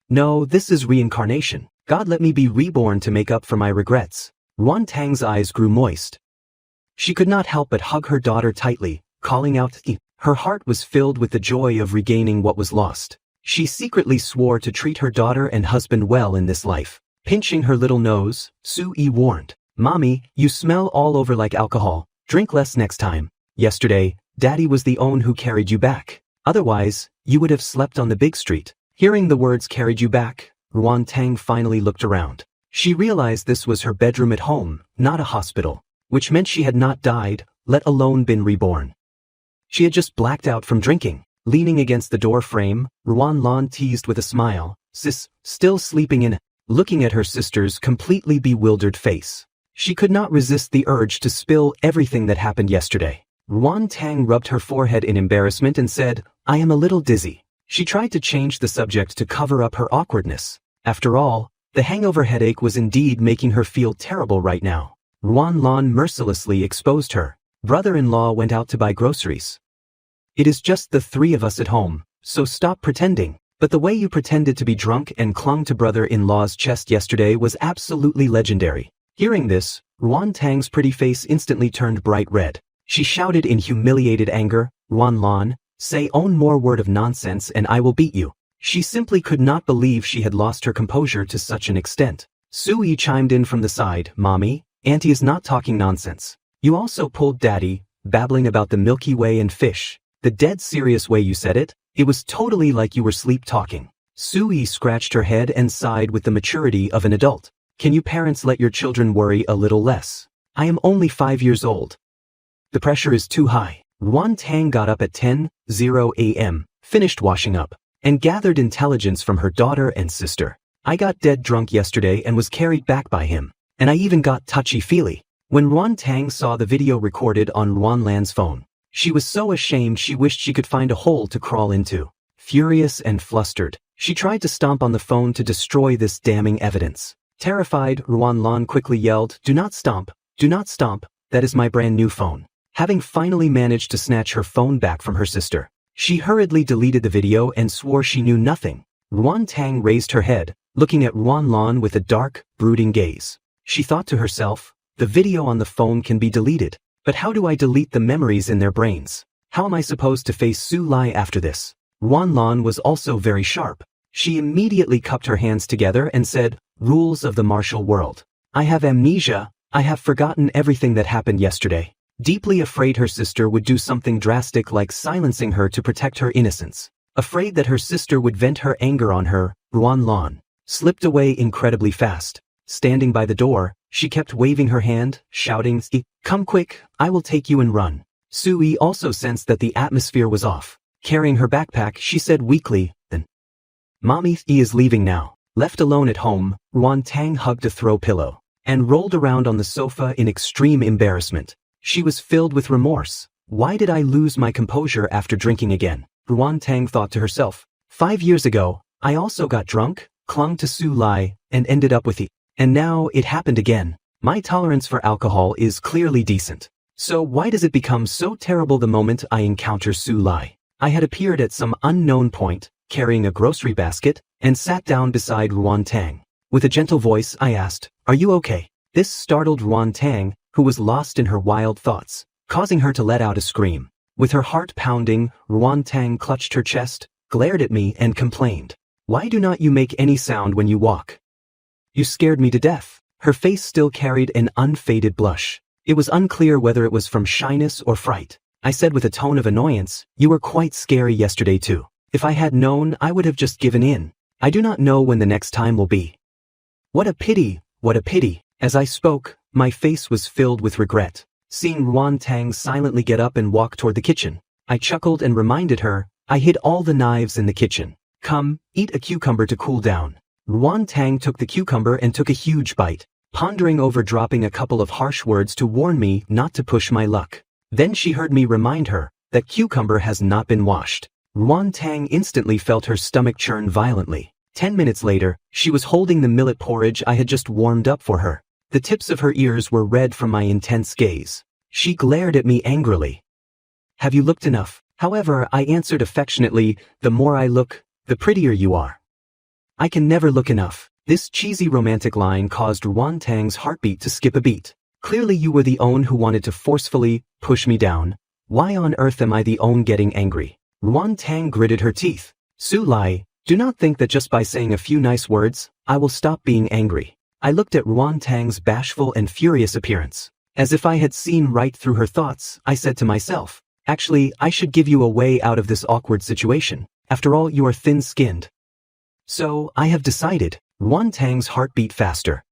[SPEAKER 1] No, this is reincarnation. God let me be reborn to make up for my regrets. Ruan Tang's eyes grew moist. She could not help but hug her daughter tightly, calling out, "Yi." Her heart was filled with the joy of regaining what was lost. She secretly swore to treat her daughter and husband well in this life. Pinching her little nose, Su-yi warned, "Mommy, you smell all over like alcohol. Drink less next time. Yesterday, Daddy was the one who carried you back. Otherwise, you would have slept on the big street." Hearing the words "carried you back," Ruan Tang finally looked around. She realized this was her bedroom at home, not a hospital, which meant she had not died, let alone been reborn. She had just blacked out from drinking. Leaning against the door frame, Ruan Lan teased with a smile, "Sis, still sleeping in?" Looking at her sister's completely bewildered face, she could not resist the urge to spill everything that happened yesterday. Ruan Tang rubbed her forehead in embarrassment and said, "I am a little dizzy." She tried to change the subject to cover up her awkwardness. After all, the hangover headache was indeed making her feel terrible right now. Ruan Lan mercilessly exposed her. Brother-in-law went out to buy groceries. It is just the three of us at home, so stop pretending. But the way you pretended to be drunk and clung to brother-in-law's chest yesterday was absolutely legendary. Hearing this, Ruan Tang's pretty face instantly turned bright red. She shouted in humiliated anger, "Ruan Lan, say one more word of nonsense and I will beat you." She simply could not believe she had lost her composure to such an extent. Su-yi chimed in from the side, "Mommy, Auntie is not talking nonsense. You also pulled Daddy, babbling about the Milky Way and fish. The dead serious way you said it, it was totally like you were sleep-talking." Su-yi scratched her head and sighed with the maturity of an adult. "Can you parents let your children worry a little less? I am only 5 years old. The pressure is too high." Ruan Tang got up at 10:00 a.m., finished washing up, and gathered intelligence from her daughter and sister. "I got dead drunk yesterday and was carried back by him, and I even got touchy-feely." When Ruan Tang saw the video recorded on Ruan Lan's phone, she was so ashamed she wished she could find a hole to crawl into. Furious and flustered, she tried to stomp on the phone to destroy this damning evidence. Terrified, Ruan Lan quickly yelled, "Do not stomp, that is my brand new phone." Having finally managed to snatch her phone back from her sister, she hurriedly deleted the video and swore she knew nothing. Ruan Tang raised her head, looking at Ruan Lan with a dark, brooding gaze. She thought to herself, the video on the phone can be deleted, but how do I delete the memories in their brains? How am I supposed to face Su Lai after this? Ruan Lan was also very sharp. She immediately cupped her hands together and said, "Rules of the martial world. I have amnesia, I have forgotten everything that happened yesterday." Deeply afraid her sister would do something drastic like silencing her to protect her innocence. Afraid that her sister would vent her anger on her, Ruan Lan slipped away incredibly fast. Standing by the door, she kept waving her hand, shouting, "Come quick, I will take you and run." Su-yi also sensed that the atmosphere was off. Carrying her backpack, she said weakly, "Then Mommy is leaving now." Left alone at home, Ruan Tang hugged a throw pillow and rolled around on the sofa in extreme embarrassment. She was filled with remorse. Why did I lose my composure after drinking again? Ruan Tang thought to herself. 5 years ago, I also got drunk, clung to Su Lai, and ended up with and now it happened again. My tolerance for alcohol is clearly decent. So why does it become so terrible the moment I encounter Su Lai? I had appeared at some unknown point, carrying a grocery basket, and sat down beside Ruan Tang. With a gentle voice, I asked, "Are you okay?" This startled Ruan Tang, who was lost in her wild thoughts, causing her to let out a scream. With her heart pounding, Ruan Tang clutched her chest, glared at me and complained, "Why do not you make any sound when you walk? You scared me to death." Her face still carried an unfaded blush. It was unclear whether it was from shyness or fright. I said with a tone of annoyance, "You were quite scary yesterday too. If I had known, I would have just given in. I do not know when the next time will be. What a pity, what a pity." As I spoke, my face was filled with regret. seeing Ruan Tang silently get up and walk toward the kitchen. I chuckled and reminded her, I hid all the knives in the kitchen. Come, eat a cucumber to cool down. Ruan Tang took the cucumber and took a huge bite, pondering over dropping a couple of harsh words to warn me not to push my luck. Then she heard me remind her that cucumber has not been washed. Ruan Tang instantly felt her stomach churn violently. 10 minutes later, she was holding the millet porridge I had just warmed up for her. The tips of her ears were red from my intense gaze. She glared at me angrily. Have you looked enough? However, I answered affectionately, the more I look, the prettier you are. I can never look enough. This cheesy romantic line caused Ruan Tang's heartbeat to skip a beat. Clearly you were the one who wanted to forcefully push me down. Why on earth am I the one getting angry? Ruan Tang gritted her teeth. Su Lai, do not think that just by saying a few nice words, I will stop being angry. I looked at Ruan Tang's bashful and furious appearance. As if I had seen right through her thoughts, I said to myself, actually, I should give you a way out of this awkward situation. After all, you are thin-skinned. So, I have decided. Ruan Tang's heart beat faster.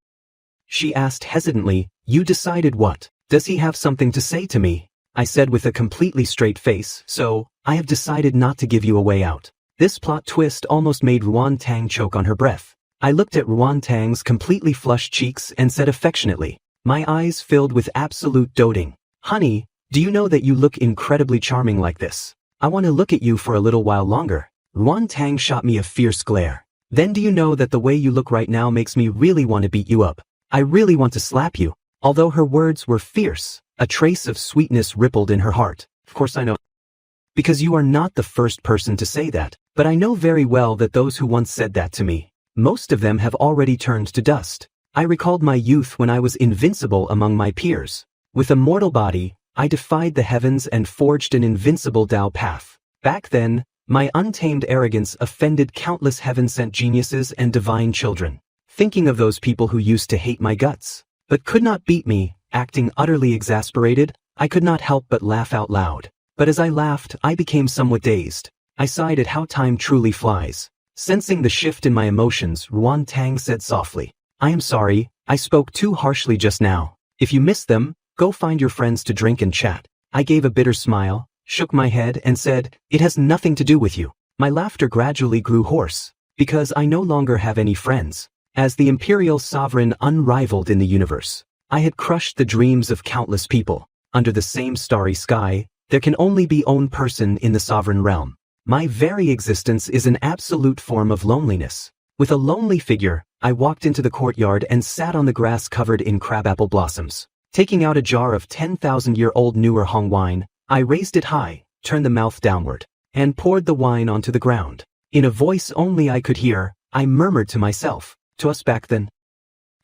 [SPEAKER 1] She asked hesitantly, you decided what? Does he have something to say to me? I said with a completely straight face, so, I have decided not to give you a way out. This plot twist almost made Ruan Tang choke on her breath. I looked at Ruan Tang's completely flushed cheeks and said affectionately, my eyes filled with absolute doting. Honey, do you know that you look incredibly charming like this? I want to look at you for a little while longer. Ruan Tang shot me a fierce glare. Then do you know that the way you look right now makes me really want to beat you up? I really want to slap you. Although her words were fierce, a trace of sweetness rippled in her heart. Of course I know. Because you are not the first person to say that, but I know very well that those who once said that to me, most of them have already turned to dust. I recalled my youth when I was invincible among my peers. With a mortal body, I defied the heavens and forged an invincible Tao path. Back then, my untamed arrogance offended countless heaven-sent geniuses and divine children. Thinking of those people who used to hate my guts, but could not beat me, acting utterly exasperated, I could not help but laugh out loud. But as I laughed, I became somewhat dazed. I sighed at how time truly flies. Sensing the shift in my emotions, Ruan Tang said softly, I am sorry, I spoke too harshly just now. If you miss them, go find your friends to drink and chat. I gave a bitter smile, shook my head and said, it has nothing to do with you. My laughter gradually grew hoarse, because I no longer have any friends. As the imperial sovereign unrivaled in the universe, I had crushed the dreams of countless people. Under the same starry sky, there can only be one person in the sovereign realm. My very existence is an absolute form of loneliness. With a lonely figure, I walked into the courtyard and sat on the grass covered in crabapple blossoms. Taking out a jar of 10,000-year-old newer Hong wine, I raised it high, turned the mouth downward, and poured the wine onto the ground. In a voice only I could hear, I murmured to myself, to us back then.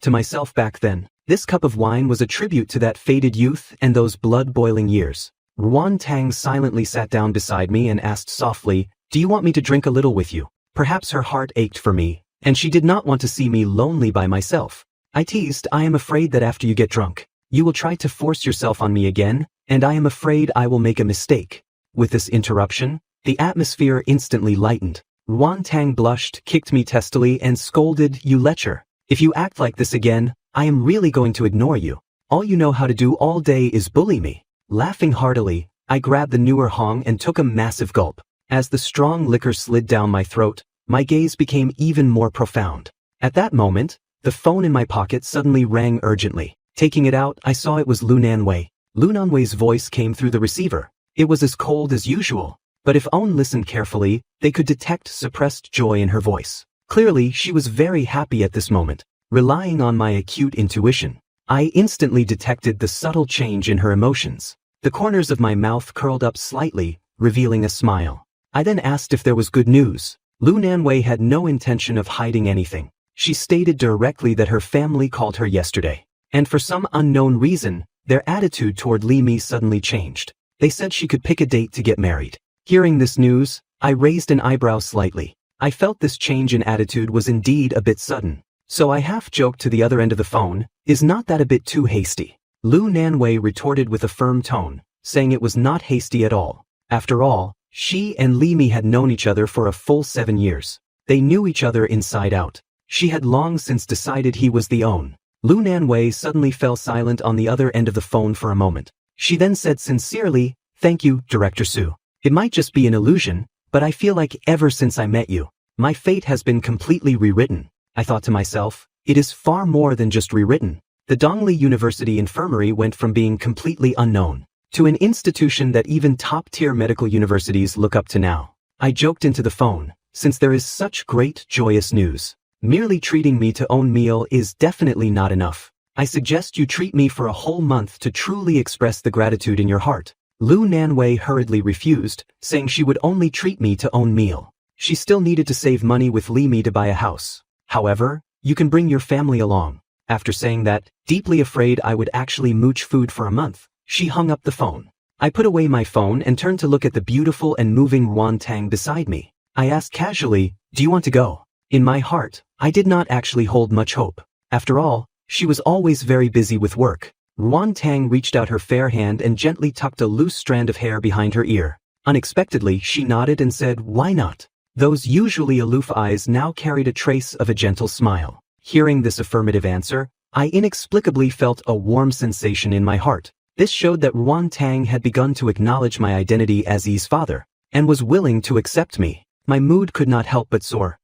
[SPEAKER 1] To myself back then, this cup of wine was a tribute to that faded youth and those blood-boiling years. Ruan Tang silently sat down beside me and asked softly, do you want me to drink a little with you? Perhaps her heart ached for me, and she did not want to see me lonely by myself. I teased, I am afraid that after you get drunk, you will try to force yourself on me again, and I am afraid I will make a mistake. With this interruption, the atmosphere instantly lightened. Ruan Tang blushed, kicked me testily and scolded, you lecher. If you act like this again, I am really going to ignore you. All you know how to do all day is bully me. Laughing heartily, I grabbed the newer Hong and took a massive gulp. As the strong liquor slid down my throat, my gaze became even more profound. At that moment, the phone in my pocket suddenly rang urgently. Taking it out, I saw it was Lu Nanwei. Lu Nanwei's voice came through the receiver. It was as cold as usual, but if one listened carefully, they could detect suppressed joy in her voice. Clearly, she was very happy at this moment. Relying on my acute intuition, I instantly detected the subtle change in her emotions. The corners of my mouth curled up slightly, revealing a smile. I then asked if there was good news. Lu Nanwei had no intention of hiding anything. She stated directly that her family called her yesterday, and for some unknown reason, their attitude toward Li Mi suddenly changed. They said she could pick a date to get married. Hearing this news, I raised an eyebrow slightly. I felt this change in attitude was indeed a bit sudden. So I half-joked to the other end of the phone, is not that a bit too hasty? Lu Nanwei retorted with a firm tone, saying it was not hasty at all. After all, she and Li Mi had known each other for a full 7 years. They knew each other inside out. She had long since decided he was the one. Lu Nanwei suddenly fell silent on the other end of the phone for a moment. She then said sincerely, "Thank you, Director Su. It might just be an illusion, but I feel like ever since I met you, my fate has been completely rewritten." I thought to myself, it is far more than just rewritten. The Dongli University Infirmary went from being completely unknown to an institution that even top-tier medical universities look up to now. I joked into the phone, "Since there is such great, joyous news, merely treating me to own meal is definitely not enough. I suggest you treat me for a whole month to truly express the gratitude in your heart." Lu Nanwei hurriedly refused, saying she would only treat me to own meal. She still needed to save money with Li Mi to buy a house. "However, you can bring your family along." After saying that, deeply afraid I would actually mooch food for a month, she hung up the phone. I put away my phone and turned to look at the beautiful and moving Ruan Tang beside me. I asked casually, "Do you want to go?" In my heart, I did not actually hold much hope. After all, she was always very busy with work. Ruan Tang reached out her fair hand and gently tucked a loose strand of hair behind her ear. Unexpectedly, she nodded and said, "Why not?" Those usually aloof eyes now carried a trace of a gentle smile. Hearing this affirmative answer, I inexplicably felt a warm sensation in my heart. This showed that Ruan Tang had begun to acknowledge my identity as Yi's father, and was willing to accept me. My mood could not help but soar.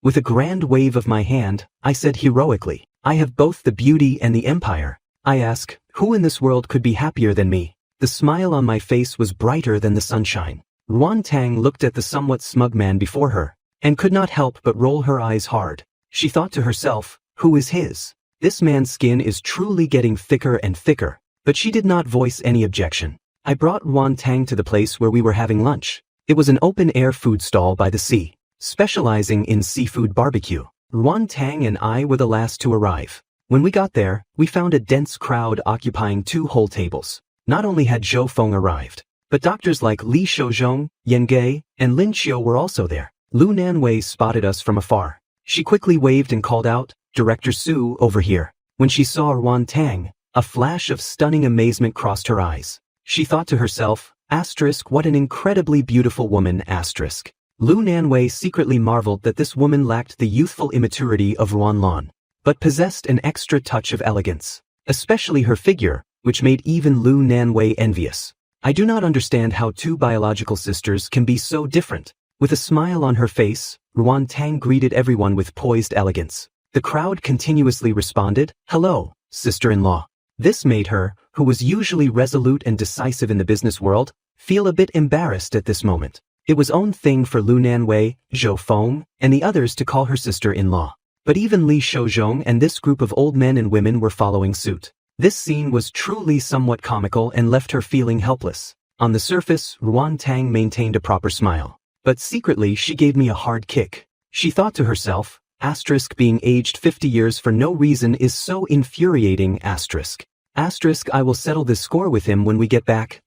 [SPEAKER 1] With a grand wave of my hand, I said heroically, "I have both the beauty and the empire. I ask, who in this world could be happier than me?" The smile on my face was brighter than the sunshine. Ruan Tang looked at the somewhat smug man before her, and could not help but roll her eyes hard. She thought to herself, who is his? This man's skin is truly getting thicker and thicker. But she did not voice any objection. I brought Ruan Tang to the place where we were having lunch. It was an open-air food stall by the sea, specializing in seafood barbecue. Ruan Tang and I were the last to arrive. When we got there, we found a dense crowd occupying 2 whole tables. Not only had Zhou Feng arrived, but doctors like Li Shouzhong, Yan Ge, and Lin Qiu were also there. Lu Nanwei spotted us from afar. She quickly waved and called out, "Director Su, over here." When she saw Ruan Tang, a flash of stunning amazement crossed her eyes. She thought to herself, "What an incredibly beautiful woman, asterisk." Lu Nanwei secretly marveled that this woman lacked the youthful immaturity of Ruan Lan, but possessed an extra touch of elegance, especially her figure, which made even Lu Nanwei envious. I do not understand how 2 biological sisters can be so different. With a smile on her face, Ruan Tang greeted everyone with poised elegance. The crowd continuously responded, "Hello, sister-in-law." This made her, who was usually resolute and decisive in the business world, feel a bit embarrassed at this moment. It was own thing for Lu Nanwei, Zhou Feng, and the others to call her sister-in-law. But even Li Shouzhong and this group of old men and women were following suit. This scene was truly somewhat comical and left her feeling helpless. On the surface, Ruan Tang maintained a proper smile. But secretly she gave me a hard kick. She thought to herself, being aged 50 years for no reason is so infuriating, I will settle this score with him when we get back,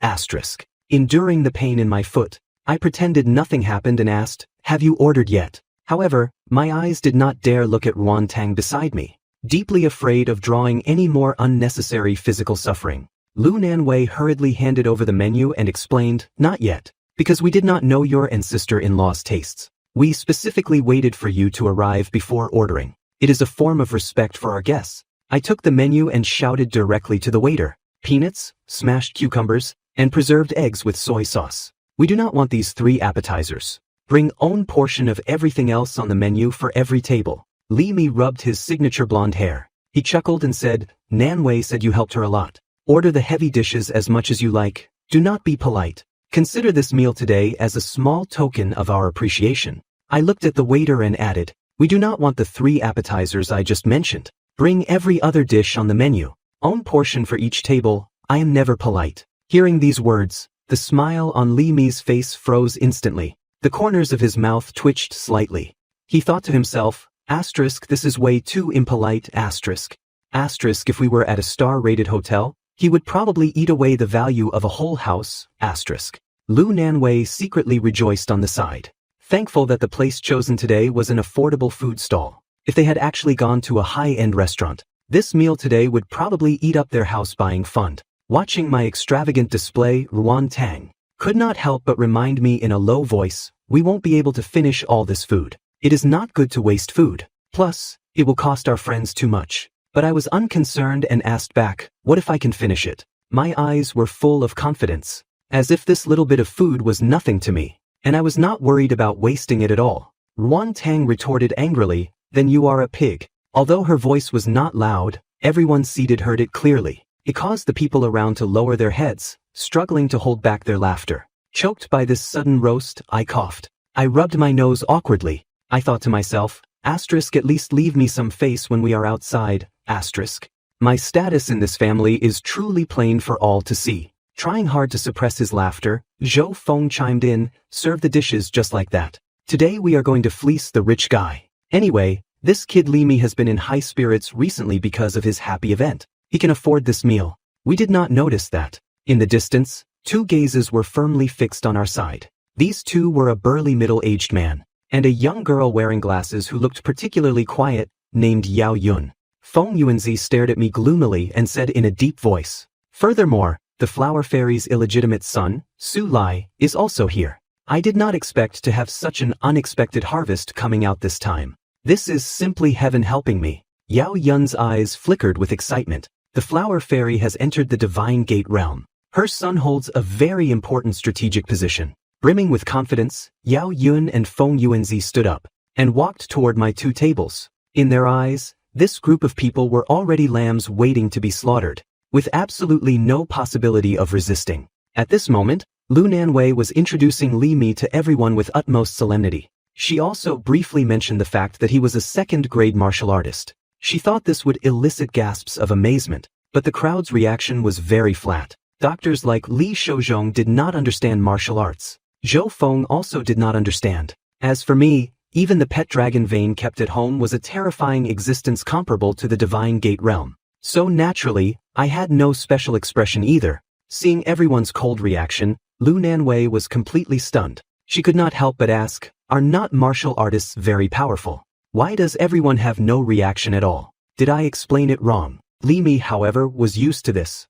[SPEAKER 1] Enduring the pain in my foot, I pretended nothing happened and asked, "Have you ordered yet?" However, my eyes did not dare look at Ruan Tang beside me, deeply afraid of drawing any more unnecessary physical suffering. Lu Nanwei hurriedly handed over the menu and explained, "Not yet, because we did not know your and sister-in-law's tastes. We specifically waited for you to arrive before ordering. It is a form of respect for our guests." I took the menu and shouted directly to the waiter, "Peanuts, smashed cucumbers, and preserved eggs with soy sauce. We do not want these 3 appetizers. Bring own portion of everything else on the menu for every table." Li Mi rubbed his signature blonde hair. He chuckled and said, "Nanwei said you helped her a lot. Order the heavy dishes as much as you like. Do not be polite. Consider this meal today as a small token of our appreciation." I looked at the waiter and added, "We do not want the 3 appetizers I just mentioned. Bring every other dish on the menu. Own portion for each table. I am never polite." Hearing these words, the smile on Li Mi's face froze instantly. The corners of his mouth twitched slightly. He thought to himself, "This is way too impolite, if we were at a star-rated hotel, he would probably eat away the value of a whole house, Lu Nanwei secretly rejoiced on the side, thankful that the place chosen today was an affordable food stall. If they had actually gone to a high-end restaurant, this meal today would probably eat up their house-buying fund. Watching my extravagant display, Ruan Tang could not help but remind me in a low voice, "We won't be able to finish all this food. It is not good to waste food. Plus, it will cost our friends too much." But I was unconcerned and asked back, "What if I can finish it?" My eyes were full of confidence, as if this little bit of food was nothing to me, and I was not worried about wasting it at all. Ruan Tang retorted angrily, "Then you are a pig." Although her voice was not loud, everyone seated heard it clearly. It caused the people around to lower their heads, struggling to hold back their laughter. Choked by this sudden roast, I coughed. I rubbed my nose awkwardly. I thought to myself, at least leave me some face when we are outside, My status in this family is truly plain for all to see. Trying hard to suppress his laughter, Zhou Feng chimed in, "Serve the dishes just like that. Today we are going to fleece the rich guy. Anyway, this kid Li Mi has been in high spirits recently because of his happy event. He can afford this meal." We did not notice that. In the distance, two gazes were firmly fixed on our side. These two were a burly middle-aged man and a young girl wearing glasses who looked particularly quiet, named Yao Yun. Feng Yuanzi stared at me gloomily and said in a deep voice, "Furthermore, the flower fairy's illegitimate son, Su Lai, is also here. I did not expect to have such an unexpected harvest coming out this time. This is simply heaven helping me." Yao Yun's eyes flickered with excitement. The flower fairy has entered the divine gate realm. Her son holds a very important strategic position. Brimming with confidence, Yao Yun and Feng Yuanzi stood up and walked toward my two tables. In their eyes, this group of people were already lambs waiting to be slaughtered, with absolutely no possibility of resisting. At this moment, Lu Nanwei was introducing Li Mi to everyone with utmost solemnity. She also briefly mentioned the fact that he was a second-grade martial artist. She thought this would elicit gasps of amazement, but the crowd's reaction was very flat. Doctors like Li Shouzhong did not understand martial arts. Zhou Feng also did not understand. As for me, even the pet dragon vein kept at home was a terrifying existence comparable to the divine gate realm. So naturally, I had no special expression either. Seeing everyone's cold reaction, Lu Nanwei was completely stunned. She could not help but ask, "Are not martial artists very powerful? Why does everyone have no reaction at all? Did I explain it wrong?" Li Mi, however, was used to this.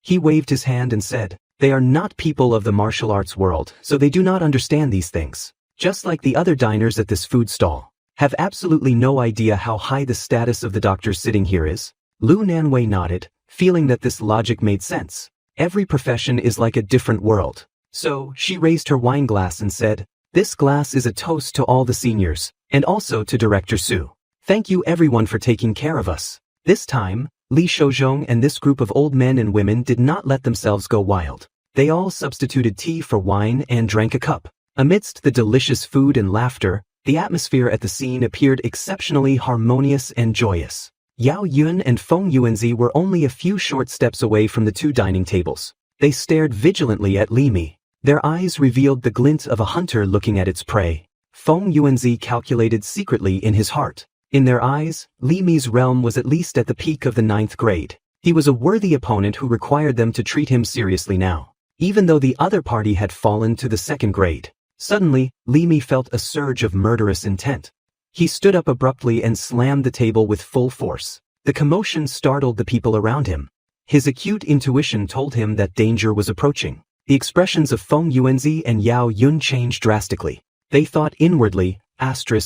[SPEAKER 1] He waved his hand and said, "They are not people of the martial arts world, so they do not understand these things. Just like the other diners at this food stall, have absolutely no idea how high the status of the doctors sitting here is." Lu Nanwei nodded, feeling that this logic made sense. Every profession is like a different world. So, she raised her wine glass and said, "This glass is a toast to all the seniors, and also to Director Su. Thank you everyone for taking care of us." This time, Li Shouzhong and this group of old men and women did not let themselves go wild. They all substituted tea for wine and drank a cup. Amidst the delicious food and laughter, the atmosphere at the scene appeared exceptionally harmonious and joyous. Yao Yun and Feng Yuanzi were only a few short steps away from the two dining tables. They stared vigilantly at Li Mi. Their eyes revealed the glint of a hunter looking at its prey. Feng Yuanzi calculated secretly in his heart. In their eyes, Li Mi's realm was at least at the peak of the 9th grade. He was a worthy opponent who required them to treat him seriously now. Even though the other party had fallen to the 2nd grade. Suddenly, Li Mi felt a surge of murderous intent. He stood up abruptly and slammed the table with full force. The commotion startled the people around him. His acute intuition told him that danger was approaching. The expressions of Feng Yuanzi and Yao Yun changed drastically. They thought inwardly,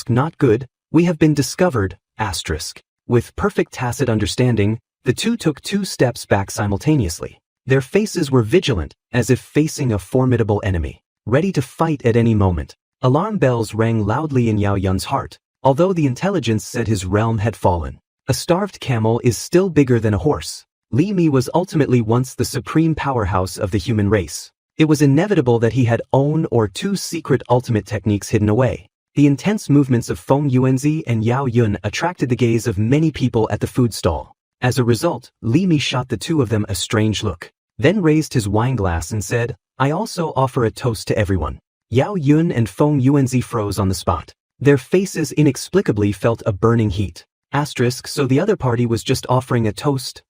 [SPEAKER 1] "Not good, we have been discovered, **." With perfect tacit understanding, the two took 2 steps back simultaneously. Their faces were vigilant, as if facing a formidable enemy, ready to fight at any moment. Alarm bells rang loudly in Yao Yun's heart, although the intelligence said his realm had fallen. A starved camel is still bigger than a horse. Li Mi was ultimately once the supreme powerhouse of the human race. It was inevitable that he had one or 2 secret ultimate techniques hidden away. The intense movements of Feng Yuanzi and Yao Yun attracted the gaze of many people at the food stall. As a result, Li Mi shot the two of them a strange look, then raised his wine glass and said, "I also offer a toast to everyone." Yao Yun and Feng Yuanzi froze on the spot. Their faces inexplicably felt a burning heat. So the other party was just offering a toast,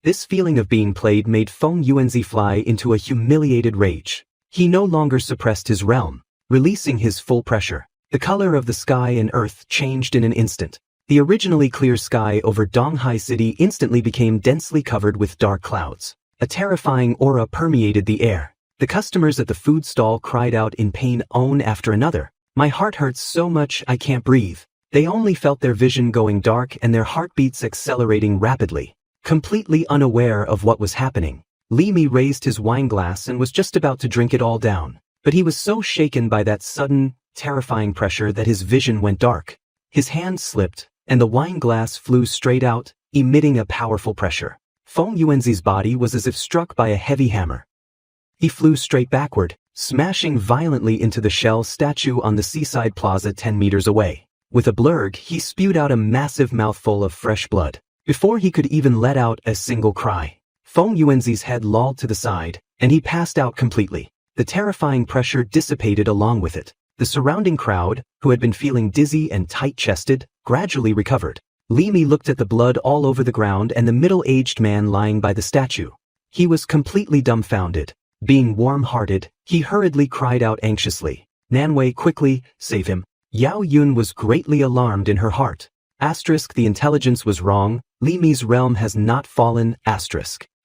[SPEAKER 1] This feeling of being played made Feng Yuanzi fly into a humiliated rage. He no longer suppressed his realm, releasing his full pressure. The color of the sky and earth changed in an instant. The originally clear sky over Donghai City instantly became densely covered with dark clouds. A terrifying aura permeated the air. The customers at the food stall cried out in pain one after another. "My heart hurts so much I can't breathe." They only felt their vision going dark and their heartbeats accelerating rapidly. completely unaware of what was happening. Li Mi raised his wine glass and was just about to drink it all down, but he was so shaken by that sudden, terrifying pressure that his vision went dark. His hand slipped, and the wine glass flew straight out, emitting a powerful pressure. Feng Yuanzi's body was as if struck by a heavy hammer. He flew straight backward, smashing violently into the shell statue on the seaside plaza 10 meters away. With a blurg, he spewed out a massive mouthful of fresh blood, before he could even let out a single cry. Feng Yuanzi's head lolled to the side, and he passed out completely. The terrifying pressure dissipated along with it. The surrounding crowd, who had been feeling dizzy and tight-chested, gradually recovered. Li Mi looked at the blood all over the ground and the middle-aged man lying by the statue. He was completely dumbfounded. Being warm-hearted, he hurriedly cried out anxiously, "Nanwei, quickly, save him." Yao Yun was greatly alarmed in her heart. The intelligence was wrong. Li Mi's realm has not fallen.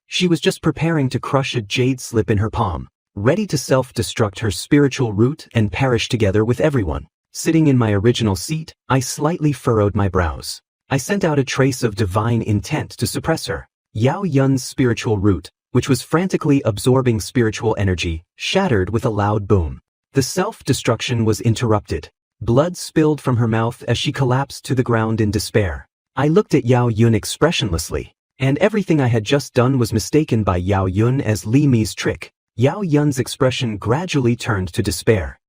[SPEAKER 1] She was just preparing to crush a jade slip in her palm, ready to self-destruct her spiritual root and perish together with everyone. Sitting in my original seat, I slightly furrowed my brows. I sent out a trace of divine intent to suppress her. Yao Yun's spiritual root, which was frantically absorbing spiritual energy, shattered with a loud boom. The self-destruction was interrupted. Blood spilled from her mouth as she collapsed to the ground in despair. I looked at Yao Yun expressionlessly, and everything I had just done was mistaken by Yao Yun as Li Mi's trick. Yao Yun's expression gradually turned to despair.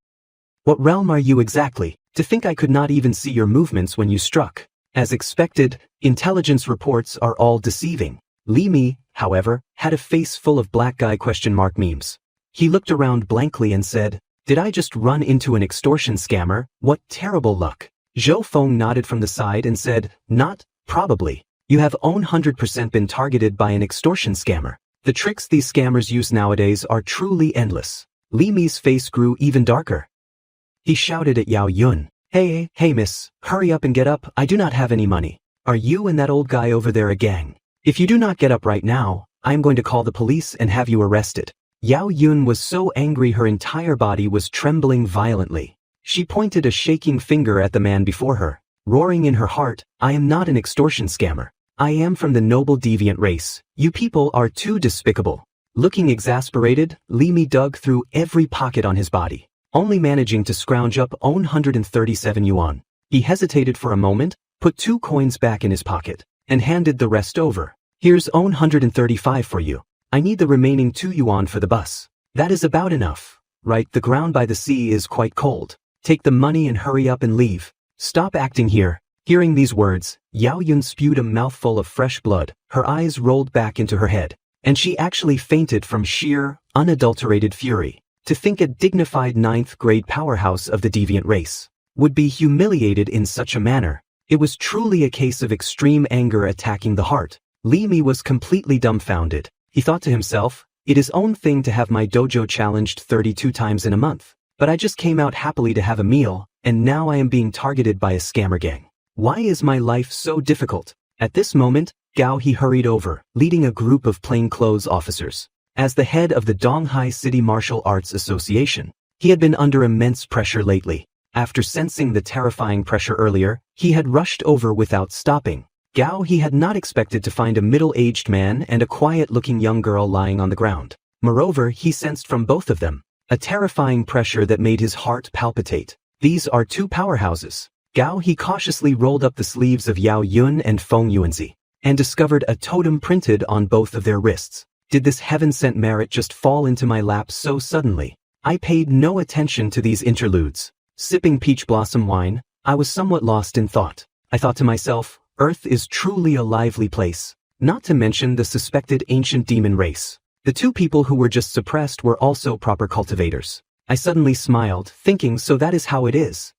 [SPEAKER 1] "What realm are you exactly? To think I could not even see your movements when you struck." As expected, intelligence reports are all deceiving. Li Mi, however, had a face full of black guy question mark memes. He looked around blankly and said, "Did I just run into an extortion scammer? What terrible luck." Zhou Feng nodded from the side and said, "Not, probably. You have 100% been targeted by an extortion scammer. The tricks these scammers use nowadays are truly endless." Li Mi's face grew even darker. He shouted at Yao Yun, Hey miss, hurry up and get up, I do not have any money. Are you and that old guy over there a gang? If you do not get up right now, I am going to call the police and have you arrested." Yao Yun was so angry her entire body was trembling violently. She pointed a shaking finger at the man before her, roaring in her heart, "I am not an extortion scammer. I am from the noble deviant race. You people are too despicable." Looking exasperated, Li Mi dug through every pocket on his body, only managing to scrounge up 137 yuan. He hesitated for a moment, put 2 coins back in his pocket, and handed the rest over. "Here's 135 for you. I need the remaining 2 yuan for the bus." "That is about enough. Right, the ground by the sea is quite cold. Take the money and hurry up and leave. Stop acting here." Hearing these words, Yao Yun spewed a mouthful of fresh blood, her eyes rolled back into her head, and she actually fainted from sheer, unadulterated fury. To think a dignified 9th-grade powerhouse of the deviant race would be humiliated in such a manner. It was truly a case of extreme anger attacking the heart. Li Mi was completely dumbfounded. He thought to himself, "It is own thing to have my dojo challenged 32 times in a month, but I just came out happily to have a meal, and now I am being targeted by a scammer gang. Why is my life so difficult?" At this moment, Gao He hurried over, leading a group of plainclothes officers. As the head of the Donghai City Martial Arts Association, he had been under immense pressure lately. After sensing the terrifying pressure earlier, he had rushed over without stopping. Gao He had not expected to find a middle-aged man and a quiet-looking young girl lying on the ground. Moreover, he sensed from both of them a terrifying pressure that made his heart palpitate. These are 2 powerhouses. Gao He cautiously rolled up the sleeves of Yao Yun and Feng Yuanzi, and discovered a totem printed on both of their wrists. Did this heaven-sent merit just fall into my lap so suddenly? I paid no attention to these interludes. Sipping peach blossom wine, I was somewhat lost in thought. I thought to myself, Earth is truly a lively place. Not to mention the suspected ancient demon race. The 2 people who were just suppressed were also proper cultivators. I suddenly smiled, thinking, so that is how it is.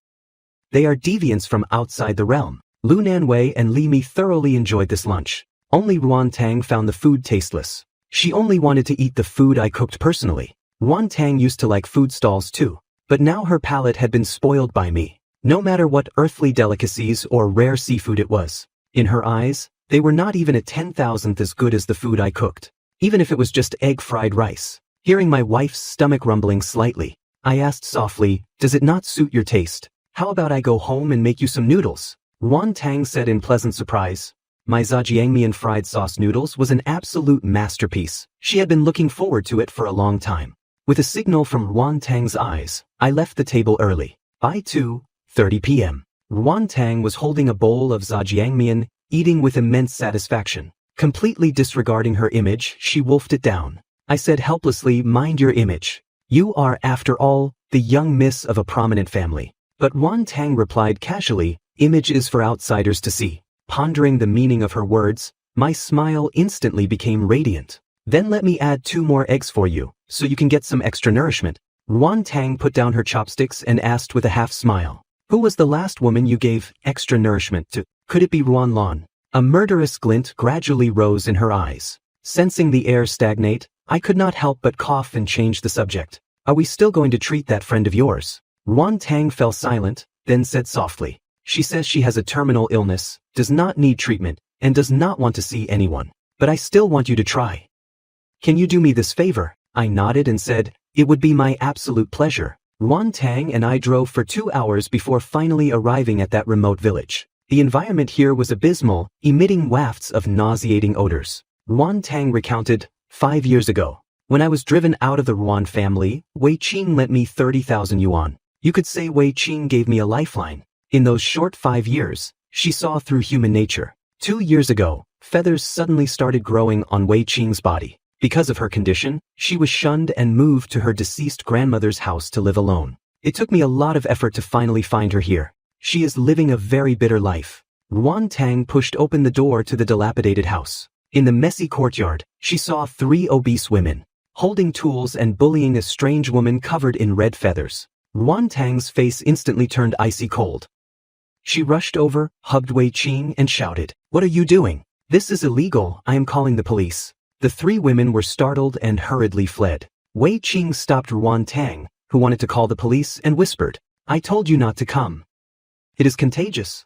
[SPEAKER 1] They are deviants from outside the realm. Lu Nanwei and Li Mi thoroughly enjoyed this lunch. Only Ruan Tang found the food tasteless. She only wanted to eat the food I cooked personally. Ruan Tang used to like food stalls too, but now her palate had been spoiled by me. No matter what earthly delicacies or rare seafood it was, in her eyes, they were not even a 10,000th as good as the food I cooked, even if it was just egg-fried rice. Hearing my wife's stomach rumbling slightly, I asked softly, "Does it not suit your taste? How about I go home and make you some noodles?" Ruan Tang said in pleasant surprise, My Zhejiangmian fried sauce noodles was an absolute masterpiece. She had been looking forward to it for a long time. With a signal from Ruan Tang's eyes, I left the table early. By 2:30 p.m. Ruan Tang was holding a bowl of Zhejiangmian, eating with immense satisfaction. Completely disregarding her image, she wolfed it down. I said helplessly, "Mind your image. You are, after all, the young miss of a prominent family." But Ruan Tang replied casually, "Image is for outsiders to see." Pondering the meaning of her words, my smile instantly became radiant. "Then let me add 2 more eggs for you, so you can get some extra nourishment." Ruan Tang put down her chopsticks and asked with a half smile, "Who was the last woman you gave extra nourishment to? Could it be Ruan Lan?" A murderous glint gradually rose in her eyes. Sensing the air stagnate, I could not help but cough and change the subject. "Are we still going to treat that friend of yours?" Ruan Tang fell silent, then said softly, "She says she has a terminal illness, does not need treatment, and does not want to see anyone. But I still want you to try. Can you do me this favor?" I nodded and said, "It would be my absolute pleasure." Ruan Tang and I drove for 2 hours before finally arriving at that remote village. The environment here was abysmal, emitting wafts of nauseating odors. Ruan Tang recounted, 5 years ago, when I was driven out of the Ruan family, Wei Qing lent me 30,000 yuan. You could say Wei Qing gave me a lifeline. In those short 5 years, she saw through human nature. 2 years ago, feathers suddenly started growing on Wei Qing's body. Because of her condition, she was shunned and moved to her deceased grandmother's house to live alone. It took me a lot of effort to finally find her here. She is living a very bitter life. Ruan Tang pushed open the door to the dilapidated house. In the messy courtyard, she saw 3 obese women, holding tools and bullying a strange woman covered in red feathers. Ruan Tang's face instantly turned icy cold. She rushed over, hugged Wei Qing, and shouted, "What are you doing? This is illegal, I am calling the police." The 3 women were startled and hurriedly fled. Wei Qing stopped Ruan Tang, who wanted to call the police, and whispered, "I told you not to come. It is contagious.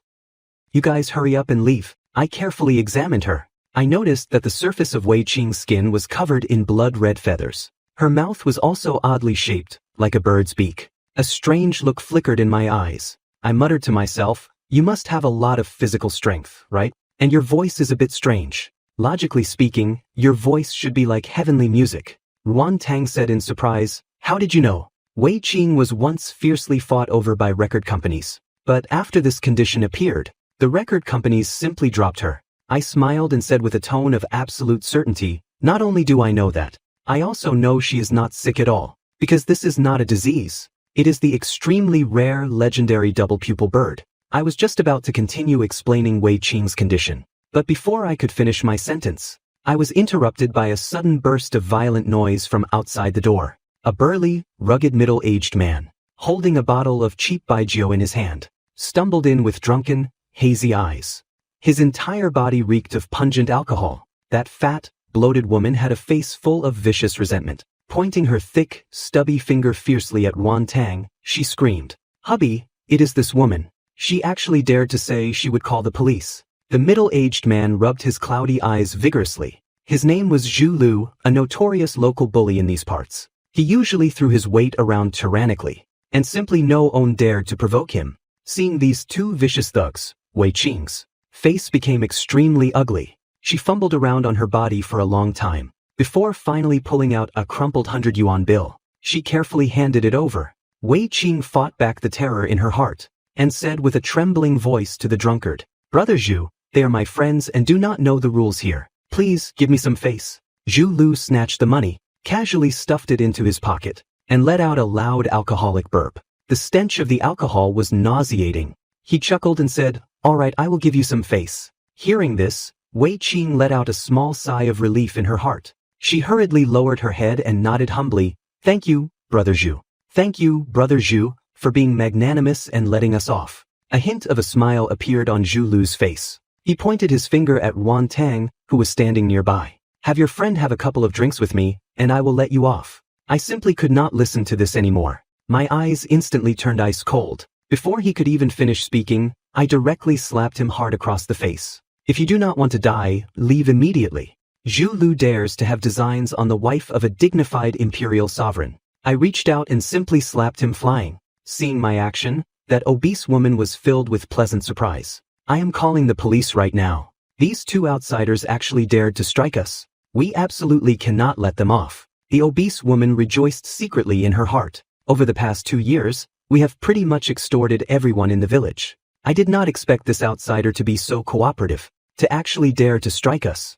[SPEAKER 1] You guys hurry up and leave." I carefully examined her. I noticed that the surface of Wei Qing's skin was covered in blood-red feathers. Her mouth was also oddly shaped, like a bird's beak. A strange look flickered in my eyes. I muttered to myself, "You must have a lot of physical strength, right? And your voice is a bit strange. Logically speaking, your voice should be like heavenly music." Ruan Tang said in surprise, "How did you know?" Wei Qing was once fiercely fought over by record companies. But after this condition appeared, the record companies simply dropped her. I smiled and said with a tone of absolute certainty, "Not only do I know that, I also know she is not sick at all. Because this is not a disease. It is the extremely rare legendary double pupil bird." I was just about to continue explaining Wei Qing's condition. But before I could finish my sentence, I was interrupted by a sudden burst of violent noise from outside the door. A burly, rugged middle-aged man, holding a bottle of cheap baijiu in his hand, stumbled in with drunken, hazy eyes. His entire body reeked of pungent alcohol. That fat, bloated woman had a face full of vicious resentment. Pointing her thick, stubby finger fiercely at Ruan Tang, she screamed, "Hubby, it is this woman. She actually dared to say she would call the police." The middle-aged man rubbed his cloudy eyes vigorously. His name was Zhu Lu, a notorious local bully in these parts. He usually threw his weight around tyrannically, and simply no one dared to provoke him. Seeing these 2 vicious thugs, Wei Qing's face became extremely ugly. She fumbled around on her body for a long time, before finally pulling out a crumpled 100 yuan bill. She carefully handed it over. Wei Qing fought back the terror in her heart, and said with a trembling voice to the drunkard, "Brother Zhu, they are my friends and do not know the rules here. Please, give me some face." Zhu Lu snatched the money, casually stuffed it into his pocket, and let out a loud alcoholic burp. The stench of the alcohol was nauseating. He chuckled and said, "All right, I will give you some face." Hearing this, Wei Qing let out a small sigh of relief in her heart. She hurriedly lowered her head and nodded humbly, "Thank you, Brother Zhu. Thank you, Brother Zhu, for being magnanimous and letting us off." A hint of a smile appeared on Zhu Lu's face. He pointed his finger at Ruan Tang, who was standing nearby. "Have your friend have a couple of drinks with me, and I will let you off." I simply could not listen to this anymore. My eyes instantly turned ice cold. Before he could even finish speaking, I directly slapped him hard across the face. "If you do not want to die, leave immediately." Zhu Lu dares to have designs on the wife of a dignified imperial sovereign. I reached out and simply slapped him flying. Seeing my action, that obese woman was filled with pleasant surprise. "I am calling the police right now." These two outsiders actually dared to strike us. We absolutely cannot let them off. The obese woman rejoiced secretly in her heart. Over the past 2 years, we have pretty much extorted everyone in the village. I did not expect this outsider to be so cooperative, to actually dare to strike us.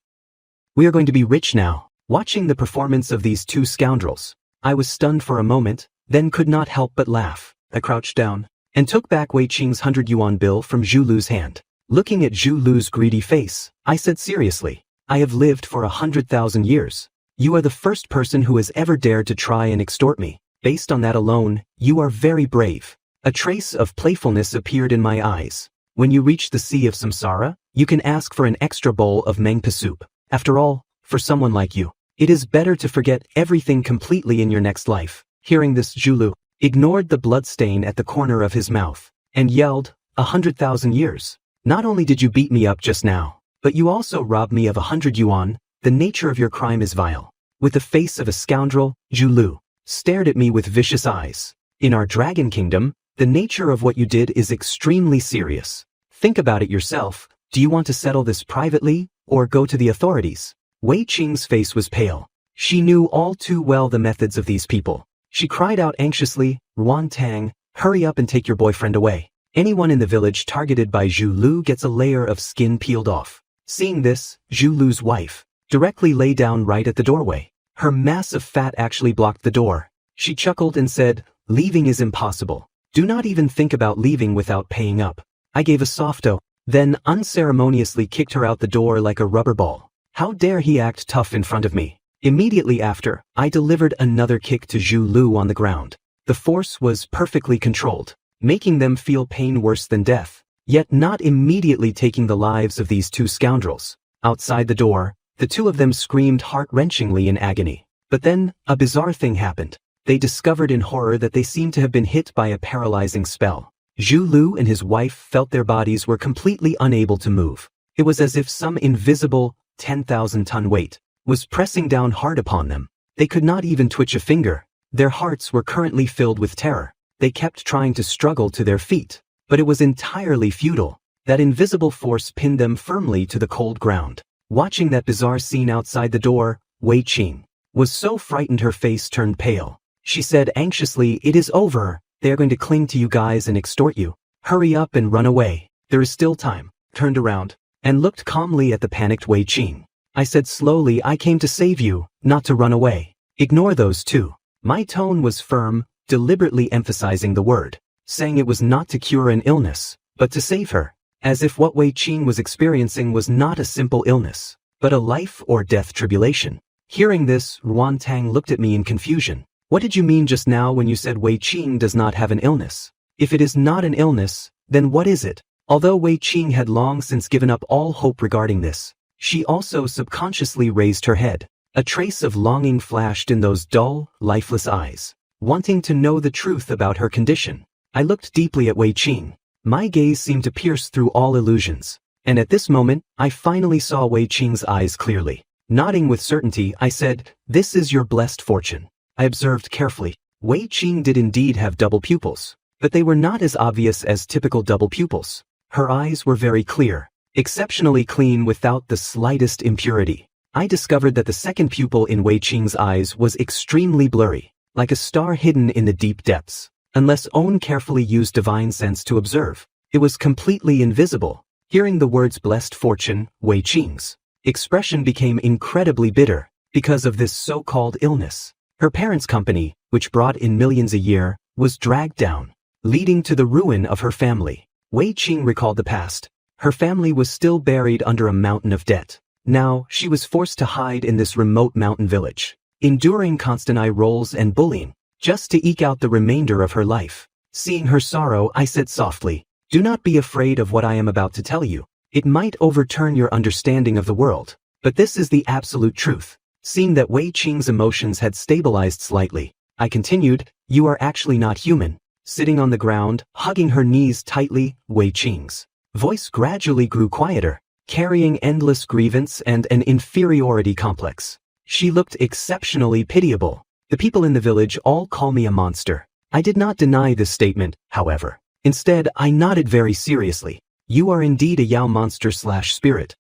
[SPEAKER 1] We are going to be rich now. Watching the performance of these two scoundrels, I was stunned for a moment, then could not help but laugh. I crouched down and took back Wei Qing's 100 yuan bill from Zhu Lu's hand. Looking at Zhu Lu's greedy face, I said seriously, I have lived for 100,000 years. You are the first person who has ever dared to try and extort me. Based on that alone, you are very brave. A trace of playfulness appeared in my eyes. When you reach the sea of samsara, you can ask for an extra bowl of mangpa soup. After all, for someone like you, it is better to forget everything completely in your next life. Hearing this, Zhu Lu ignored the blood stain at the corner of his mouth and yelled, 100,000 years. Not only did you beat me up just now, but you also robbed me of 100 yuan. The nature of your crime is vile. With the face of a scoundrel, Zhu Lu stared at me with vicious eyes. In our dragon kingdom, the nature of what you did is extremely serious. Think about it yourself. Do you want to settle this privately, or go to the authorities? Wei Qing's face was pale. She knew all too well the methods of these people. She cried out anxiously, Ruan Tang, hurry up and take your boyfriend away. Anyone in the village targeted by Zhu Lu gets a layer of skin peeled off. Seeing this, Zhu Lu's wife directly lay down right at the doorway. Her massive fat actually blocked the door. She chuckled and said, leaving is impossible. Do not even think about leaving without paying up. I gave a softo, then unceremoniously kicked her out the door like a rubber ball. How dare he act tough in front of me? Immediately after, I delivered another kick to Zhu Lu on the ground. The force was perfectly controlled, making them feel pain worse than death, yet not immediately taking the lives of these two scoundrels. Outside the door, the two of them screamed heart-wrenchingly in agony. But then, a bizarre thing happened. They discovered in horror that they seemed to have been hit by a paralyzing spell. Zhu Lu and his wife felt their bodies were completely unable to move. It was as if some invisible, 10,000-ton weight was pressing down hard upon them. They could not even twitch a finger. Their hearts were currently filled with terror. They kept trying to struggle to their feet, but it was entirely futile. That invisible force pinned them firmly to the cold ground. Watching that bizarre scene outside the door, Wei Qing was so frightened her face turned pale. She said anxiously, it is over. They are going to cling to you guys and extort you. Hurry up and run away. There is still time. Turned around and looked calmly at the panicked Wei Qing. I said slowly, I came to save you, not to run away. Ignore those two. My tone was firm, deliberately emphasizing the word, saying it was not to cure an illness, but to save her. As if what Wei Qing was experiencing was not a simple illness, but a life or death tribulation. Hearing this, Ruan Tang looked at me in confusion. What did you mean just now when you said Wei Qing does not have an illness? If it is not an illness, then what is it? Although Wei Qing had long since given up all hope regarding this, she also subconsciously raised her head. A trace of longing flashed in those dull, lifeless eyes, wanting to know the truth about her condition. I looked deeply at Wei Qing. My gaze seemed to pierce through all illusions, and at this moment, I finally saw Wei Qing's eyes clearly. Nodding with certainty, I said, this is your blessed fortune. I observed carefully. Wei Qing did indeed have double pupils, but they were not as obvious as typical double pupils. Her eyes were very clear, exceptionally clean without the slightest impurity. I discovered that the second pupil in Wei Qing's eyes was extremely blurry, like a star hidden in the deep depths. Unless Own carefully used divine sense to observe, it was completely invisible. Hearing the words blessed fortune, Wei Qing's expression became incredibly bitter because of this so-called illness. Her parents' company, which brought in millions a year, was dragged down, leading to the ruin of her family. Wei Qing recalled the past. Her family was still buried under a mountain of debt. Now, she was forced to hide in this remote mountain village, enduring constant eye rolls and bullying, just to eke out the remainder of her life. Seeing her sorrow, I said softly, do not be afraid of what I am about to tell you. It might overturn your understanding of the world, but this is the absolute truth. Seeing that Wei Qing's emotions had stabilized slightly, I continued, you are actually not human. Sitting on the ground, hugging her knees tightly, Wei Qing's voice gradually grew quieter, carrying endless grievance and an inferiority complex. She looked exceptionally pitiable. The people in the village all call me a monster. I did not deny this statement, however. Instead, I nodded very seriously. You are indeed a Yao monster/spirit.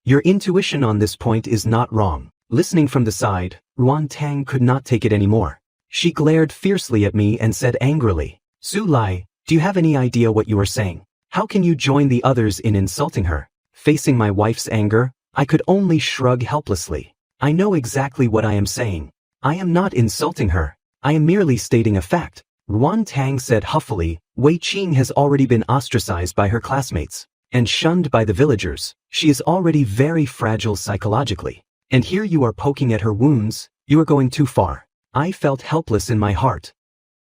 [SPEAKER 1] Your intuition on this point is not wrong. Listening from the side, Ruan Tang could not take it anymore. She glared fiercely at me and said angrily, Su Lai, do you have any idea what you are saying? How can you join the others in insulting her? Facing my wife's anger, I could only shrug helplessly. I know exactly what I am saying. I am not insulting her. I am merely stating a fact. Ruan Tang said huffily, Wei Qing has already been ostracized by her classmates and shunned by the villagers. She is already very fragile psychologically. And here you are poking at her wounds. You are going too far. I felt helpless in my heart.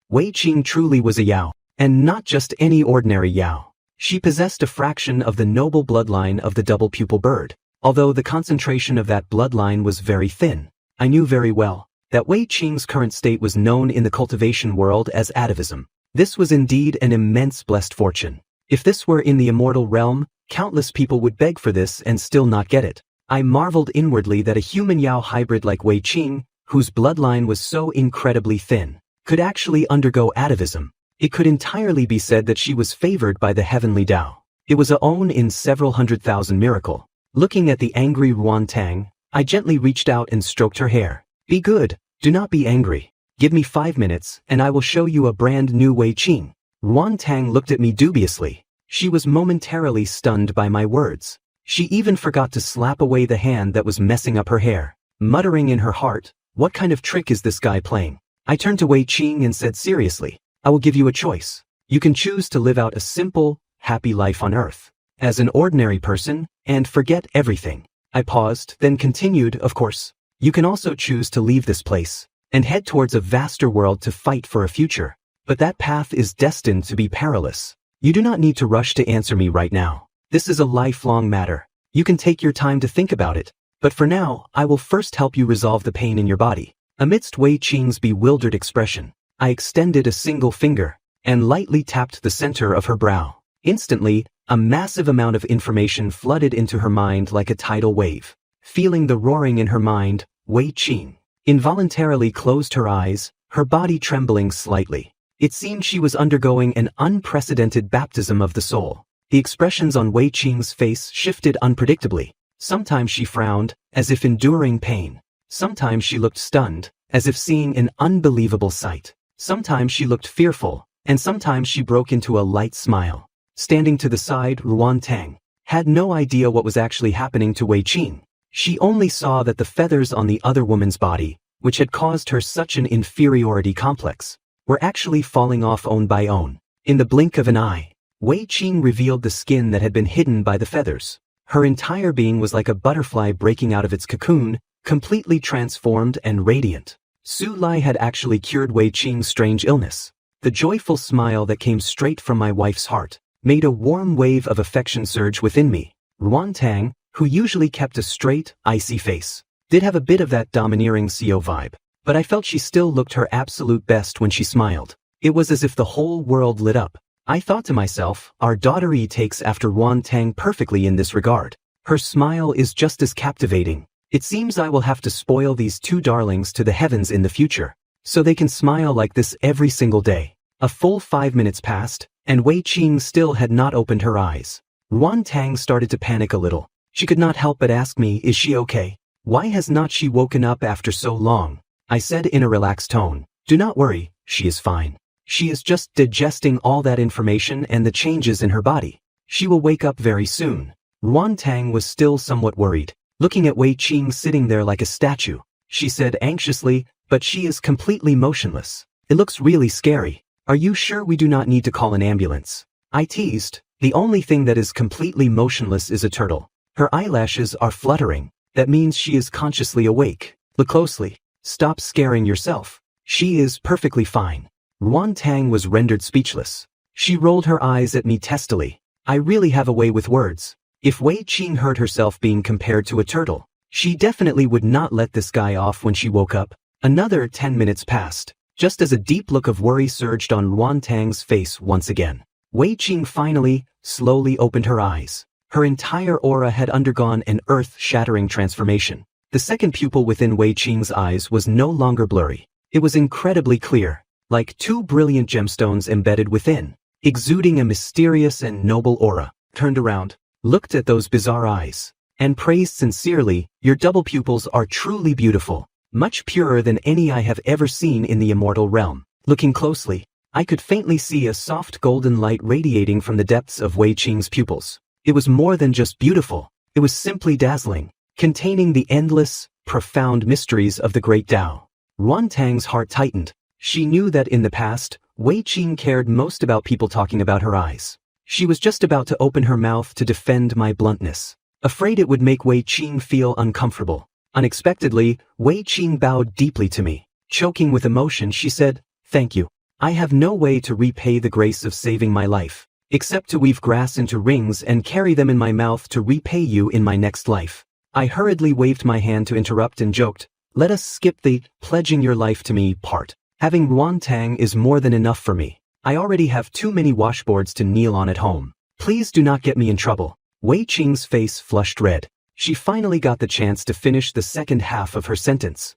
[SPEAKER 1] Wei Qing truly was a Yao, and not just any ordinary Yao. She possessed a fraction of the noble bloodline of the double pupil bird. Although the concentration of that bloodline was very thin, I knew very well that Wei Qing's current state was known in the cultivation world as atavism. This was indeed an immense blessed fortune. If this were in the immortal realm, countless people would beg for this and still not get it. I marveled inwardly that a human Yao hybrid like Wei Qing, whose bloodline was so incredibly thin, could actually undergo atavism. It could entirely be said that she was favored by the heavenly Tao. It was a own in several 100,000 miracle. Looking at the angry Ruan Tang, I gently reached out and stroked her hair. Be good, do not be angry. Give me 5 minutes, and I will show you a brand new Wei Qing. Ruan Tang looked at me dubiously. She was momentarily stunned by my words. She even forgot to slap away the hand that was messing up her hair. Muttering in her heart, what kind of trick is this guy playing? I turned to Wei Qing and said seriously, I will give you a choice. You can choose to live out a simple, happy life on earth, as an ordinary person, and forget everything. I paused, then continued, of course. You can also choose to leave this place and head towards a vaster world to fight for a future. But that path is destined to be perilous. You do not need to rush to answer me right now. This is a lifelong matter. You can take your time to think about it. But for now, I will first help you resolve the pain in your body. Amidst Wei Qing's bewildered expression, I extended a single finger and lightly tapped the center of her brow. Instantly, a massive amount of information flooded into her mind like a tidal wave. Feeling the roaring in her mind, Wei Qing involuntarily closed her eyes, her body trembling slightly. It seemed she was undergoing an unprecedented baptism of the soul. The expressions on Wei Qing's face shifted unpredictably. Sometimes she frowned, as if enduring pain. Sometimes she looked stunned, as if seeing an unbelievable sight. Sometimes she looked fearful, and sometimes she broke into a light smile. Standing to the side, Ruan Tang had no idea what was actually happening to Wei Qing. She only saw that the feathers on the other woman's body, which had caused her such an inferiority complex, were actually falling off own by own. In the blink of an eye, Wei Qing revealed the skin that had been hidden by the feathers. Her entire being was like a butterfly breaking out of its cocoon, completely transformed and radiant. Su Lai had actually cured Wei Qing's strange illness. The joyful smile that came straight from my wife's heart made a warm wave of affection surge within me. Ruan Tang, who usually kept a straight, icy face, did have a bit of that domineering CO vibe, but I felt she still looked her absolute best when she smiled. It was as if the whole world lit up. I thought to myself, our daughter Yi takes after Ruan Tang perfectly in this regard. Her smile is just as captivating. It seems I will have to spoil these two darlings to the heavens in the future, so they can smile like this every single day. A full 5 minutes passed, and Wei Qing still had not opened her eyes. Ruan Tang started to panic a little. She could not help but ask me, is she okay? Why has not she woken up after so long? I said in a relaxed tone, do not worry, she is fine. She is just digesting all that information and the changes in her body. She will wake up very soon. Ruan Tang was still somewhat worried, looking at Wei Qing sitting there like a statue. She said anxiously, but she is completely motionless. It looks really scary. Are you sure we do not need to call an ambulance? I teased. The only thing that is completely motionless is a turtle. Her eyelashes are fluttering. That means she is consciously awake. Look closely. Stop scaring yourself. She is perfectly fine. Ruan Tang was rendered speechless. She rolled her eyes at me testily. I really have a way with words. If Wei Qing heard herself being compared to a turtle, she definitely would not let this guy off when she woke up. Another 10 minutes passed, just as a deep look of worry surged on Ruan Tang's face once again. Wei Qing finally, slowly opened her eyes. Her entire aura had undergone an earth-shattering transformation. The second pupil within Wei Qing's eyes was no longer blurry. It was incredibly clear, like two brilliant gemstones embedded within, exuding a mysterious and noble aura. Turned around, looked at those bizarre eyes, and praised sincerely, "Your double pupils are truly beautiful, much purer than any I have ever seen in the immortal realm." Looking closely, I could faintly see a soft golden light radiating from the depths of Wei Qing's pupils. It was more than just beautiful, it was simply dazzling, containing the endless, profound mysteries of the great Tao. Ruan Tang's heart tightened. She knew that in the past, Wei Qing cared most about people talking about her eyes. She was just about to open her mouth to defend my bluntness, afraid it would make Wei Qing feel uncomfortable. Unexpectedly, Wei Qing bowed deeply to me. Choking with emotion, she said, "Thank you. I have no way to repay the grace of saving my life, except to weave grass into rings and carry them in my mouth to repay you in my next life." I hurriedly waved my hand to interrupt and joked, "Let us skip the pledging your life to me part. Having Ruan Tang is more than enough for me. I already have too many washboards to kneel on at home. Please do not get me in trouble." Wei Qing's face flushed red. She finally got the chance to finish the second half of her sentence.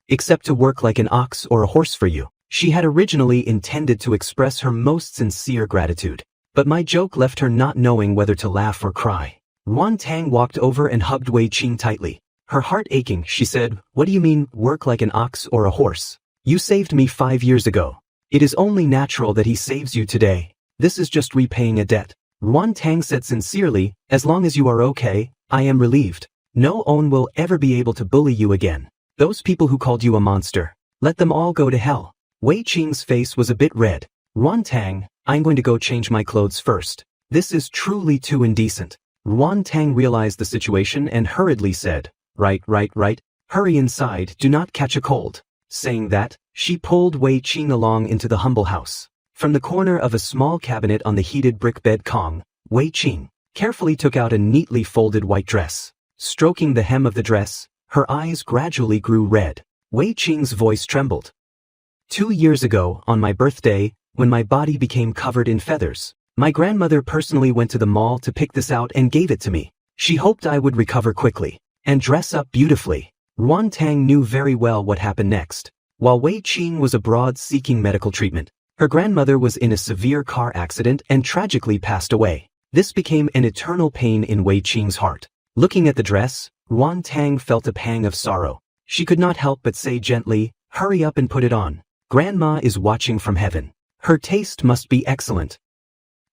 [SPEAKER 1] "Except to work like an ox or a horse for you." She had originally intended to express her most sincere gratitude, but my joke left her not knowing whether to laugh or cry. Ruan Tang walked over and hugged Wei Qing tightly. Her heart aching, she said, "What do you mean, work like an ox or a horse? You saved me 5 years ago. It is only natural that he saves you today. This is just repaying a debt." Ruan Tang said sincerely, "As long as you are okay, I am relieved. No one will ever be able to bully you again. Those people who called you a monster, let them all go to hell." Wei Qing's face was a bit red. "Ruan Tang, I'm going to go change my clothes first. This is truly too indecent." Ruan Tang realized the situation and hurriedly said, Right. Hurry inside, do not catch a cold." Saying that, she pulled Wei Qing along into the humble house. From the corner of a small cabinet on the heated brick bed Kong, Wei Qing carefully took out a neatly folded white dress. Stroking the hem of the dress, her eyes gradually grew red. Wei Qing's voice trembled. 2 years ago, on my birthday, when my body became covered in feathers, my grandmother personally went to the mall to pick this out and gave it to me. She hoped I would recover quickly and dress up beautifully. Ruan Tang knew very well what happened next. While Wei Qing was abroad seeking medical treatment, her grandmother was in a severe car accident and tragically passed away. This became an eternal pain in Wei Qing's heart. Looking at the dress, Ruan Tang felt a pang of sorrow. She could not help but say gently, "Hurry up and put it on. Grandma is watching from heaven. Her taste must be excellent.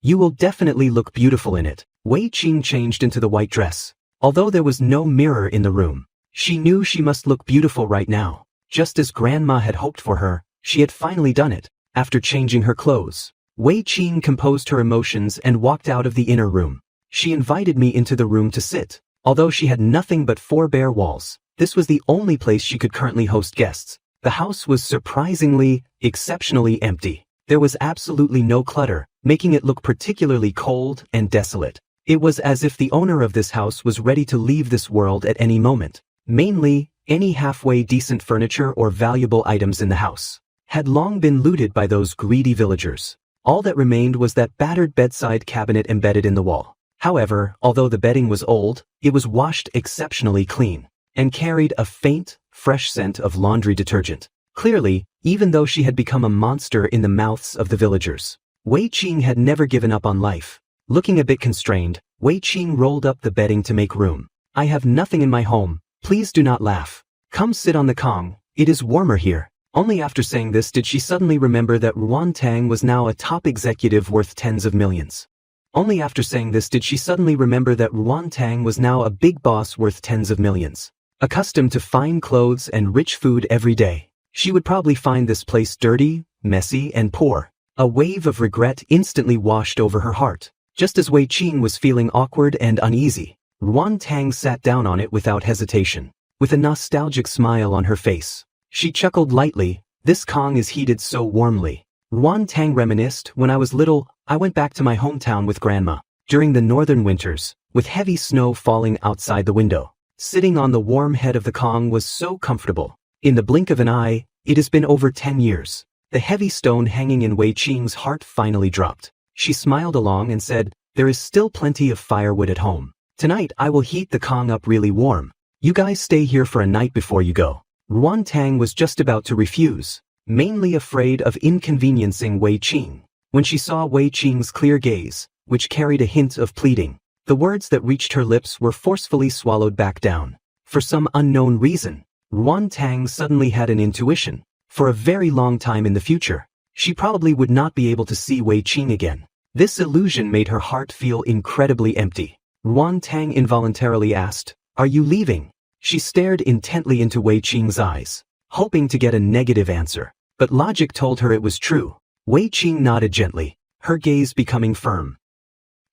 [SPEAKER 1] You will definitely look beautiful in it." Wei Qing changed into the white dress. Although there was no mirror in the room, she knew she must look beautiful right now. Just as Grandma had hoped for her, she had finally done it. After changing her clothes, Wei Qing composed her emotions and walked out of the inner room. She invited me into the room to sit. Although she had nothing but 4 bare walls, this was the only place she could currently host guests. The house was surprisingly, exceptionally empty. There was absolutely no clutter, making it look particularly cold and desolate. It was as if the owner of this house was ready to leave this world at any moment. Mainly, any halfway decent furniture or valuable items in the house had long been looted by those greedy villagers. All that remained was that battered bedside cabinet embedded in the wall. However, although the bedding was old, it was washed exceptionally clean and carried a faint, fresh scent of laundry detergent. Clearly, even though she had become a monster in the mouths of the villagers, Wei Qing had never given up on life. Looking a bit constrained, Wei Qing rolled up the bedding to make room. "I have nothing in my home. Please do not laugh. Come sit on the Kong. It is warmer here." Only after saying this did she suddenly remember that Ruan Tang was now a top executive worth tens of millions. Only after saying this did she suddenly remember that Ruan Tang was now a big boss worth tens of millions. Accustomed to fine clothes and rich food every day, she would probably find this place dirty, messy, and poor. A wave of regret instantly washed over her heart. Just as Wei Qing was feeling awkward and uneasy, Ruan Tang sat down on it without hesitation, with a nostalgic smile on her face. She chuckled lightly, "This Kong is heated so warmly." Ruan Tang reminisced, "When I was little, I went back to my hometown with Grandma. During the northern winters, with heavy snow falling outside the window, sitting on the warm head of the Kong was so comfortable. In the blink of an eye, it has been over 10 years. The heavy stone hanging in Wei Qing's heart finally dropped. She smiled along and said, "There is still plenty of firewood at home. Tonight I will heat the Kong up really warm. You guys stay here for a night before you go." Ruan Tang was just about to refuse, mainly afraid of inconveniencing Wei Qing, when she saw Wei Qing's clear gaze, which carried a hint of pleading. The words that reached her lips were forcefully swallowed back down. For some unknown reason, Ruan Tang suddenly had an intuition. For a very long time in the future, she probably would not be able to see Wei Qing again. This illusion made her heart feel incredibly empty. Ruan Tang involuntarily asked, "Are you leaving?" She stared intently into Wei Qing's eyes, hoping to get a negative answer. But logic told her it was true. Wei Qing nodded gently, her gaze becoming firm.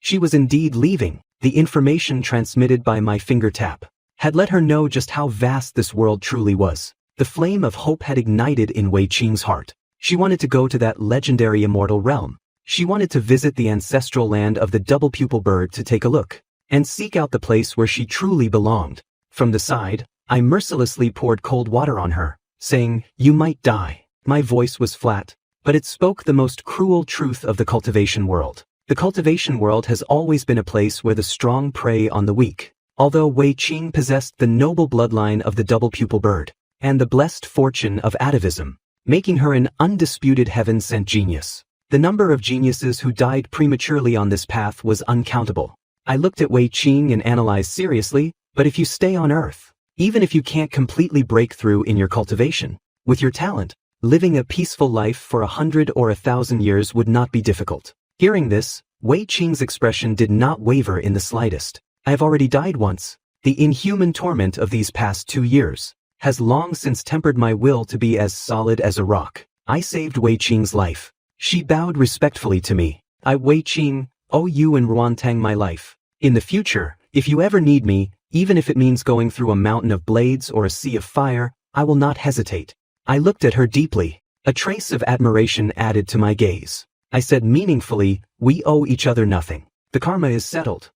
[SPEAKER 1] She was indeed leaving. The information transmitted by my finger tap had let her know just how vast this world truly was. The flame of hope had ignited in Wei Qing's heart. She wanted to go to that legendary immortal realm. She wanted to visit the ancestral land of the double-pupil bird to take a look, and seek out the place where she truly belonged. From the side, I mercilessly poured cold water on her, saying, "You might die." My voice was flat, but it spoke the most cruel truth of the cultivation world. The cultivation world has always been a place where the strong prey on the weak. Although Wei Qing possessed the noble bloodline of the double-pupil bird, and the blessed fortune of atavism, making her an undisputed heaven-sent genius. The number of geniuses who died prematurely on this path was uncountable. I looked at Wei Qing and analyzed seriously, but if you stay on Earth, even if you can't completely break through in your cultivation, with your talent, living a peaceful life for 100 or 1,000 years would not be difficult. Hearing this, Wei Qing's expression did not waver in the slightest. I have already died once. The inhuman torment of these past 2 years has long since tempered my will to be as solid as a rock. I saved Wei Qing's life. She bowed respectfully to me. I, Wei Qing, owe you and Ruan Tang my life. In the future, if you ever need me, even if it means going through a mountain of blades or a sea of fire, I will not hesitate. I looked at her deeply. A trace of admiration added to my gaze. I said meaningfully, "We owe each other nothing. The karma is settled.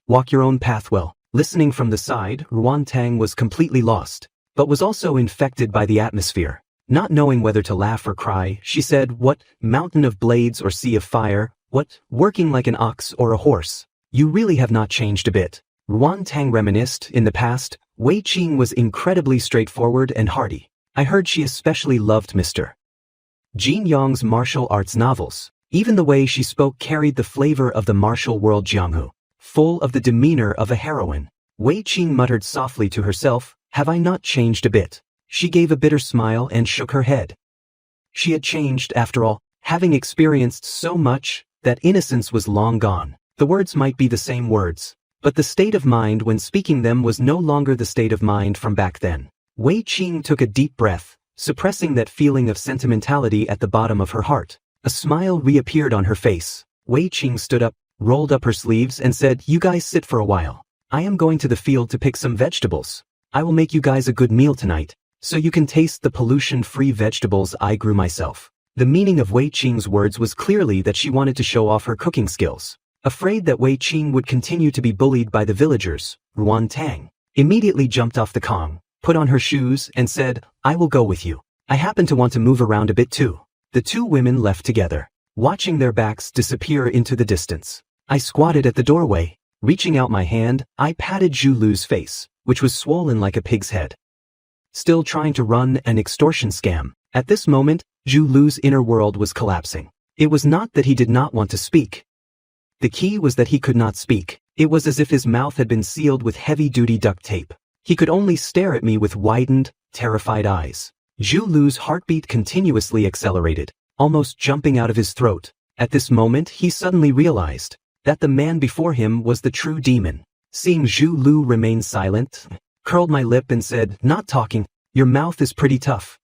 [SPEAKER 1] Walk your own path well." Listening from the side, Ruan Tang was completely lost, but was also infected by the atmosphere. Not knowing whether to laugh or cry, she said, "What, mountain of blades or sea of fire? What, working like an ox or a horse? You really have not changed a bit." Ruan Tang reminisced. In the past, Wei Qing was incredibly straightforward and hearty. I heard she especially loved Mr. Jin Yong's martial arts novels. Even the way she spoke carried the flavor of the martial world jianghu, full of the demeanor of a heroine. Wei Qing muttered softly to herself, "Have I not changed a bit?" She gave a bitter smile and shook her head. She had changed, after all, having experienced so much, that innocence was long gone. The words might be the same words, but the state of mind when speaking them was no longer the state of mind from back then. Wei Qing took a deep breath, suppressing that feeling of sentimentality at the bottom of her heart. A smile reappeared on her face. Wei Qing stood up, rolled up her sleeves and said, "You guys sit for a while. I am going to the field to pick some vegetables. I will make you guys a good meal tonight, so you can taste the pollution-free vegetables I grew myself." The meaning of Wei Qing's words was clearly that she wanted to show off her cooking skills. Afraid that Wei Qing would continue to be bullied by the villagers, Ruan Tang immediately jumped off the Kong, put on her shoes and said, "I will go with you. I happen to want to move around a bit too." The two women left together, watching their backs disappear into the distance. I squatted at the doorway. Reaching out my hand, I patted Zhu Lu's face, which was swollen like a pig's head. Still trying to run an extortion scam. At this moment, Zhu Lu's inner world was collapsing. It was not that he did not want to speak. The key was that he could not speak. It was as if his mouth had been sealed with heavy-duty duct tape. He could only stare at me with widened, terrified eyes. Zhu Lu's heartbeat continuously accelerated, almost jumping out of his throat. At this moment, he suddenly realized that the man before him was the true demon. Seeing Zhu Lu remain silent, curled my lip and said, "Not talking, your mouth is pretty tough.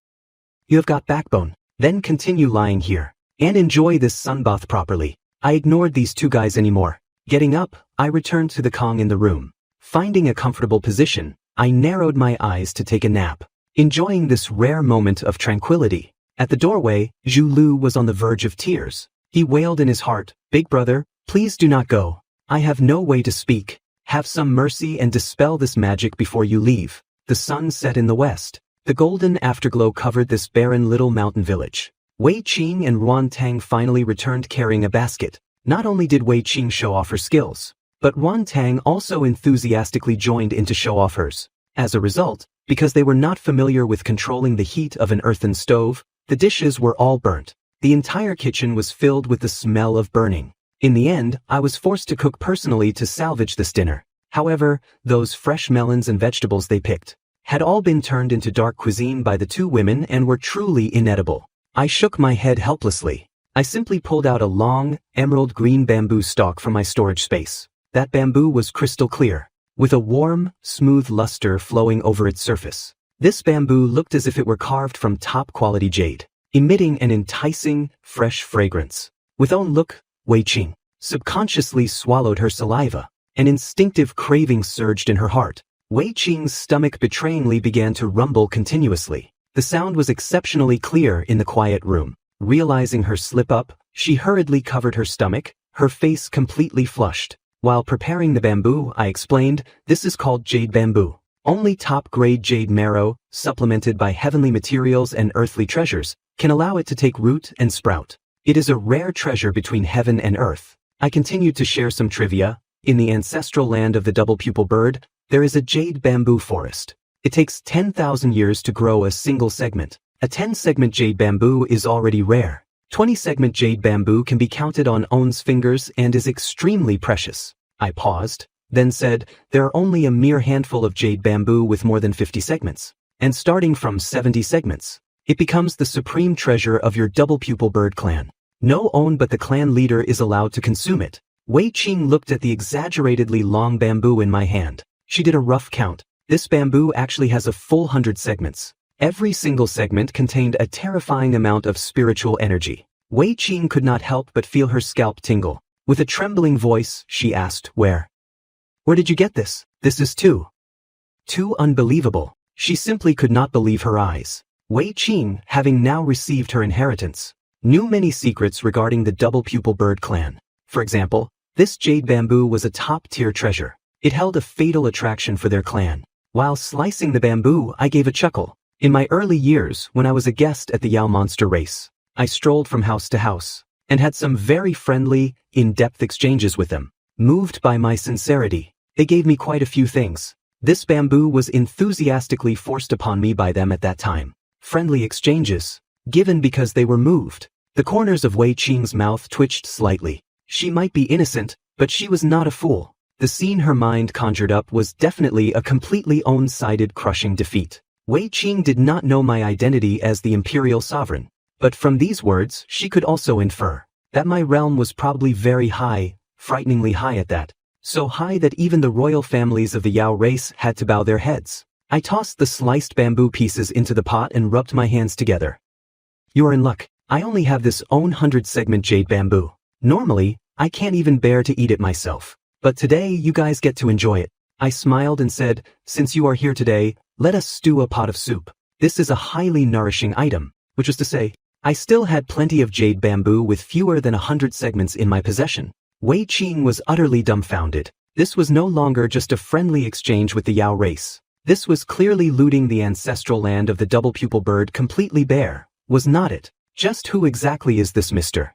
[SPEAKER 1] You have got backbone. Then continue lying here, and enjoy this sunbath properly." I ignored these two guys anymore. Getting up, I returned to the Kong in the room. Finding a comfortable position, I narrowed my eyes to take a nap, enjoying this rare moment of tranquility. At the doorway, Zhu Lu was on the verge of tears. He wailed in his heart, "Big brother, please do not go. I have no way to speak. Have some mercy and dispel this magic before you leave." The sun set in the west. The golden afterglow covered this barren little mountain village. Wei Qing and Ruan Tang finally returned carrying a basket. Not only did Wei Qing show off her skills, but Ruan Tang also enthusiastically joined in to show off hers. As a result, because they were not familiar with controlling the heat of an earthen stove, the dishes were all burnt. The entire kitchen was filled with the smell of burning. In the end, I was forced to cook personally to salvage this dinner. However, those fresh melons and vegetables they picked had all been turned into dark cuisine by the two women and were truly inedible. I shook my head helplessly. I simply pulled out a long, emerald green bamboo stalk from my storage space. That bamboo was crystal clear, with a warm, smooth luster flowing over its surface. This bamboo looked as if it were carved from top-quality jade, emitting an enticing, fresh fragrance. With own look, Wei Qing subconsciously swallowed her saliva. An instinctive craving surged in her heart. Wei Qing's stomach betrayingly began to rumble continuously. The sound was exceptionally clear in the quiet room. Realizing her slip-up, she hurriedly covered her stomach, her face completely flushed. While preparing the bamboo, I explained, this is called jade bamboo. Only top-grade jade marrow, supplemented by heavenly materials and earthly treasures, can allow it to take root and sprout. It is a rare treasure between heaven and earth. I continued to share some trivia. In the ancestral land of the double-pupil bird, there is a jade bamboo forest. It takes 10,000 years to grow a single segment. A 10-segment jade bamboo is already rare. 20-segment jade bamboo can be counted on one's fingers and is extremely precious. I paused, then said, there are only a mere handful of jade bamboo with more than 50 segments. And starting from 70 segments, it becomes the supreme treasure of your double-pupil bird clan. No one but the clan leader is allowed to consume it. Wei Qing looked at the exaggeratedly long bamboo in my hand. She did a rough count. This bamboo actually has a full 100 segments. Every single segment contained a terrifying amount of spiritual energy. Wei Qing could not help but feel her scalp tingle. With a trembling voice, she asked, Where did you get this? This is too unbelievable. She simply could not believe her eyes. Wei Qing, having now received her inheritance, knew many secrets regarding the double-pupil bird clan. For example, this jade bamboo was a top-tier treasure. It held a fatal attraction for their clan. While slicing the bamboo, I gave a chuckle. In my early years, when I was a guest at the Yao Monster race, I strolled from house to house and had some very friendly, in-depth exchanges with them. Moved by my sincerity, they gave me quite a few things. This bamboo was enthusiastically forced upon me by them at that time. Friendly exchanges, given because they were moved. The corners of Wei Qing's mouth twitched slightly. She might be innocent, but she was not a fool. The scene her mind conjured up was definitely a completely one-sided crushing defeat. Wei Qing did not know my identity as the imperial sovereign, but from these words she could also infer that my realm was probably very high, frighteningly high at that. So high that even the royal families of the Yao race had to bow their heads. I tossed the sliced bamboo pieces into the pot and rubbed my hands together. You are in luck. I only have this own 100-segment jade bamboo. Normally, I can't even bear to eat it myself. But today you guys get to enjoy it. I smiled and said, since you are here today, let us stew a pot of soup. This is a highly nourishing item, which was to say, I still had plenty of jade bamboo with fewer than 100 segments in my possession. Wei Qing was utterly dumbfounded. This was no longer just a friendly exchange with the Yao race. This was clearly looting the ancestral land of the double-pupil bird completely bare, was not it? Just who exactly is this Mr.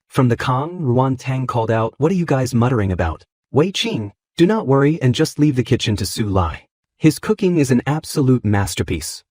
[SPEAKER 1] From the Kong, Ruan Tang called out, what are you guys muttering about? Wei Qing, do not worry and just leave the kitchen to Su Lai. His cooking is an absolute masterpiece.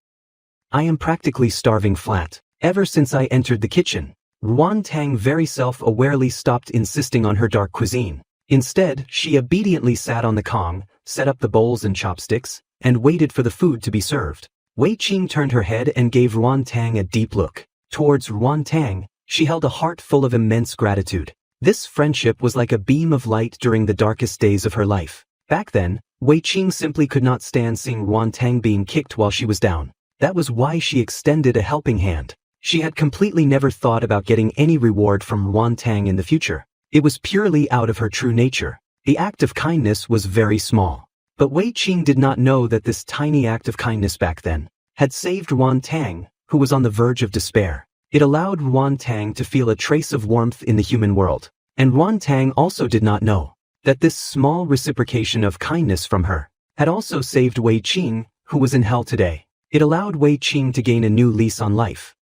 [SPEAKER 1] I am practically starving flat. Ever since I entered the kitchen, Ruan Tang very self-awarely stopped insisting on her dark cuisine. Instead, she obediently sat on the Kong, set up the bowls and chopsticks, and waited for the food to be served. Wei Qing turned her head and gave Ruan Tang a deep look. Towards Ruan Tang, she held a heart full of immense gratitude. This friendship was like a beam of light during the darkest days of her life. Back then, Wei Qing simply could not stand seeing Ruan Tang being kicked while she was down. That was why she extended a helping hand. She had completely never thought about getting any reward from Ruan Tang in the future. It was purely out of her true nature. The act of kindness was very small. But Wei Qing did not know that this tiny act of kindness back then had saved Ruan Tang, who was on the verge of despair. It allowed Ruan Tang to feel a trace of warmth in the human world. And Ruan Tang also did not know that this small reciprocation of kindness from her had also saved Wei Qing, who was in hell today. It allowed Wei Qing to gain a new lease on life.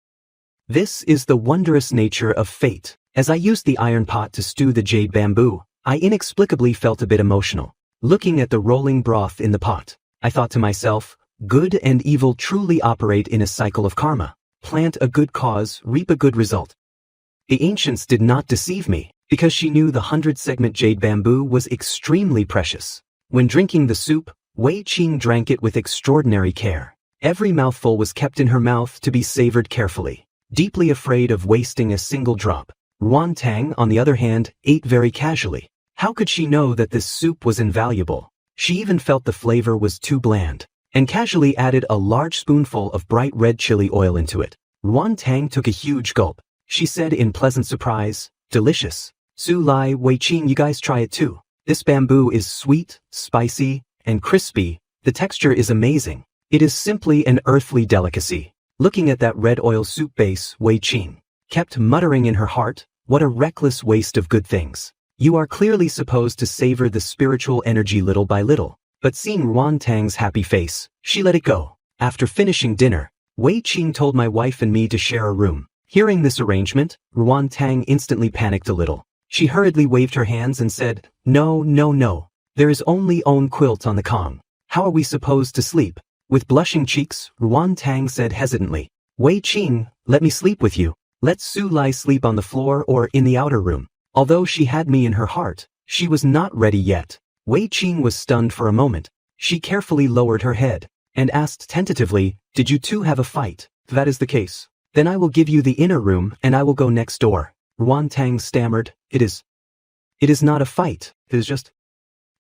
[SPEAKER 1] This is the wondrous nature of fate. As I used the iron pot to stew the jade bamboo, I inexplicably felt a bit emotional. Looking at the rolling broth in the pot, I thought to myself, good and evil truly operate in a cycle of karma. Plant a good cause, reap a good result. The ancients did not deceive me. because she knew the 100-segment jade bamboo was extremely precious. When drinking the soup, Wei Qing drank it with extraordinary care. Every mouthful was kept in her mouth to be savored carefully, deeply afraid of wasting a single drop. Ruan Tang, on the other hand, ate very casually. How could she know that this soup was invaluable? She even felt the flavor was too bland, and casually added a large spoonful of bright red chili oil into it. Ruan Tang took a huge gulp. She said in pleasant surprise, "Delicious. Su Lai, Wei Qing, you guys try it too. This bamboo is sweet, spicy, and crispy. The texture is amazing. It is simply an earthly delicacy." Looking at that red oil soup base, Wei Qing kept muttering in her heart, "What a reckless waste of good things. You are clearly supposed to savor the spiritual energy little by little." But seeing Ruan Tang's happy face, she let it go. After finishing dinner, Wei Qing told my wife and me to share a room. Hearing this arrangement, Ruan Tang instantly panicked a little. She hurriedly waved her hands and said, "No, no, no. There is only one quilt on the Kong. How are we supposed to sleep?" With blushing cheeks, Ruan Tang said hesitantly, "Wei Qing, let me sleep with you. Let Su Lai sleep on the floor or in the outer room." Although she had me in her heart, she was not ready yet. Wei Qing was stunned for a moment. She carefully lowered her head and asked tentatively, "Did you two have a fight? If that is the case, then I will give you the inner room and I will go next door." Ruan Tang stammered, It is not a fight. It is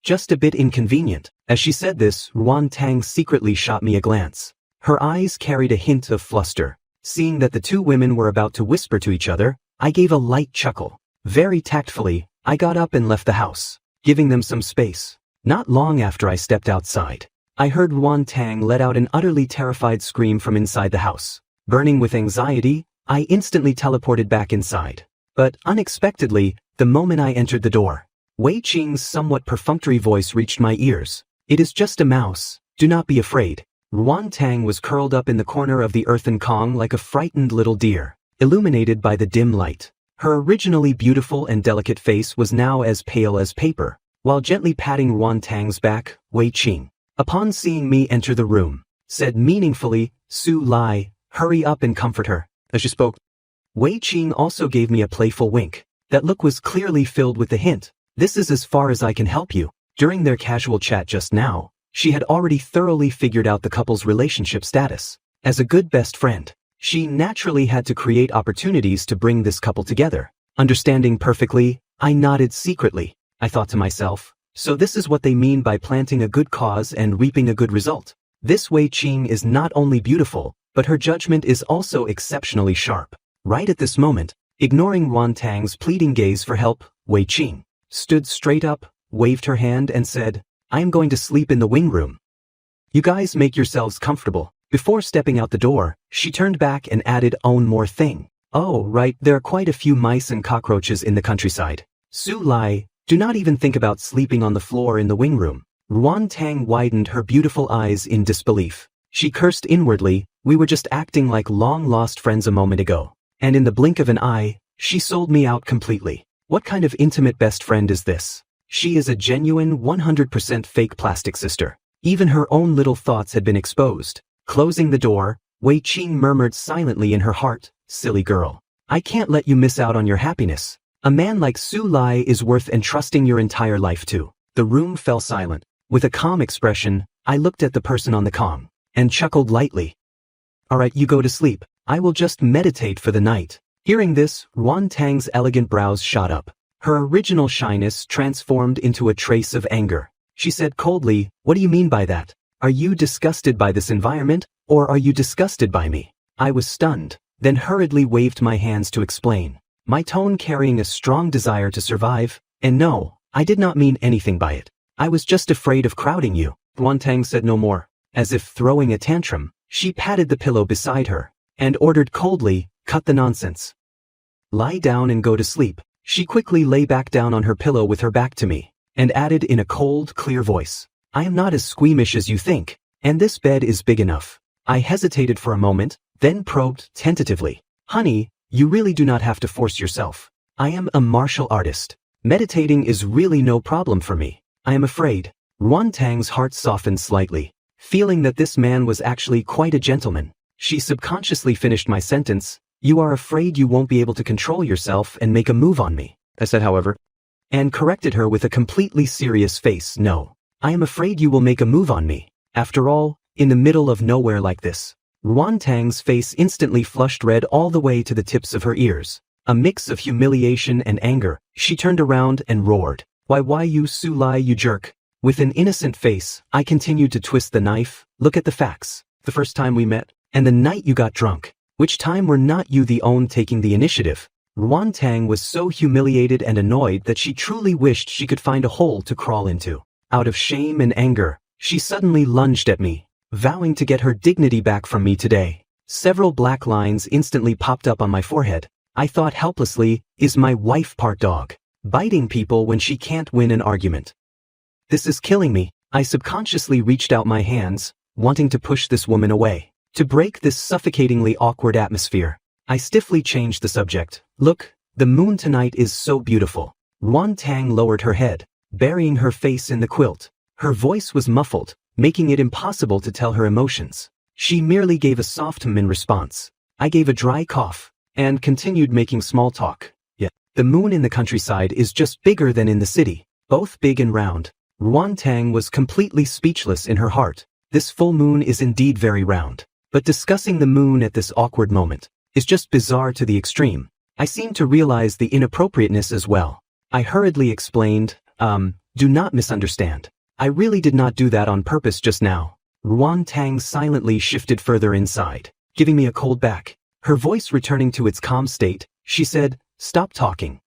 [SPEAKER 1] just a bit inconvenient." As she said this, Ruan Tang secretly shot me a glance. Her eyes carried a hint of fluster. Seeing that the two women were about to whisper to each other, I gave a light chuckle. Very tactfully, I got up and left the house, giving them some space. Not long after I stepped outside, I heard Ruan Tang let out an utterly terrified scream from inside the house. Burning with anxiety, I instantly teleported back inside. But unexpectedly, the moment I entered the door, Wei Qing's somewhat perfunctory voice reached my ears. "It is just a mouse. Do not be afraid." Ruan Tang was curled up in the corner of the earthen Kong like a frightened little deer, illuminated by the dim light. Her originally beautiful and delicate face was now as pale as paper. While gently patting Ruan Tang's back, Wei Qing, upon seeing me enter the room, said meaningfully, "Su Lai, hurry up and comfort her." As she spoke, Wei Qing also gave me a playful wink. That look was clearly filled with the hint, "This is as far as I can help you." During their casual chat just now, she had already thoroughly figured out the couple's relationship status. As a good best friend, she naturally had to create opportunities to bring this couple together. Understanding perfectly, I nodded secretly. I thought to myself, so this is what they mean by planting a good cause and reaping a good result. This Wei Qing is not only beautiful, but her judgment is also exceptionally sharp. Right at this moment, ignoring Ruan Tang's pleading gaze for help, Wei Qing stood straight up, waved her hand and said, "I am going to sleep in the wing room. You guys make yourselves comfortable." Before stepping out the door, she turned back and added one more thing. "Oh, right, there are quite a few mice and cockroaches in the countryside. Su Lai, do not even think about sleeping on the floor in the wing room." Ruan Tang widened her beautiful eyes in disbelief. She cursed inwardly, "We were just acting like long-lost friends a moment ago. And in the blink of an eye, she sold me out completely. What kind of intimate best friend is this? She is a genuine 100% fake plastic sister." Even her own little thoughts had been exposed. Closing the door, Wei Qing murmured silently in her heart, "Silly girl. I can't let you miss out on your happiness. A man like Su Lai is worth entrusting your entire life to." The room fell silent. With a calm expression, I looked at the person on the Kong and chuckled lightly. "Alright, you go to sleep. I will just meditate for the night." Hearing this, Ruan Tang's elegant brows shot up. Her original shyness transformed into a trace of anger. She said coldly, "What do you mean by that? Are you disgusted by this environment, or are you disgusted by me?" I was stunned, then hurriedly waved my hands to explain, my tone carrying a strong desire to survive, and no, I did not mean anything by it. "I was just afraid of crowding you." Ruan Tang said no more. As if throwing a tantrum, she patted the pillow beside her and ordered coldly, "Cut the nonsense. Lie down and go to sleep." She quickly lay back down on her pillow with her back to me, and added in a cold, clear voice, "I am not as squeamish as you think, and this bed is big enough." I hesitated for a moment, then probed tentatively, "Honey, you really do not have to force yourself. I am a martial artist. Meditating is really no problem for me. I am afraid." Ruan Tang's heart softened slightly, feeling that this man was actually quite a gentleman. She subconsciously finished my sentence, "You are afraid you won't be able to control yourself and make a move on me." I said however, and corrected her with a completely serious face. No. I am afraid you will make a move on me. After all, in the middle of nowhere like this. Ruan Tang's face instantly flushed red all the way to the tips of her ears. A mix of humiliation and anger. She turned around and roared. Why you Su Lai, you jerk. With an innocent face, I continued to twist the knife. Look at the facts. The first time we met, and the night you got drunk. Which time were not you the one taking the initiative? Ruan Tang was so humiliated and annoyed that she truly wished she could find a hole to crawl into. Out of shame and anger, she suddenly lunged at me, vowing to get her dignity back from me today. Several black lines instantly popped up on my forehead. I thought helplessly, is my wife part dog? Biting people when she can't win an argument. This is killing me. I subconsciously reached out my hands, wanting to push this woman away. To break this suffocatingly awkward atmosphere, I stiffly changed the subject. Look, the moon tonight is so beautiful. Ruan Tang lowered her head, burying her face in the quilt. Her voice was muffled, making it impossible to tell her emotions. She merely gave a soft in response. I gave a dry cough, and continued making small talk. Yeah, the moon in the countryside is just bigger than in the city, both big and round. Ruan Tang was completely speechless in her heart. This full moon is indeed very round. But discussing the moon at this awkward moment is just bizarre to the extreme. I seemed to realize the inappropriateness as well. I hurriedly explained, do not misunderstand. I really did not do that on purpose just now. Ruan Tang silently shifted further inside, giving me a cold back. Her voice returning to its calm state, she said, stop talking.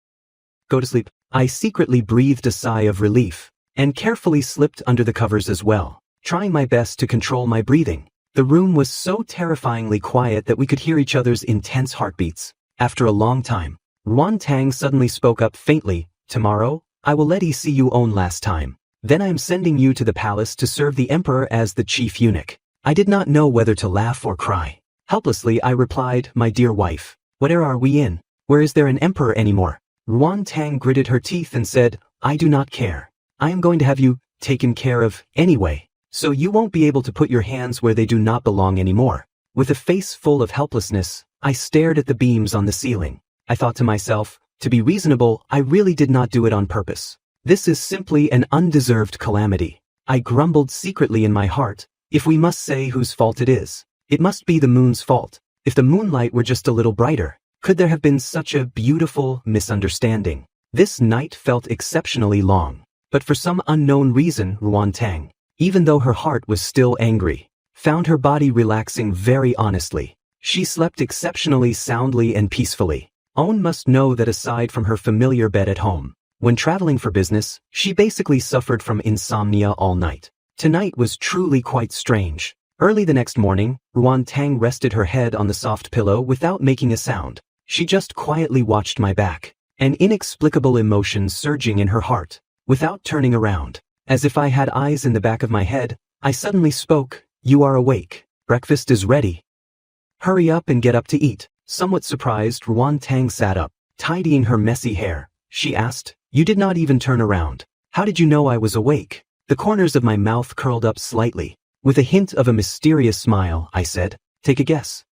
[SPEAKER 1] Go to sleep. I secretly breathed a sigh of relief, and carefully slipped under the covers as well, trying my best to control my breathing. The room was so terrifyingly quiet that we could hear each other's intense heartbeats. After a long time, Ruan Tang suddenly spoke up faintly, tomorrow, I will let see you own last time. Then I am sending you to the palace to serve the emperor as the chief eunuch. I did not know whether to laugh or cry. Helplessly I replied, my dear wife, what era are we in? Where is there an emperor anymore? Ruan Tang gritted her teeth and said, I do not care. I am going to have you taken care of anyway. So you won't be able to put your hands where they do not belong anymore. With a face full of helplessness, I stared at the beams on the ceiling. I thought to myself, to be reasonable, I really did not do it on purpose. This is simply an undeserved calamity. I grumbled secretly in my heart, if we must say whose fault it is, it must be the moon's fault. If the moonlight were just a little brighter, could there have been such a beautiful misunderstanding? This night felt exceptionally long, but for some unknown reason, Ruan Tang, even though her heart was still angry, found her body relaxing very honestly. She slept exceptionally soundly and peacefully. Owen must know that aside from her familiar bed at home, when traveling for business, she basically suffered from insomnia all night. Tonight was truly quite strange. Early the next morning, Ruan Tang rested her head on the soft pillow without making a sound. She just quietly watched my back, an inexplicable emotion surging in her heart. Without turning around, as if I had eyes in the back of my head, I suddenly spoke, you are awake. Breakfast is ready. Hurry up and get up to eat. Somewhat surprised, Ruan Tang sat up, tidying her messy hair. She asked, you did not even turn around. How did you know I was awake? The corners of my mouth curled up slightly. With a hint of a mysterious smile, I said, take a guess.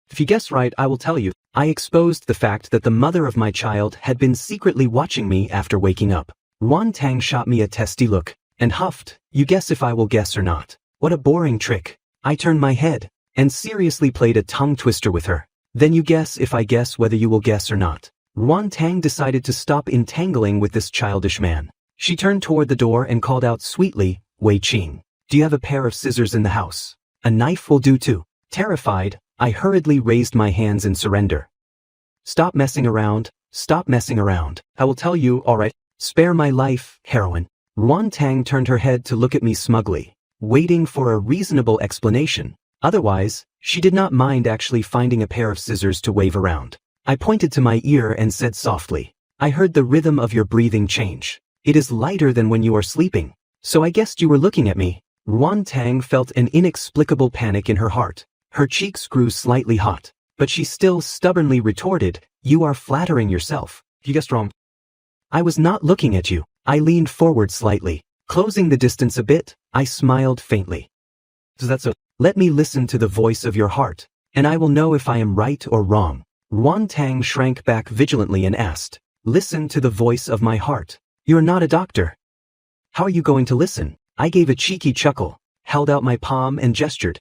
[SPEAKER 1] If you guess right, I will tell you. I exposed the fact that the mother of my child had been secretly watching me after waking up. Ruan Tang shot me a testy look, and huffed, you guess if I will guess or not. What a boring trick. I turned my head, and seriously played a tongue twister with her. Then you guess if I guess whether you will guess or not. Ruan Tang decided to stop entangling with this childish man. She turned toward the door and called out sweetly, Wei Qing, do you have a pair of scissors in the house? A knife will do too. Terrified, I hurriedly raised my hands in surrender. Stop messing around, stop messing around. I will tell you, all right. Spare my life, heroine. Ruan Tang turned her head to look at me smugly, waiting for a reasonable explanation. Otherwise, she did not mind actually finding a pair of scissors to wave around. I pointed to my ear and said softly, I heard the rhythm of your breathing change. It is lighter than when you are sleeping. So I guessed you were looking at me. Ruan Tang felt an inexplicable panic in her heart. Her cheeks grew slightly hot, but she still stubbornly retorted, you are flattering yourself. You guessed wrong. I was not looking at you. I leaned forward slightly. Closing the distance a bit, I smiled faintly. So that's so. Let me listen to the voice of your heart, and I will know if I am right or wrong. Ruan Tang shrank back vigilantly and asked, Listen to the voice of my heart. You're not a doctor. How are you going to listen? I gave a cheeky chuckle, held out my palm and gestured.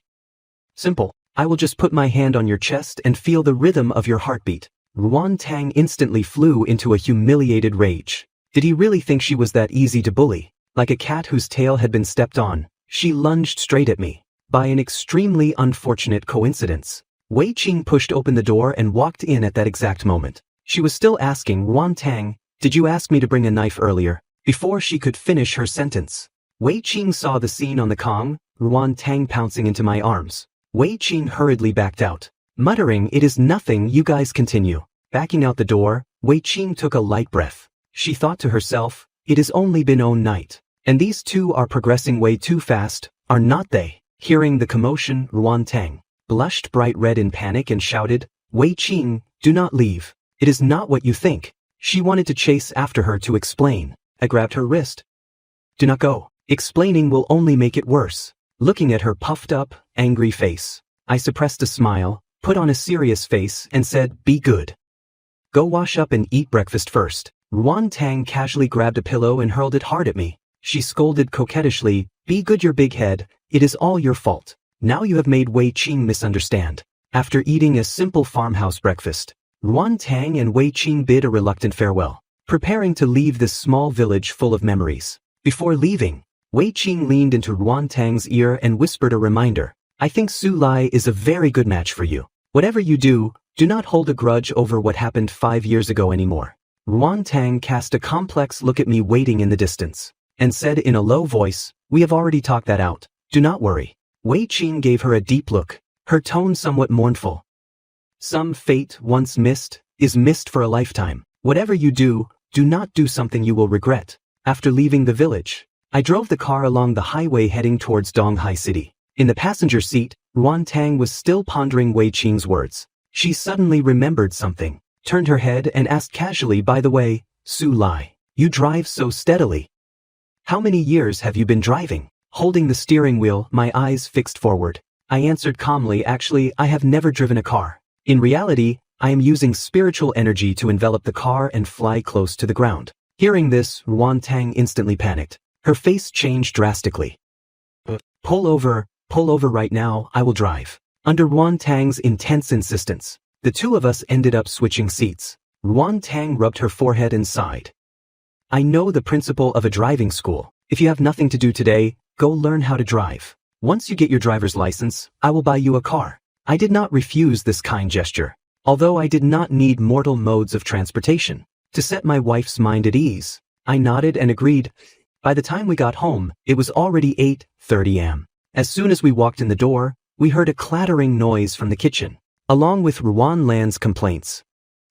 [SPEAKER 1] Simple. I will just put my hand on your chest and feel the rhythm of your heartbeat. Ruan Tang instantly flew into a humiliated rage. Did he really think she was that easy to bully? Like a cat whose tail had been stepped on, she lunged straight at me. By an extremely unfortunate coincidence, Wei Qing pushed open the door and walked in at that exact moment. She was still asking Ruan Tang, "Did you ask me to bring a knife earlier?" before she could finish her sentence. Wei Qing saw the scene on the Kong, Ruan Tang pouncing into my arms. Wei Qing hurriedly backed out, muttering, "It is nothing, you guys continue." Backing out the door, Wei Qing took a light breath. She thought to herself, "It has only been own night. And these two are progressing way too fast, are not they?" Hearing the commotion, Ruan Tang blushed bright red in panic and shouted, "Wei Qing, do not leave. It is not what you think." She wanted to chase after her to explain. I grabbed her wrist. "Do not go. Explaining will only make it worse." Looking at her puffed up, angry face, I suppressed a smile, put on a serious face and said, "Be good. Go wash up and eat breakfast first." Ruan Tang casually grabbed a pillow and hurled it hard at me. She scolded coquettishly, "Be good, your big head. It is all your fault. Now you have made Wei Qing misunderstand." After eating a simple farmhouse breakfast, Ruan Tang and Wei Qing bid a reluctant farewell, preparing to leave this small village full of memories. Before leaving, Wei Qing leaned into Ruan Tang's ear and whispered a reminder. "I think Su Lai is a very good match for you. Whatever you do not hold a grudge over what happened 5 years ago anymore." Ruan Tang cast a complex look at me waiting in the distance, and said in a low voice, "We have already talked that out. Do not worry." Wei Qing gave her a deep look, her tone somewhat mournful. "Some fate once missed is missed for a lifetime. Whatever you do not do something you will regret." After leaving the village, I drove the car along the highway heading towards Donghai City. In the passenger seat, Ruan Tang was still pondering Wei Qing's words. She suddenly remembered something, turned her head and asked casually, "By the way, Su Lai, you drive so steadily. How many years have you been driving?" Holding the steering wheel, my eyes fixed forward, I answered calmly, "Actually, I have never driven a car. In reality, I am using spiritual energy to envelop the car and fly close to the ground." Hearing this, Ruan Tang instantly panicked. Her face changed drastically. Pull over right now, I will drive." Under Ruan Tang's intense insistence, the two of us ended up switching seats. Ruan Tang rubbed her forehead and sighed. "I know the principle of a driving school. If you have nothing to do today, go learn how to drive. Once you get your driver's license, I will buy you a car." I did not refuse this kind gesture, although I did not need mortal modes of transportation. To set my wife's mind at ease, I nodded and agreed. By the time we got home, it was already 8:30 am. As soon as we walked in the door, we heard a clattering noise from the kitchen, along with Ruan Lan's complaints.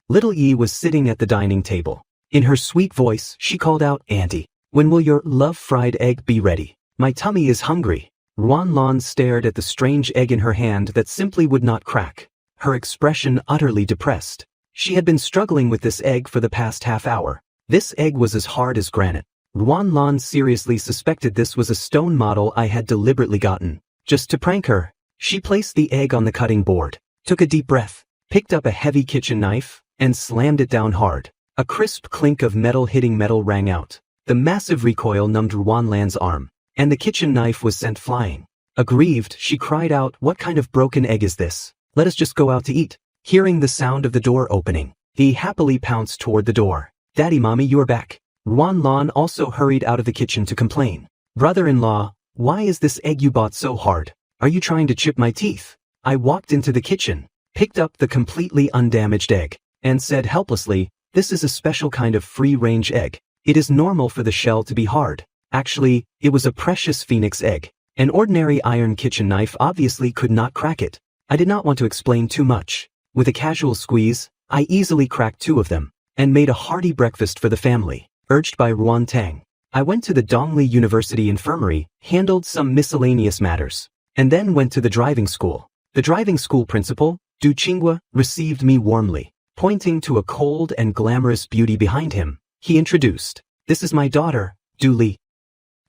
[SPEAKER 1] Little Yi was sitting at the dining table. In her sweet voice, she called out, "Auntie, when will your love fried egg be ready? My tummy is hungry." Ruan Lan stared at the strange egg in her hand that simply would not crack, her expression utterly depressed. She had been struggling with this egg for the past half hour. This egg was as hard as granite. Ruan Lan seriously suspected this was a stone model I had deliberately gotten, just to prank her. She placed the egg on the cutting board, took a deep breath, picked up a heavy kitchen knife, and slammed it down hard. A crisp clink of metal hitting metal rang out. The massive recoil numbed Ruan Lan's arm, and the kitchen knife was sent flying. Aggrieved, she cried out, "What kind of broken egg is this? Let us just go out to eat." Hearing the sound of the door opening, he happily pounced toward the door. "Daddy, Mommy, you are back." Ruan Lan also hurried out of the kitchen to complain. "Brother-in-law, why is this egg you bought so hard? Are you trying to chip my teeth?" I walked into the kitchen, picked up the completely undamaged egg, and said helplessly, "This is a special kind of free-range egg. It is normal for the shell to be hard. Actually, it was a precious phoenix egg. An ordinary iron kitchen knife obviously could not crack it." I did not want to explain too much. With a casual squeeze, I easily cracked 2 of them, and made a hearty breakfast for the family. Urged by Ruan Tang, I went to the Dongli University infirmary, handled some miscellaneous matters, and then went to the driving school. The driving school principal, Du Qinghua, received me warmly. Pointing to a cold and glamorous beauty behind him, he introduced, "This is my daughter, Du Li,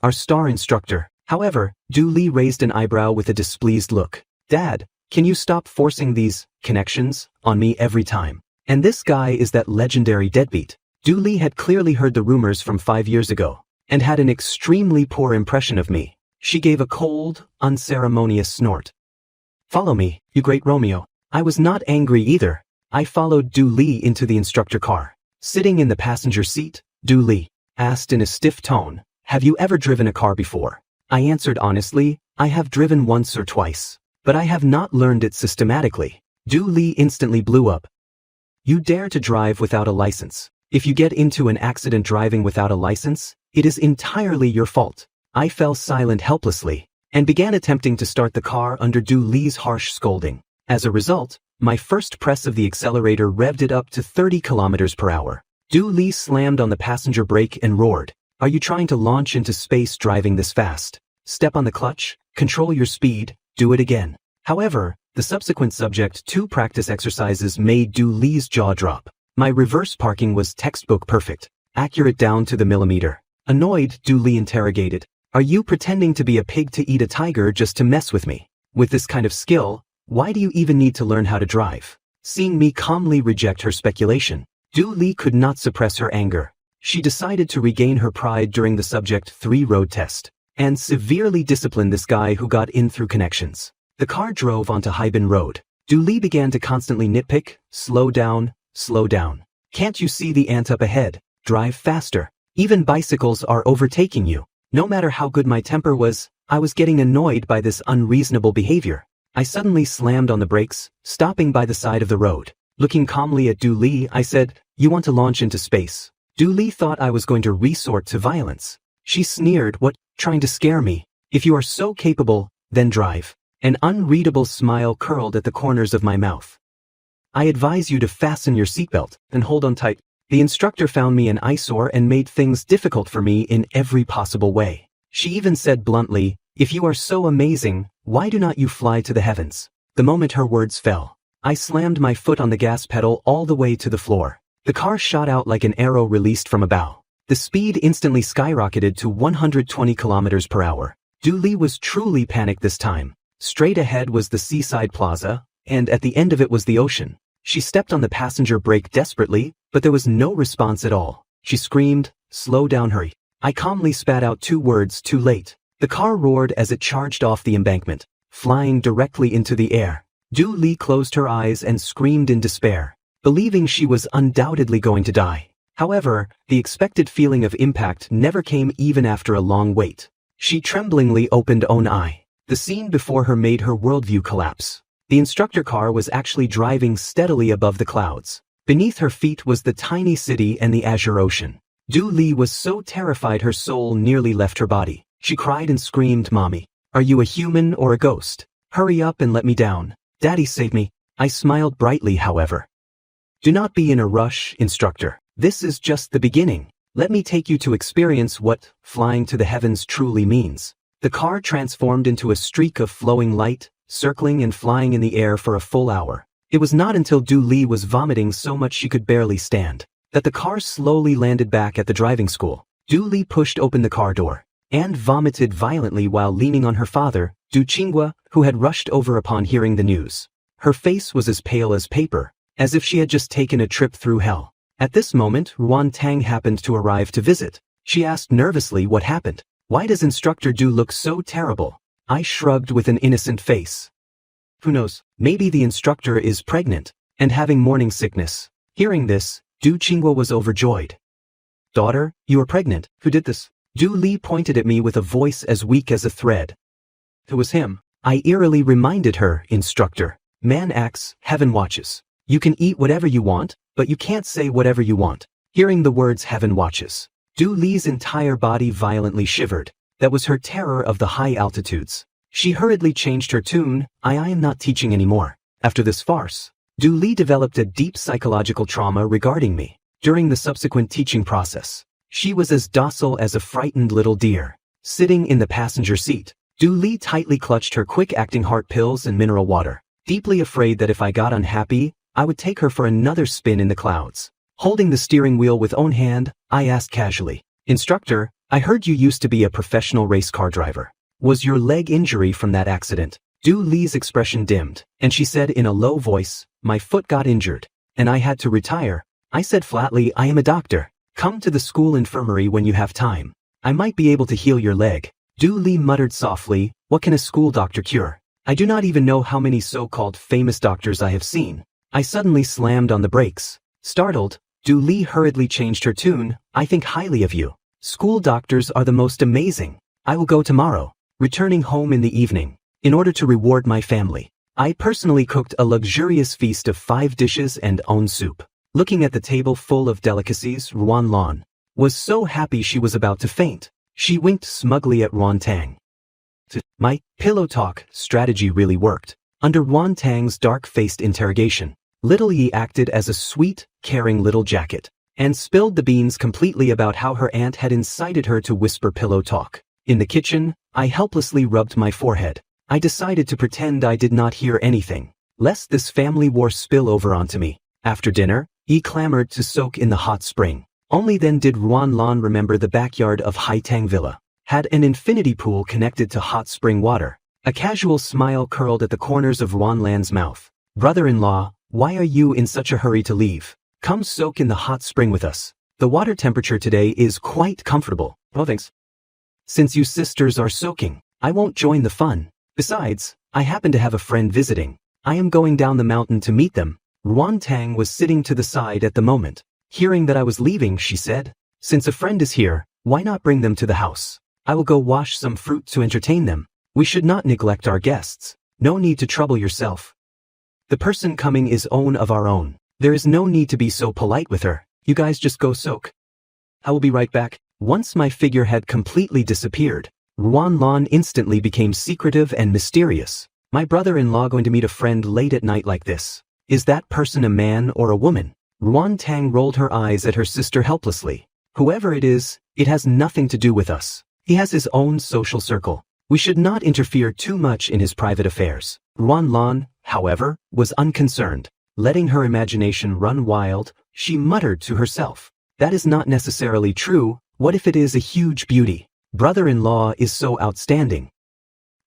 [SPEAKER 1] our star instructor." However, Du Li raised an eyebrow with a displeased look. "Dad, can you stop forcing these connections on me every time? And this guy is that legendary deadbeat. Du Li had clearly heard the rumors from 5 years ago, and had an extremely poor impression of me. She gave a cold, unceremonious snort. "Follow me, you great Romeo." I was not angry either. I followed Du Li into the instructor car. Sitting in the passenger seat, Du Li asked in a stiff tone, "Have you ever driven a car before?" I answered honestly, "I have driven once or twice, but I have not learned it systematically." Du Li instantly blew up. "You dare to drive without a license? If you get into an accident driving without a license, it is entirely your fault." I fell silent helplessly, and began attempting to start the car under Du Li's harsh scolding. As a result, my first press of the accelerator revved it up to 30 kilometers per hour. Du Li slammed on the passenger brake and roared, "Are you trying to launch into space driving this fast? Step on the clutch, control your speed, do it again." However, the subsequent subject to practice exercises made Du Li's jaw drop. My reverse parking was textbook perfect, accurate down to the millimeter. Annoyed, Du Li interrogated, "Are you pretending to be a pig to eat a tiger just to mess with me? With this kind of skill, why do you even need to learn how to drive?" Seeing me calmly reject her speculation, Du Li could not suppress her anger. She decided to regain her pride during the Subject 3 road test, and severely discipline this guy who got in through connections. The car drove onto Haibin Road. Du Li began to constantly nitpick, "Slow down, slow down. Can't you see the ant up ahead? Drive faster. Even bicycles are overtaking you." No matter how good my temper was, I was getting annoyed by this unreasonable behavior. I suddenly slammed on the brakes, stopping by the side of the road. Looking calmly at Du Li, I said, "You want to launch into space?" Du Li thought I was going to resort to violence. She sneered, "What, trying to scare me? If you are so capable, then drive." An unreadable smile curled at the corners of my mouth. "I advise you to fasten your seatbelt and hold on tight." The instructor found me an eyesore and made things difficult for me in every possible way. She even said bluntly, "If you are so amazing, why do not you fly to the heavens?" The moment her words fell, I slammed my foot on the gas pedal all the way to the floor. The car shot out like an arrow released from a bow. The speed instantly skyrocketed to 120 kilometers per hour. Du Li was truly panicked this time. Straight ahead was the seaside plaza, and at the end of it was the ocean. She stepped on the passenger brake desperately, but there was no response at all. She screamed, "Slow down, hurry." I calmly spat out 2 words, "Too late." The car roared as it charged off the embankment, flying directly into the air. Du Li closed her eyes and screamed in despair, believing she was undoubtedly going to die. However, the expected feeling of impact never came even after a long wait. She tremblingly opened one eye. The scene before her made her worldview collapse. The instructor car was actually driving steadily above the clouds. Beneath her feet was the tiny city and the azure ocean. Du Li was so terrified her soul nearly left her body. She cried and screamed, "Mommy, are you a human or a ghost? Hurry up and let me down. Daddy, save me." I smiled brightly, however. "Do not be in a rush, instructor. This is just the beginning. Let me take you to experience what flying to the heavens truly means." The car transformed into a streak of flowing light, circling and flying in the air for a full hour. It was not until Du Li was vomiting so much she could barely stand that the car slowly landed back at the driving school. Du Li pushed open the car door and vomited violently while leaning on her father, Du Qinghua, who had rushed over upon hearing the news. Her face was as pale as paper, as if she had just taken a trip through hell. At this moment, Ruan Tang happened to arrive to visit. She asked nervously what happened. "Why does Instructor Du look so terrible?" I shrugged with an innocent face. "Who knows, maybe the instructor is pregnant and having morning sickness." Hearing this, Du Qinghua was overjoyed. "Daughter, you are pregnant. Who did this?" Du Li pointed at me with a voice as weak as a thread. "It was him." I eerily reminded her, "Instructor, man acts, heaven watches. You can eat whatever you want, but you can't say whatever you want." Hearing the words "heaven watches," Du Li's entire body violently shivered. That was her terror of the high altitudes. She hurriedly changed her tune, I am not teaching anymore." After this farce, Du Li developed a deep psychological trauma regarding me. During the subsequent teaching process, she was as docile as a frightened little deer. Sitting in the passenger seat, Du Li tightly clutched her quick-acting heart pills and mineral water, deeply afraid that if I got unhappy, I would take her for another spin in the clouds. Holding the steering wheel with one hand, I asked casually, "Instructor, I heard you used to be a professional race car driver. Was your leg injury from that accident?" Du Li's expression dimmed, and she said in a low voice, "My foot got injured, and I had to retire." I said flatly, "I am a doctor. Come to the school infirmary when you have time. I might be able to heal your leg. Du Li muttered softly, what can a school doctor cure? I do not even know how many so-called famous doctors I have seen. I suddenly slammed on the brakes. Startled, Du Li hurriedly changed her tune, I think highly of you. School doctors are the most amazing. I will go tomorrow, returning home in the evening. In order to reward my family, I personally cooked a luxurious feast of 5 dishes and own soup. Looking at the table full of delicacies, Ruan Lan was so happy she was about to faint. She winked smugly at Ruan Tang. My pillow talk strategy really worked. Under Ruan Tang's dark-faced interrogation, Little Yi acted as a sweet, caring little jacket, and spilled the beans completely about how her aunt had incited her to whisper pillow talk. In the kitchen, I helplessly rubbed my forehead. I decided to pretend I did not hear anything, lest this family war spill over onto me. After dinner, Yi clamored to soak in the hot spring. Only then did Ruan Lan remember the backyard of Haitang Villa had an infinity pool connected to hot spring water. A casual smile curled at the corners of Ruan Lan's mouth. Brother-in-law, why are you in such a hurry to leave? Come soak in the hot spring with us. The water temperature today is quite comfortable. Oh, thanks. Since you sisters are soaking, I won't join the fun. Besides, I happen to have a friend visiting. I am going down the mountain to meet them. Ruan Tang was sitting to the side at the moment. Hearing that I was leaving, she said, since a friend is here, why not bring them to the house? I will go wash some fruit to entertain them. We should not neglect our guests. No need to trouble yourself. The person coming is own of our own. There is no need to be so polite with her. You guys just go soak. I will be right back. Once my figure had completely disappeared, Ruan Lan instantly became secretive and mysterious. My brother-in-law going to meet a friend late at night like this. Is that person a man or a woman? Ruan Tang rolled her eyes at her sister helplessly. Whoever it is, it has nothing to do with us. He has his own social circle. We should not interfere too much in his private affairs. Ruan Lan, however, was unconcerned. Letting her imagination run wild, she muttered to herself. That is not necessarily true. What if it is a huge beauty? Brother-in-law is so outstanding.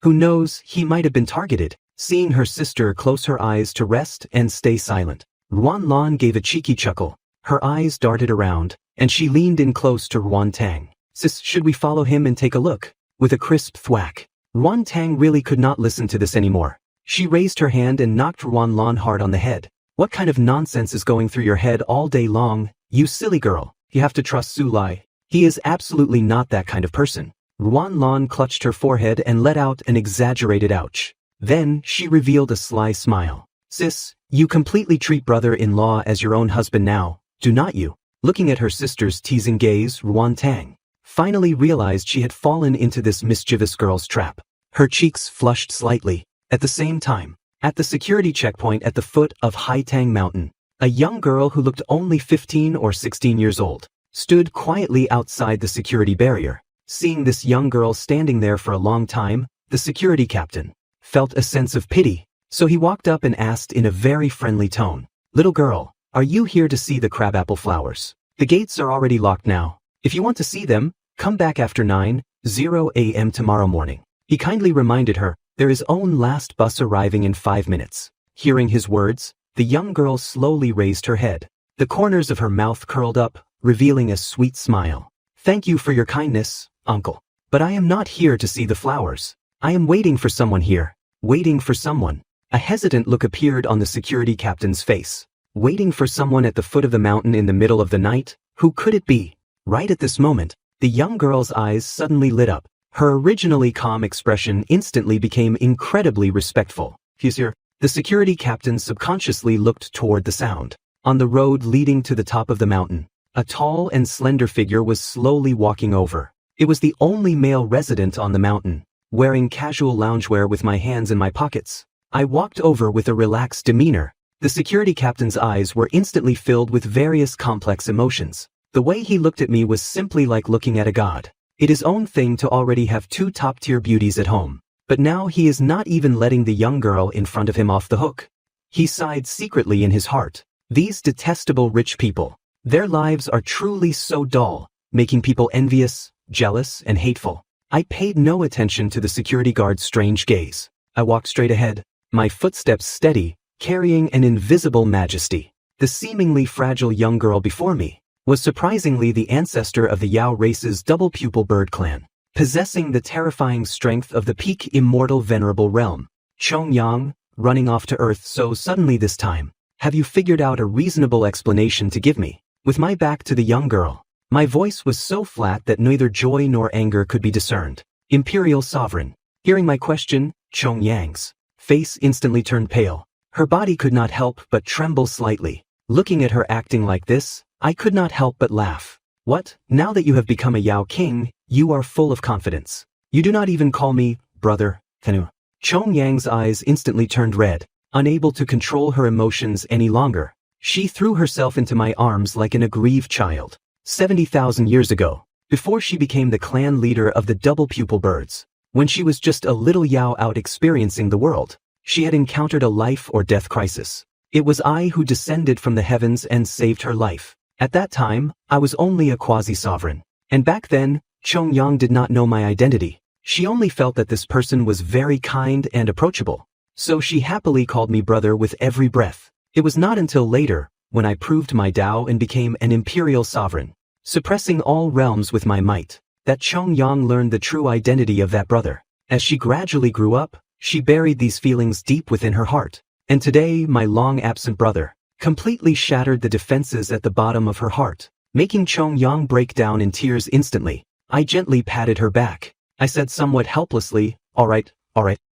[SPEAKER 1] Who knows, he might have been targeted. Seeing her sister close her eyes to rest and stay silent, Ruan Lan gave a cheeky chuckle. Her eyes darted around, and she leaned in close to Ruan Tang. Sis, should we follow him and take a look? With a crisp thwack. Ruan Tang really could not listen to this anymore. She raised her hand and knocked Ruan Lan hard on the head. What kind of nonsense is going through your head all day long? You silly girl. You have to trust Su Lai. He is absolutely not that kind of person. Ruan Lan clutched her forehead and let out an exaggerated ouch. Then, she revealed a sly smile. Sis, you completely treat brother-in-law as your own husband now, do not you? Looking at her sister's teasing gaze, Ruan Tang finally realized she had fallen into this mischievous girl's trap. Her cheeks flushed slightly. At the same time, at the security checkpoint at the foot of Haitang Mountain, a young girl who looked only 15 or 16 years old stood quietly outside the security barrier. Seeing this young girl standing there for a long time, the security captain felt a sense of pity, so he walked up and asked in a very friendly tone, Little girl, are you here to see the crabapple flowers? The gates are already locked now. If you want to see them, come back after 9:00 a.m. tomorrow morning. He kindly reminded her, there is own last bus arriving in 5 minutes. Hearing his words, the young girl slowly raised her head. The corners of her mouth curled up, revealing a sweet smile. Thank you for your kindness, uncle. But I am not here to see the flowers. I am waiting for someone here. Waiting for someone. A hesitant look appeared on the security captain's face. Waiting for someone at the foot of the mountain in the middle of the night? Who could it be? Right at this moment, the young girl's eyes suddenly lit up. Her originally calm expression instantly became incredibly respectful. He's here. The security captain subconsciously looked toward the sound. On the road leading to the top of the mountain, a tall and slender figure was slowly walking over. It was the only male resident on the mountain, wearing casual loungewear with my hands in my pockets. I walked over with a relaxed demeanor. The security captain's eyes were instantly filled with various complex emotions. The way he looked at me was simply like looking at a god. It is own thing to already have 2 top-tier beauties at home. But now he is not even letting the young girl in front of him off the hook. He sighed secretly in his heart. These detestable rich people. Their lives are truly so dull, making people envious, jealous, and hateful. I paid no attention to the security guard's strange gaze. I walked straight ahead, my footsteps steady, carrying an invisible majesty. The seemingly fragile young girl before me was surprisingly the ancestor of the Yao race's double-pupil bird clan, possessing the terrifying strength of the peak immortal venerable realm. Chongyang, running off to Earth so suddenly this time. Have you figured out a reasonable explanation to give me? With my back to the young girl, my voice was so flat that neither joy nor anger could be discerned. Imperial Sovereign. Hearing my question, Chongyang's face instantly turned pale. Her body could not help but tremble slightly. Looking at her acting like this, I could not help but laugh. What? Now that you have become a Yao king, you are full of confidence. You do not even call me brother, Thanu. Chongyang's eyes instantly turned red. Unable to control her emotions any longer, she threw herself into my arms like an aggrieved child. 70,000 years ago, before she became the clan leader of the double-pupil birds, when she was just a little Yao out experiencing the world, she had encountered a life or death crisis. It was I who descended from the heavens and saved her life. At that time, I was only a quasi-sovereign. And back then, Chongyang did not know my identity. She only felt that this person was very kind and approachable. So she happily called me brother with every breath. It was not until later, when I proved my Dao and became an imperial sovereign, suppressing all realms with my might, that Chongyang learned the true identity of that brother. As she gradually grew up, she buried these feelings deep within her heart. And today, my long-absent brother completely shattered the defenses at the bottom of her heart, making Chongyang break down in tears instantly. I gently patted her back. I said somewhat helplessly, all right,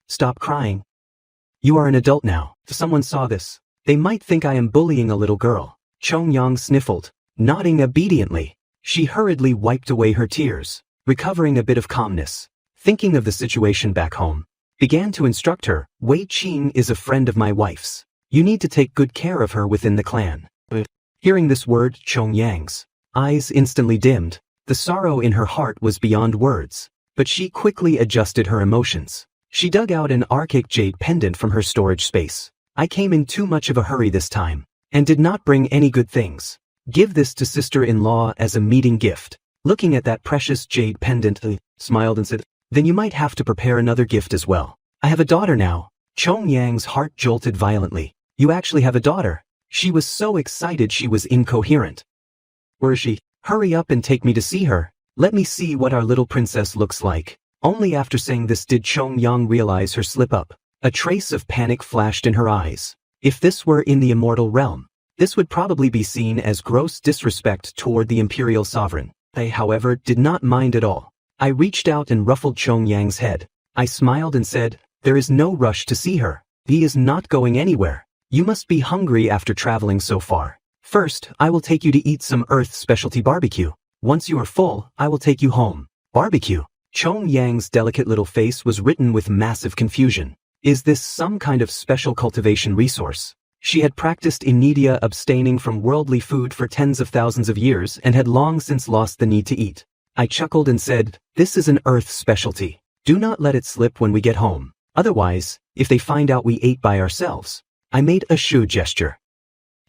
[SPEAKER 1] stop crying. You are an adult now. If someone saw this, they might think I am bullying a little girl. Chongyang sniffled, nodding obediently. She hurriedly wiped away her tears, recovering a bit of calmness. Thinking of the situation back home, began to instruct her, Wei Qing is a friend of my wife's. You need to take good care of her within the clan. Hearing this word, Chongyang's eyes instantly dimmed. The sorrow in her heart was beyond words, but she quickly adjusted her emotions. She dug out an archaic jade pendant from her storage space. I came in too much of a hurry this time, and did not bring any good things. Give this to sister-in-law as a meeting gift. Looking at that precious jade pendant, smiled and said, then you might have to prepare another gift as well. I have a daughter now. Chongyang's heart jolted violently. You actually have a daughter. She was so excited she was incoherent. Where is she? Hurry up and take me to see her. Let me see what our little princess looks like. Only after saying this did Chongyang realize her slip-up. A trace of panic flashed in her eyes. If this were in the immortal realm, this would probably be seen as gross disrespect toward the imperial sovereign. I, however, did not mind at all. I reached out and ruffled Chongyang's head. I smiled and said, there is no rush to see her. He is not going anywhere. You must be hungry after traveling so far. First, I will take you to eat some Earth specialty barbecue. Once you are full, I will take you home. Barbecue. Chongyang's delicate little face was written with massive confusion. Is this some kind of special cultivation resource? She had practiced in Nidia abstaining from worldly food for tens of thousands of years and had long since lost the need to eat. I chuckled and said, this is an Earth specialty. Do not let it slip when we get home. Otherwise, if they find out we ate by ourselves. I made a shoe gesture.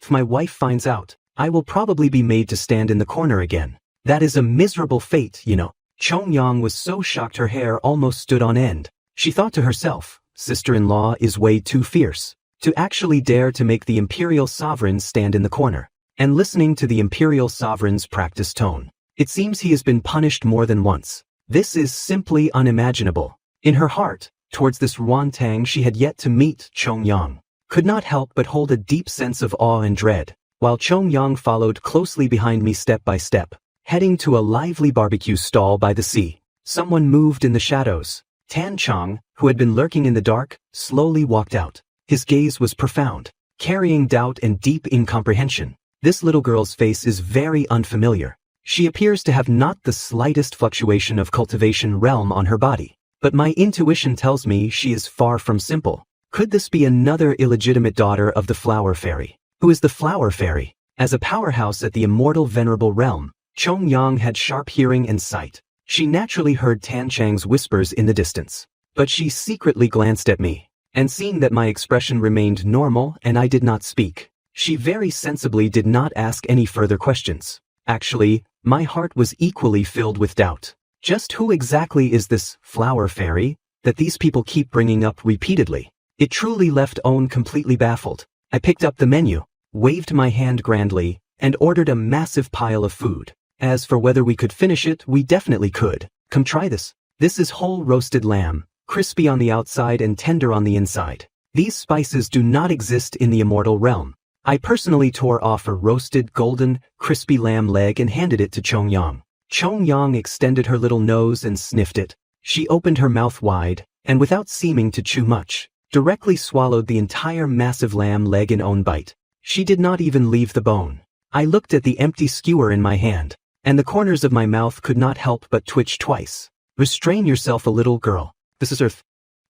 [SPEAKER 1] If my wife finds out, I will probably be made to stand in the corner again. That is a miserable fate, you know. Chongyang was so shocked her hair almost stood on end. She thought to herself, sister-in-law is way too fierce to actually dare to make the imperial sovereign stand in the corner. And listening to the imperial sovereign's practiced tone, it seems he has been punished more than once. This is simply unimaginable. In her heart, towards this Ruantang she had yet to meet, Chongyang could not help but hold a deep sense of awe and dread, while Chongyang followed closely behind me step by step, heading to a lively barbecue stall by the sea. Someone moved in the shadows. Tan Chong, who had been lurking in the dark, slowly walked out. His gaze was profound, carrying doubt and deep incomprehension. This little girl's face is very unfamiliar. She appears to have not the slightest fluctuation of cultivation realm on her body, but my intuition tells me she is far from simple. Could this be another illegitimate daughter of the Flower Fairy? Who is the Flower Fairy? As a powerhouse at the immortal venerable realm, Chongyang had sharp hearing and sight. She naturally heard Tan Chang's whispers in the distance, but she secretly glanced at me, and seeing that my expression remained normal and I did not speak, she very sensibly did not ask any further questions. Actually, my heart was equally filled with doubt. Just who exactly is this Flower Fairy that these people keep bringing up repeatedly? It truly left Owen completely baffled. I picked up the menu, waved my hand grandly, and ordered a massive pile of food. As for whether we could finish it, we definitely could. Come try this. This is whole roasted lamb, crispy on the outside and tender on the inside. These spices do not exist in the immortal realm. I personally tore off a roasted, golden, crispy lamb leg and handed it to Chongyang. Chongyang extended her little nose and sniffed it. She opened her mouth wide, and without seeming to chew much, directly swallowed the entire massive lamb leg in one bite. She did not even leave the bone. I looked at the empty skewer in my hand, and the corners of my mouth could not help but twitch twice. Restrain yourself a little girl. This is Earth.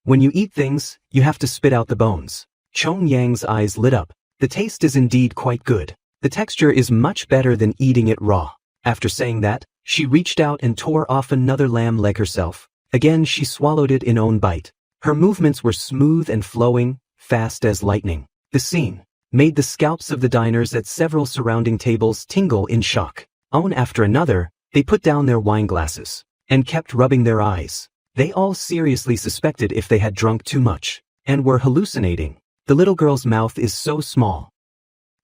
[SPEAKER 1] When you eat things, you have to spit out the bones. Chongyang's eyes lit up. The taste is indeed quite good. The texture is much better than eating it raw. After saying that, she reached out and tore off another lamb leg herself. Again she swallowed it in one bite. Her movements were smooth and flowing, fast as lightning. The scene made the scalps of the diners at several surrounding tables tingle in shock. One after another, they put down their wine glasses and kept rubbing their eyes. They all seriously suspected if they had drunk too much and were hallucinating. The little girl's mouth is so small.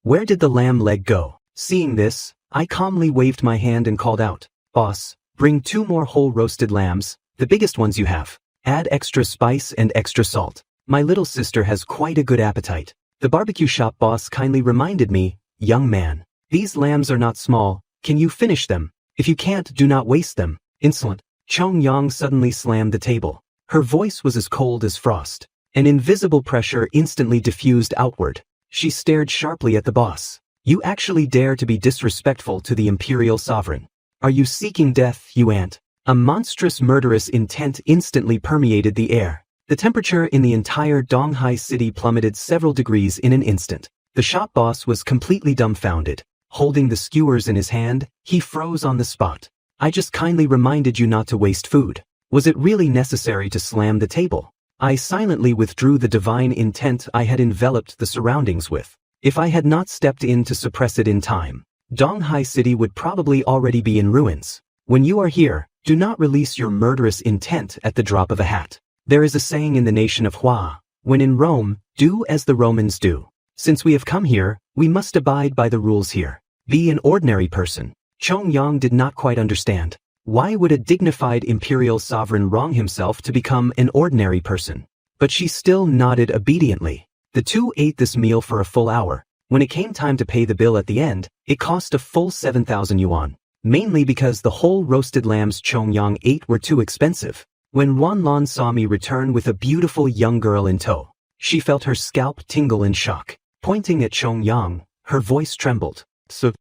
[SPEAKER 1] Where did the lamb leg go? Seeing this, I calmly waved my hand and called out, "Boss, bring 2 more whole roasted lambs, the biggest ones you have. Add extra spice and extra salt. My little sister has quite a good appetite." The barbecue shop boss kindly reminded me, "Young man, these lambs are not small, can you finish them? If you can't, do not waste them." Insolent. Chongyang suddenly slammed the table. Her voice was as cold as frost. An invisible pressure instantly diffused outward. She stared sharply at the boss. "You actually dare to be disrespectful to the imperial sovereign? Are you seeking death, you ant?" A monstrous murderous intent instantly permeated the air. The temperature in the entire Donghai city plummeted several degrees in an instant. The shop boss was completely dumbfounded. Holding the skewers in his hand, he froze on the spot. "I just kindly reminded you not to waste food. Was it really necessary to slam the table?" I silently withdrew the divine intent I had enveloped the surroundings with. If I had not stepped in to suppress it in time, Donghai City would probably already be in ruins. When you are here, do not release your murderous intent at the drop of a hat. There is a saying in the nation of Hua, "When in Rome, do as the Romans do." Since we have come here, we must abide by the rules here. Be an ordinary person. Chongyang did not quite understand. Why would a dignified imperial sovereign wrong himself to become an ordinary person? But she still nodded obediently. The two ate this meal for a full hour. When it came time to pay the bill at the end, it cost a full 7,000 yuan. Mainly because the whole roasted lambs Chongyang ate were too expensive. When Wanlon saw me return with a beautiful young girl in tow, she felt her scalp tingle in shock. Pointing at Chongyang, her voice trembled. "So,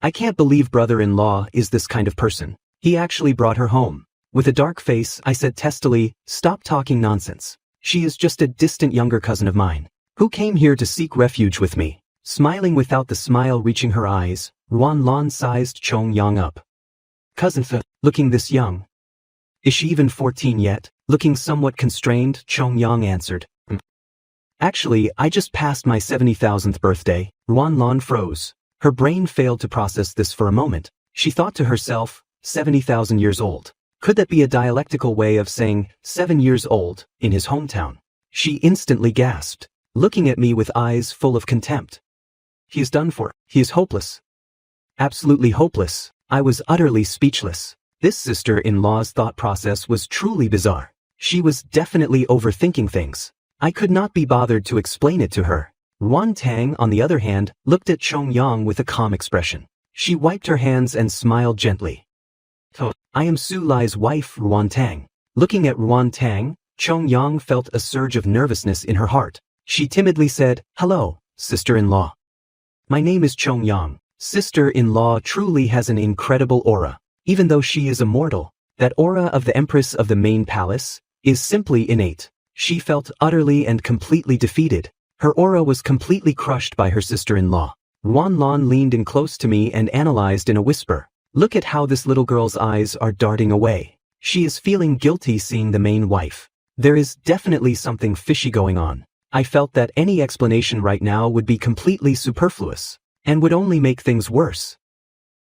[SPEAKER 1] I can't believe brother-in-law is this kind of person. He actually brought her home." With a dark face, I said testily, "Stop talking nonsense. She is just a distant younger cousin of mine, who came here to seek refuge with me." Smiling without the smile reaching her eyes, Wanlon sized Chongyang up. "Cousin Fa, looking this young. Is she even 14 yet?" Looking somewhat constrained, Chongyang answered, "Actually, I just passed my 70,000th birthday." Wanlon froze. Her brain failed to process this for a moment. She thought to herself, 70,000 years old. Could that be a dialectical way of saying 7 years old in his hometown? She instantly gasped, looking at me with eyes full of contempt. "He is done for. He is hopeless." Absolutely hopeless. I was utterly speechless. This sister-in-law's thought process was truly bizarre. She was definitely overthinking things. I could not be bothered to explain it to her. Ruan Tang, on the other hand, looked at Chongyang with a calm expression. She wiped her hands and smiled gently. "Oh, I am Su Lai's wife, Ruan Tang." Looking at Ruan Tang, Chongyang felt a surge of nervousness in her heart. She timidly said, "Hello, sister-in-law. My name is Chongyang." Sister-in-law truly has an incredible aura. Even though she is immortal, that aura of the Empress of the main palace is simply innate. She felt utterly and completely defeated. Her aura was completely crushed by her sister-in-law. Wanlon leaned in close to me and analyzed in a whisper. "Look at how this little girl's eyes are darting away. She is feeling guilty seeing the main wife. There is definitely something fishy going on." I felt that any explanation right now would be completely superfluous and would only make things worse.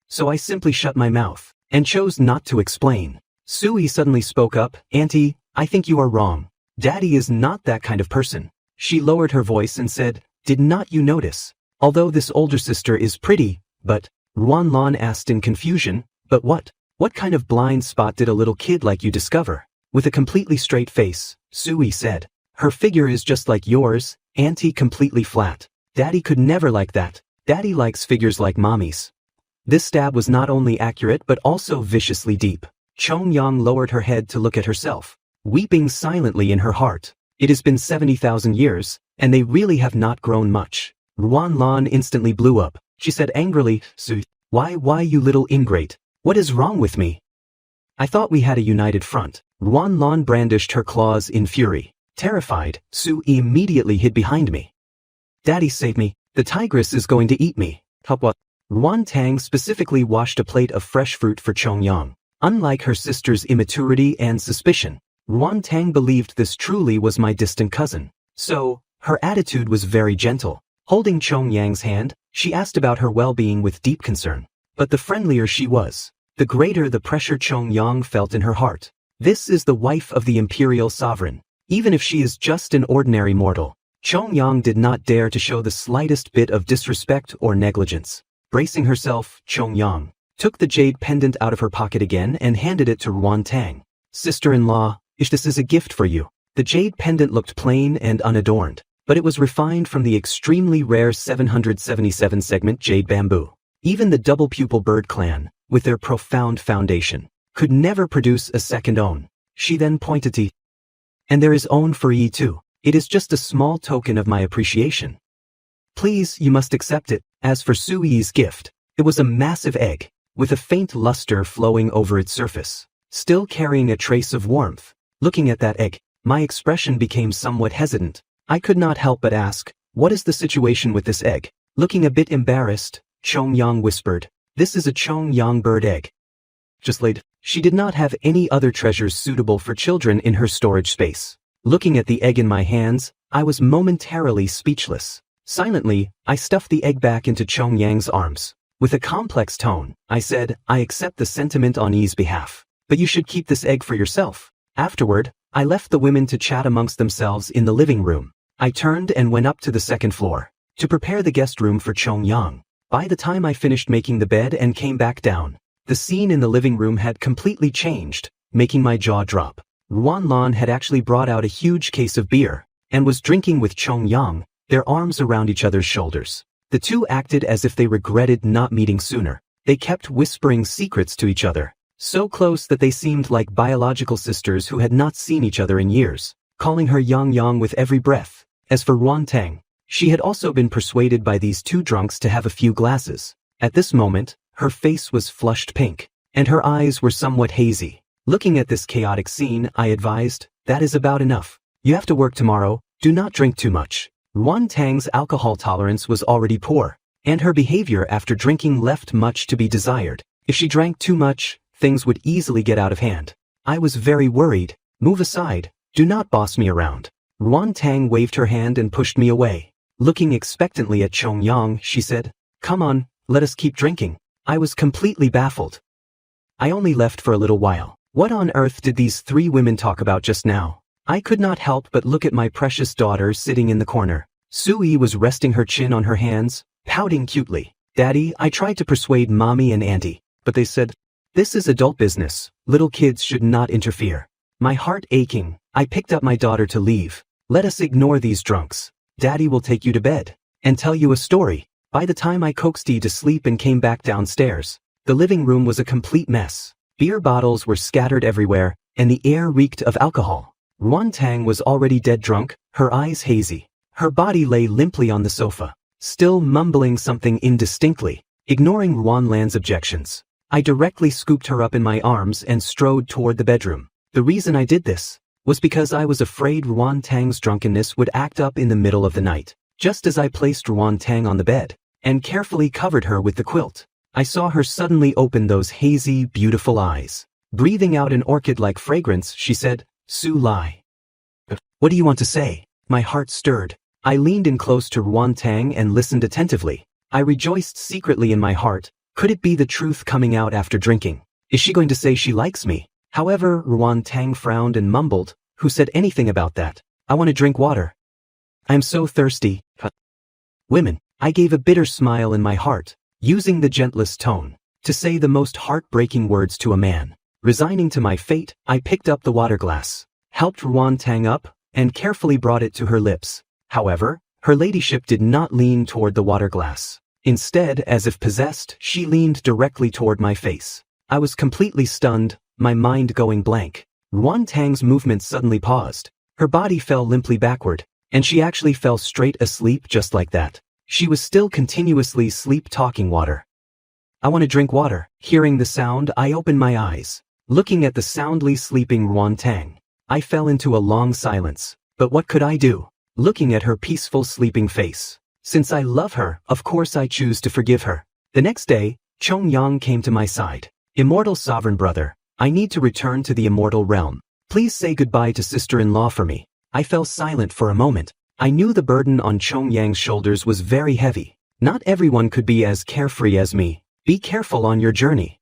[SPEAKER 1] So I simply shut my mouth and chose not to explain. Sui suddenly spoke up, "Auntie, I think you are wrong. Daddy is not that kind of person." She lowered her voice and said, "Did not you notice? Although this older sister is pretty, But, Ruan Lan asked in confusion, but what? What kind of blind spot did a little kid like you discover? With a completely straight face, Sui said. Her figure is just like yours, Auntie, completely flat. Daddy could never like that. Daddy likes figures like mommy's. This stab was not only accurate but also viciously deep. Chongyang lowered her head to look at herself, weeping silently in her heart. It has been 70,000 years, and they really have not grown much. Ruan Lan instantly blew up. She said angrily, Sui, why you little ingrate? What is wrong with me? I thought we had a united front. Ruan Lan brandished her claws in fury. Terrified, Sui immediately hid behind me. Daddy, save me. The tigress is going to eat me. What? Ruan Tang specifically washed a plate of fresh fruit for Chongyang. Unlike her sister's immaturity and suspicion, Ruan Tang believed this truly was my distant cousin. So, her attitude was very gentle. Holding Chongyang's hand, she asked about her well-being with deep concern. But the friendlier she was, the greater the pressure Chongyang felt in her heart. This is the wife of the imperial sovereign. Even if she is just an ordinary mortal, Chongyang did not dare to show the slightest bit of disrespect or negligence. Bracing herself, Chongyang took the jade pendant out of her pocket again and handed it to Ruan Tang. Sister-in-law, this is a gift for you. The jade pendant looked plain and unadorned, but it was refined from the extremely rare 777 segment jade bamboo. Even the double pupil bird clan, with their profound foundation, could never produce a second own. She then pointed to, and there is own for ye too. It is just a small token of my appreciation. Please, you must accept it. As for Sui's gift, it was a massive egg, with a faint luster flowing over its surface, still carrying a trace of warmth. Looking at that egg, my expression became somewhat hesitant. I could not help but ask, what is the situation with this egg? Looking a bit embarrassed, Chongyang whispered, this is a Chongyang bird egg. Just laid. She did not have any other treasures suitable for children in her storage space. Looking at the egg in my hands, I was momentarily speechless. Silently, I stuffed the egg back into Chongyang's arms. With a complex tone, I said, I accept the sentiment on Yi's behalf, but you should keep this egg for yourself. Afterward, I left the women to chat amongst themselves in the living room. I turned and went up to the second floor to prepare the guest room for Chongyang. By the time I finished making the bed and came back down, the scene in the living room had completely changed, making my jaw drop. Ruan Lan had actually brought out a huge case of beer and was drinking with Chongyang, their arms around each other's shoulders. The two acted as if they regretted not meeting sooner. They kept whispering secrets to each other, so close that they seemed like biological sisters who had not seen each other in years, calling her Yang Yang with every breath. As for Ruan Tang, she had also been persuaded by these two drunks to have a few glasses. At this moment, her face was flushed pink, and her eyes were somewhat hazy. Looking at this chaotic scene, I advised, that is about enough. You have to work tomorrow, do not drink too much. Ruan Tang's alcohol tolerance was already poor, and her behavior after drinking left much to be desired. If she drank too much, things would easily get out of hand. I was very worried. Move aside, do not boss me around. Ruan Tang waved her hand and pushed me away. Looking expectantly at Chongyang, she said, come on, let us keep drinking. I was completely baffled. I only left for a little while. What on earth did these three women talk about just now? I could not help but look at my precious daughter sitting in the corner. Sui was resting her chin on her hands, pouting cutely. Daddy, I tried to persuade Mommy and Auntie, but they said, this is adult business, little kids should not interfere. My heart aching, I picked up my daughter to leave. Let us ignore these drunks. Daddy will take you to bed and tell you a story. By the time I coaxed Yi to sleep and came back downstairs, the living room was a complete mess. Beer bottles were scattered everywhere, and the air reeked of alcohol. Ruan Tang was already dead drunk, her eyes hazy. Her body lay limply on the sofa, still mumbling something indistinctly. Ignoring Ruan Lan's objections, I directly scooped her up in my arms and strode toward the bedroom. The reason I did this was because I was afraid Ruan Tang's drunkenness would act up in the middle of the night. Just as I placed Ruan Tang on the bed and carefully covered her with the quilt, I saw her suddenly open those hazy, beautiful eyes. Breathing out an orchid-like fragrance, she said, Su Lai. What do you want to say? My heart stirred. I leaned in close to Ruan Tang and listened attentively. I rejoiced secretly in my heart. Could it be the truth coming out after drinking? Is she going to say she likes me? However, Ruan Tang frowned and mumbled, who said anything about that? I want to drink water. I am so thirsty. Women. I gave a bitter smile in my heart. using the gentlest tone to say the most heartbreaking words to a man. Resigning to my fate, I picked up the water glass, helped Ruan Tang up, and carefully brought it to her lips. However, her ladyship did not lean toward the water glass. Instead, as if possessed, she leaned directly toward my face. I was completely stunned, my mind going blank. Ruan Tang's movements suddenly paused. Her body fell limply backward, and she actually fell straight asleep just like that. She was still continuously sleep-talking water. I want to drink water. Hearing the sound, I opened my eyes. Looking at the soundly sleeping Ruan Tang, I fell into a long silence. But what could I do? Looking at her peaceful sleeping face. Since I love her, of course I choose to forgive her. The next day, Chong Yang came to my side. Immortal sovereign brother, I need to return to the immortal realm. Please say goodbye to sister-in-law for me. I fell silent for a moment. I knew the burden on Chong Yang's shoulders was very heavy. Not everyone could be as carefree as me. Be careful on your journey.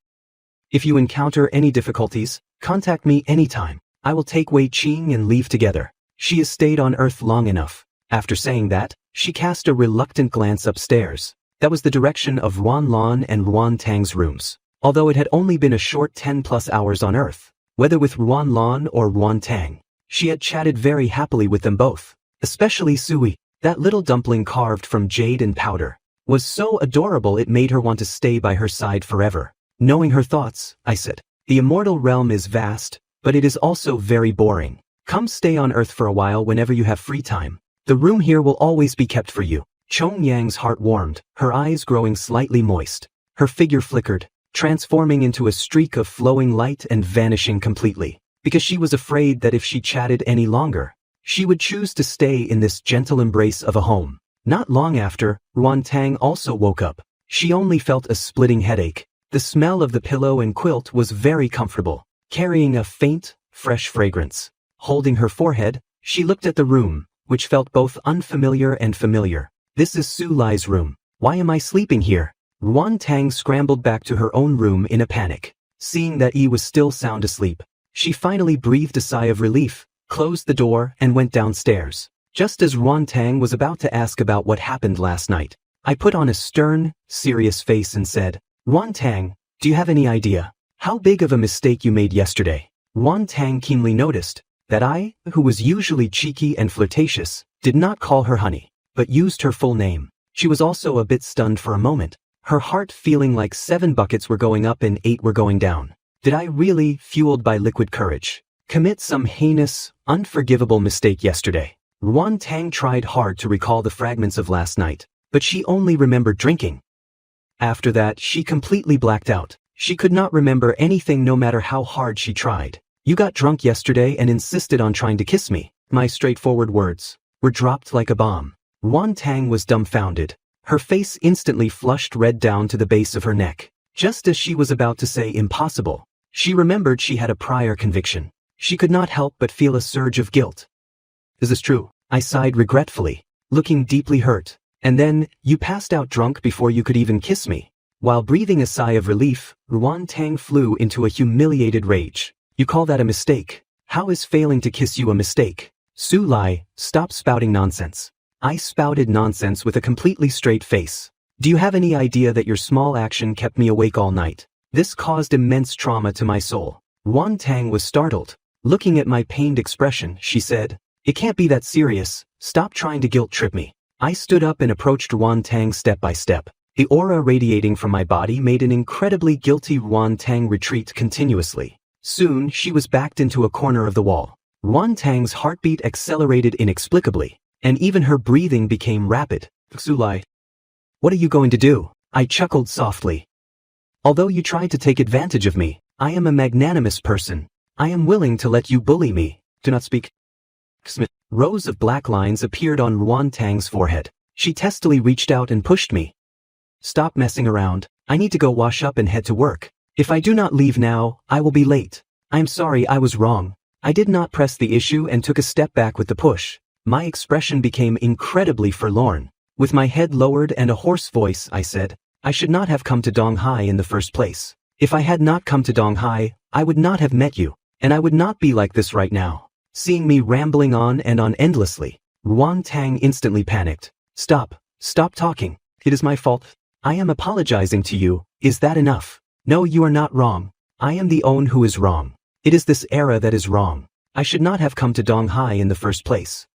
[SPEAKER 1] If you encounter any difficulties, contact me anytime. I will take Wei Qing and leave together. She has stayed on Earth long enough. After saying that, she cast a reluctant glance upstairs. That was the direction of Ruan Lan and Ruan Tang's rooms. Although it had only been a short 10+ hours on Earth, whether with Ruan Lan or Ruan Tang, she had chatted very happily with them both. Especially Sui, that little dumpling carved from jade and powder, was so adorable it made her want to stay by her side forever. Knowing her thoughts, I said, the immortal realm is vast, but it is also very boring. Come stay on Earth for a while whenever you have free time. The room here will always be kept for you. Chong Yang's heart warmed, her eyes growing slightly moist. Her figure flickered, transforming into a streak of flowing light and vanishing completely, because she was afraid that if she chatted any longer, she would choose to stay in this gentle embrace of a home. Not long after, Ruan Tang also woke up. She only felt a splitting headache. The smell of the pillow and quilt was very comfortable, carrying a faint, fresh fragrance. Holding her forehead, she looked at the room, which felt both unfamiliar and familiar. This is Su Lai's room. Why am I sleeping here? Ruan Tang scrambled back to her own room in a panic. Seeing that Yi was still sound asleep, she finally breathed a sigh of relief, closed the door, and went downstairs. Just as Ruan Tang was about to ask about what happened last night, I put on a stern, serious face and said, Ruan Tang, do you have any idea how big of a mistake you made yesterday? Ruan Tang keenly noticed that I, who was usually cheeky and flirtatious, did not call her honey, but used her full name. She was also a bit stunned for a moment, her heart feeling like 7 buckets were going up and 8 were going down. Did I really, fueled by liquid courage, commit some heinous, unforgivable mistake yesterday? Ruan Tang tried hard to recall the fragments of last night, but she only remembered drinking. After that, she completely blacked out. She could not remember anything no matter how hard she tried. You got drunk yesterday and insisted on trying to kiss me. My straightforward words were dropped like a bomb. Ruan Tang was dumbfounded. Her face instantly flushed red down to the base of her neck. Just as she was about to say impossible, she remembered she had a prior conviction. She could not help but feel a surge of guilt. Is this true? I sighed regretfully, looking deeply hurt. And then, you passed out drunk before you could even kiss me. While breathing a sigh of relief, Ruan Tang flew into a humiliated rage. You call that a mistake? How is failing to kiss you a mistake? Su Lai, stop spouting nonsense. I spouted nonsense with a completely straight face. Do you have any idea that your small action kept me awake all night? This caused immense trauma to my soul. Ruan Tang was startled. Looking at my pained expression, she said, it can't be that serious. Stop trying to guilt trip me. I stood up and approached Ruan Tang step by step. The aura radiating from my body made an incredibly guilty Ruan Tang retreat continuously. Soon, she was backed into a corner of the wall. Ruan Tang's heartbeat accelerated inexplicably, and even her breathing became rapid. Su Lai, what are you going to do? I chuckled softly. Although you tried to take advantage of me, I am a magnanimous person. I am willing to let you bully me. Do not speak. Rows of black lines appeared on Ruan Tang's forehead. She testily reached out and pushed me. Stop messing around. I need to go wash up and head to work. If I do not leave now, I will be late. I am sorry, I was wrong. I did not press the issue and took a step back with the push. My expression became incredibly forlorn. With my head lowered and a hoarse voice, I said, I should not have come to Donghai in the first place. If I had not come to Donghai, I would not have met you, and I would not be like this right now. Seeing me rambling on and on endlessly, Ruan Tang instantly panicked. Stop talking. It is my fault. I am apologizing to you, is that enough? No, you are not wrong. I am the one who is wrong. It is this era that is wrong. I should not have come to Donghai in the first place.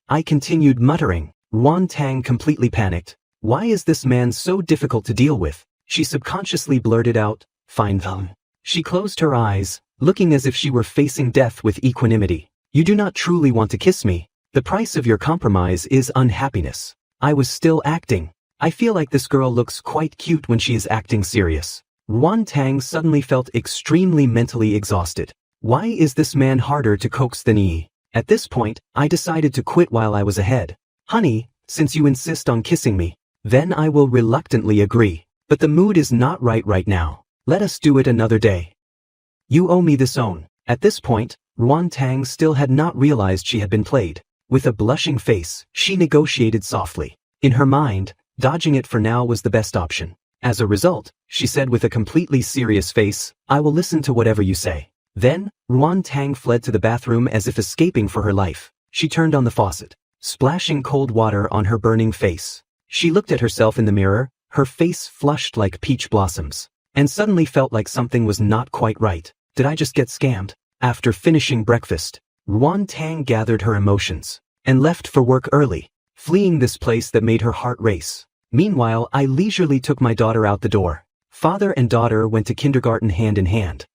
[SPEAKER 1] I continued muttering. Yuan Tang completely panicked. Why is this man so difficult to deal with? She subconsciously blurted out, fine then. She closed her eyes, looking as if she were facing death with equanimity. You do not truly want to kiss me. The price of your compromise is unhappiness. I was still acting. I feel like this girl looks quite cute when she is acting serious. Yuan Tang suddenly felt extremely mentally exhausted. Why is this man harder to coax than he? At this point, I decided to quit while I was ahead. Honey, since you insist on kissing me, then I will reluctantly agree. But the mood is not right now. Let us do it another day. You owe me this own. At this point, Yuan Tang still had not realized she had been played. With a blushing face, she negotiated softly. In her mind, dodging it for now was the best option. As a result, she said with a completely serious face, I will listen to whatever you say. Then, Yuan Tang fled to the bathroom as if escaping for her life. She turned on the faucet, splashing cold water on her burning face. She looked at herself in the mirror, her face flushed like peach blossoms, and suddenly felt like something was not quite right. Did I just get scammed? After finishing breakfast, Yuan Tang gathered her emotions and left for work early, fleeing this place that made her heart race. Meanwhile, I leisurely took my daughter out the door. Father and daughter went to kindergarten hand in hand.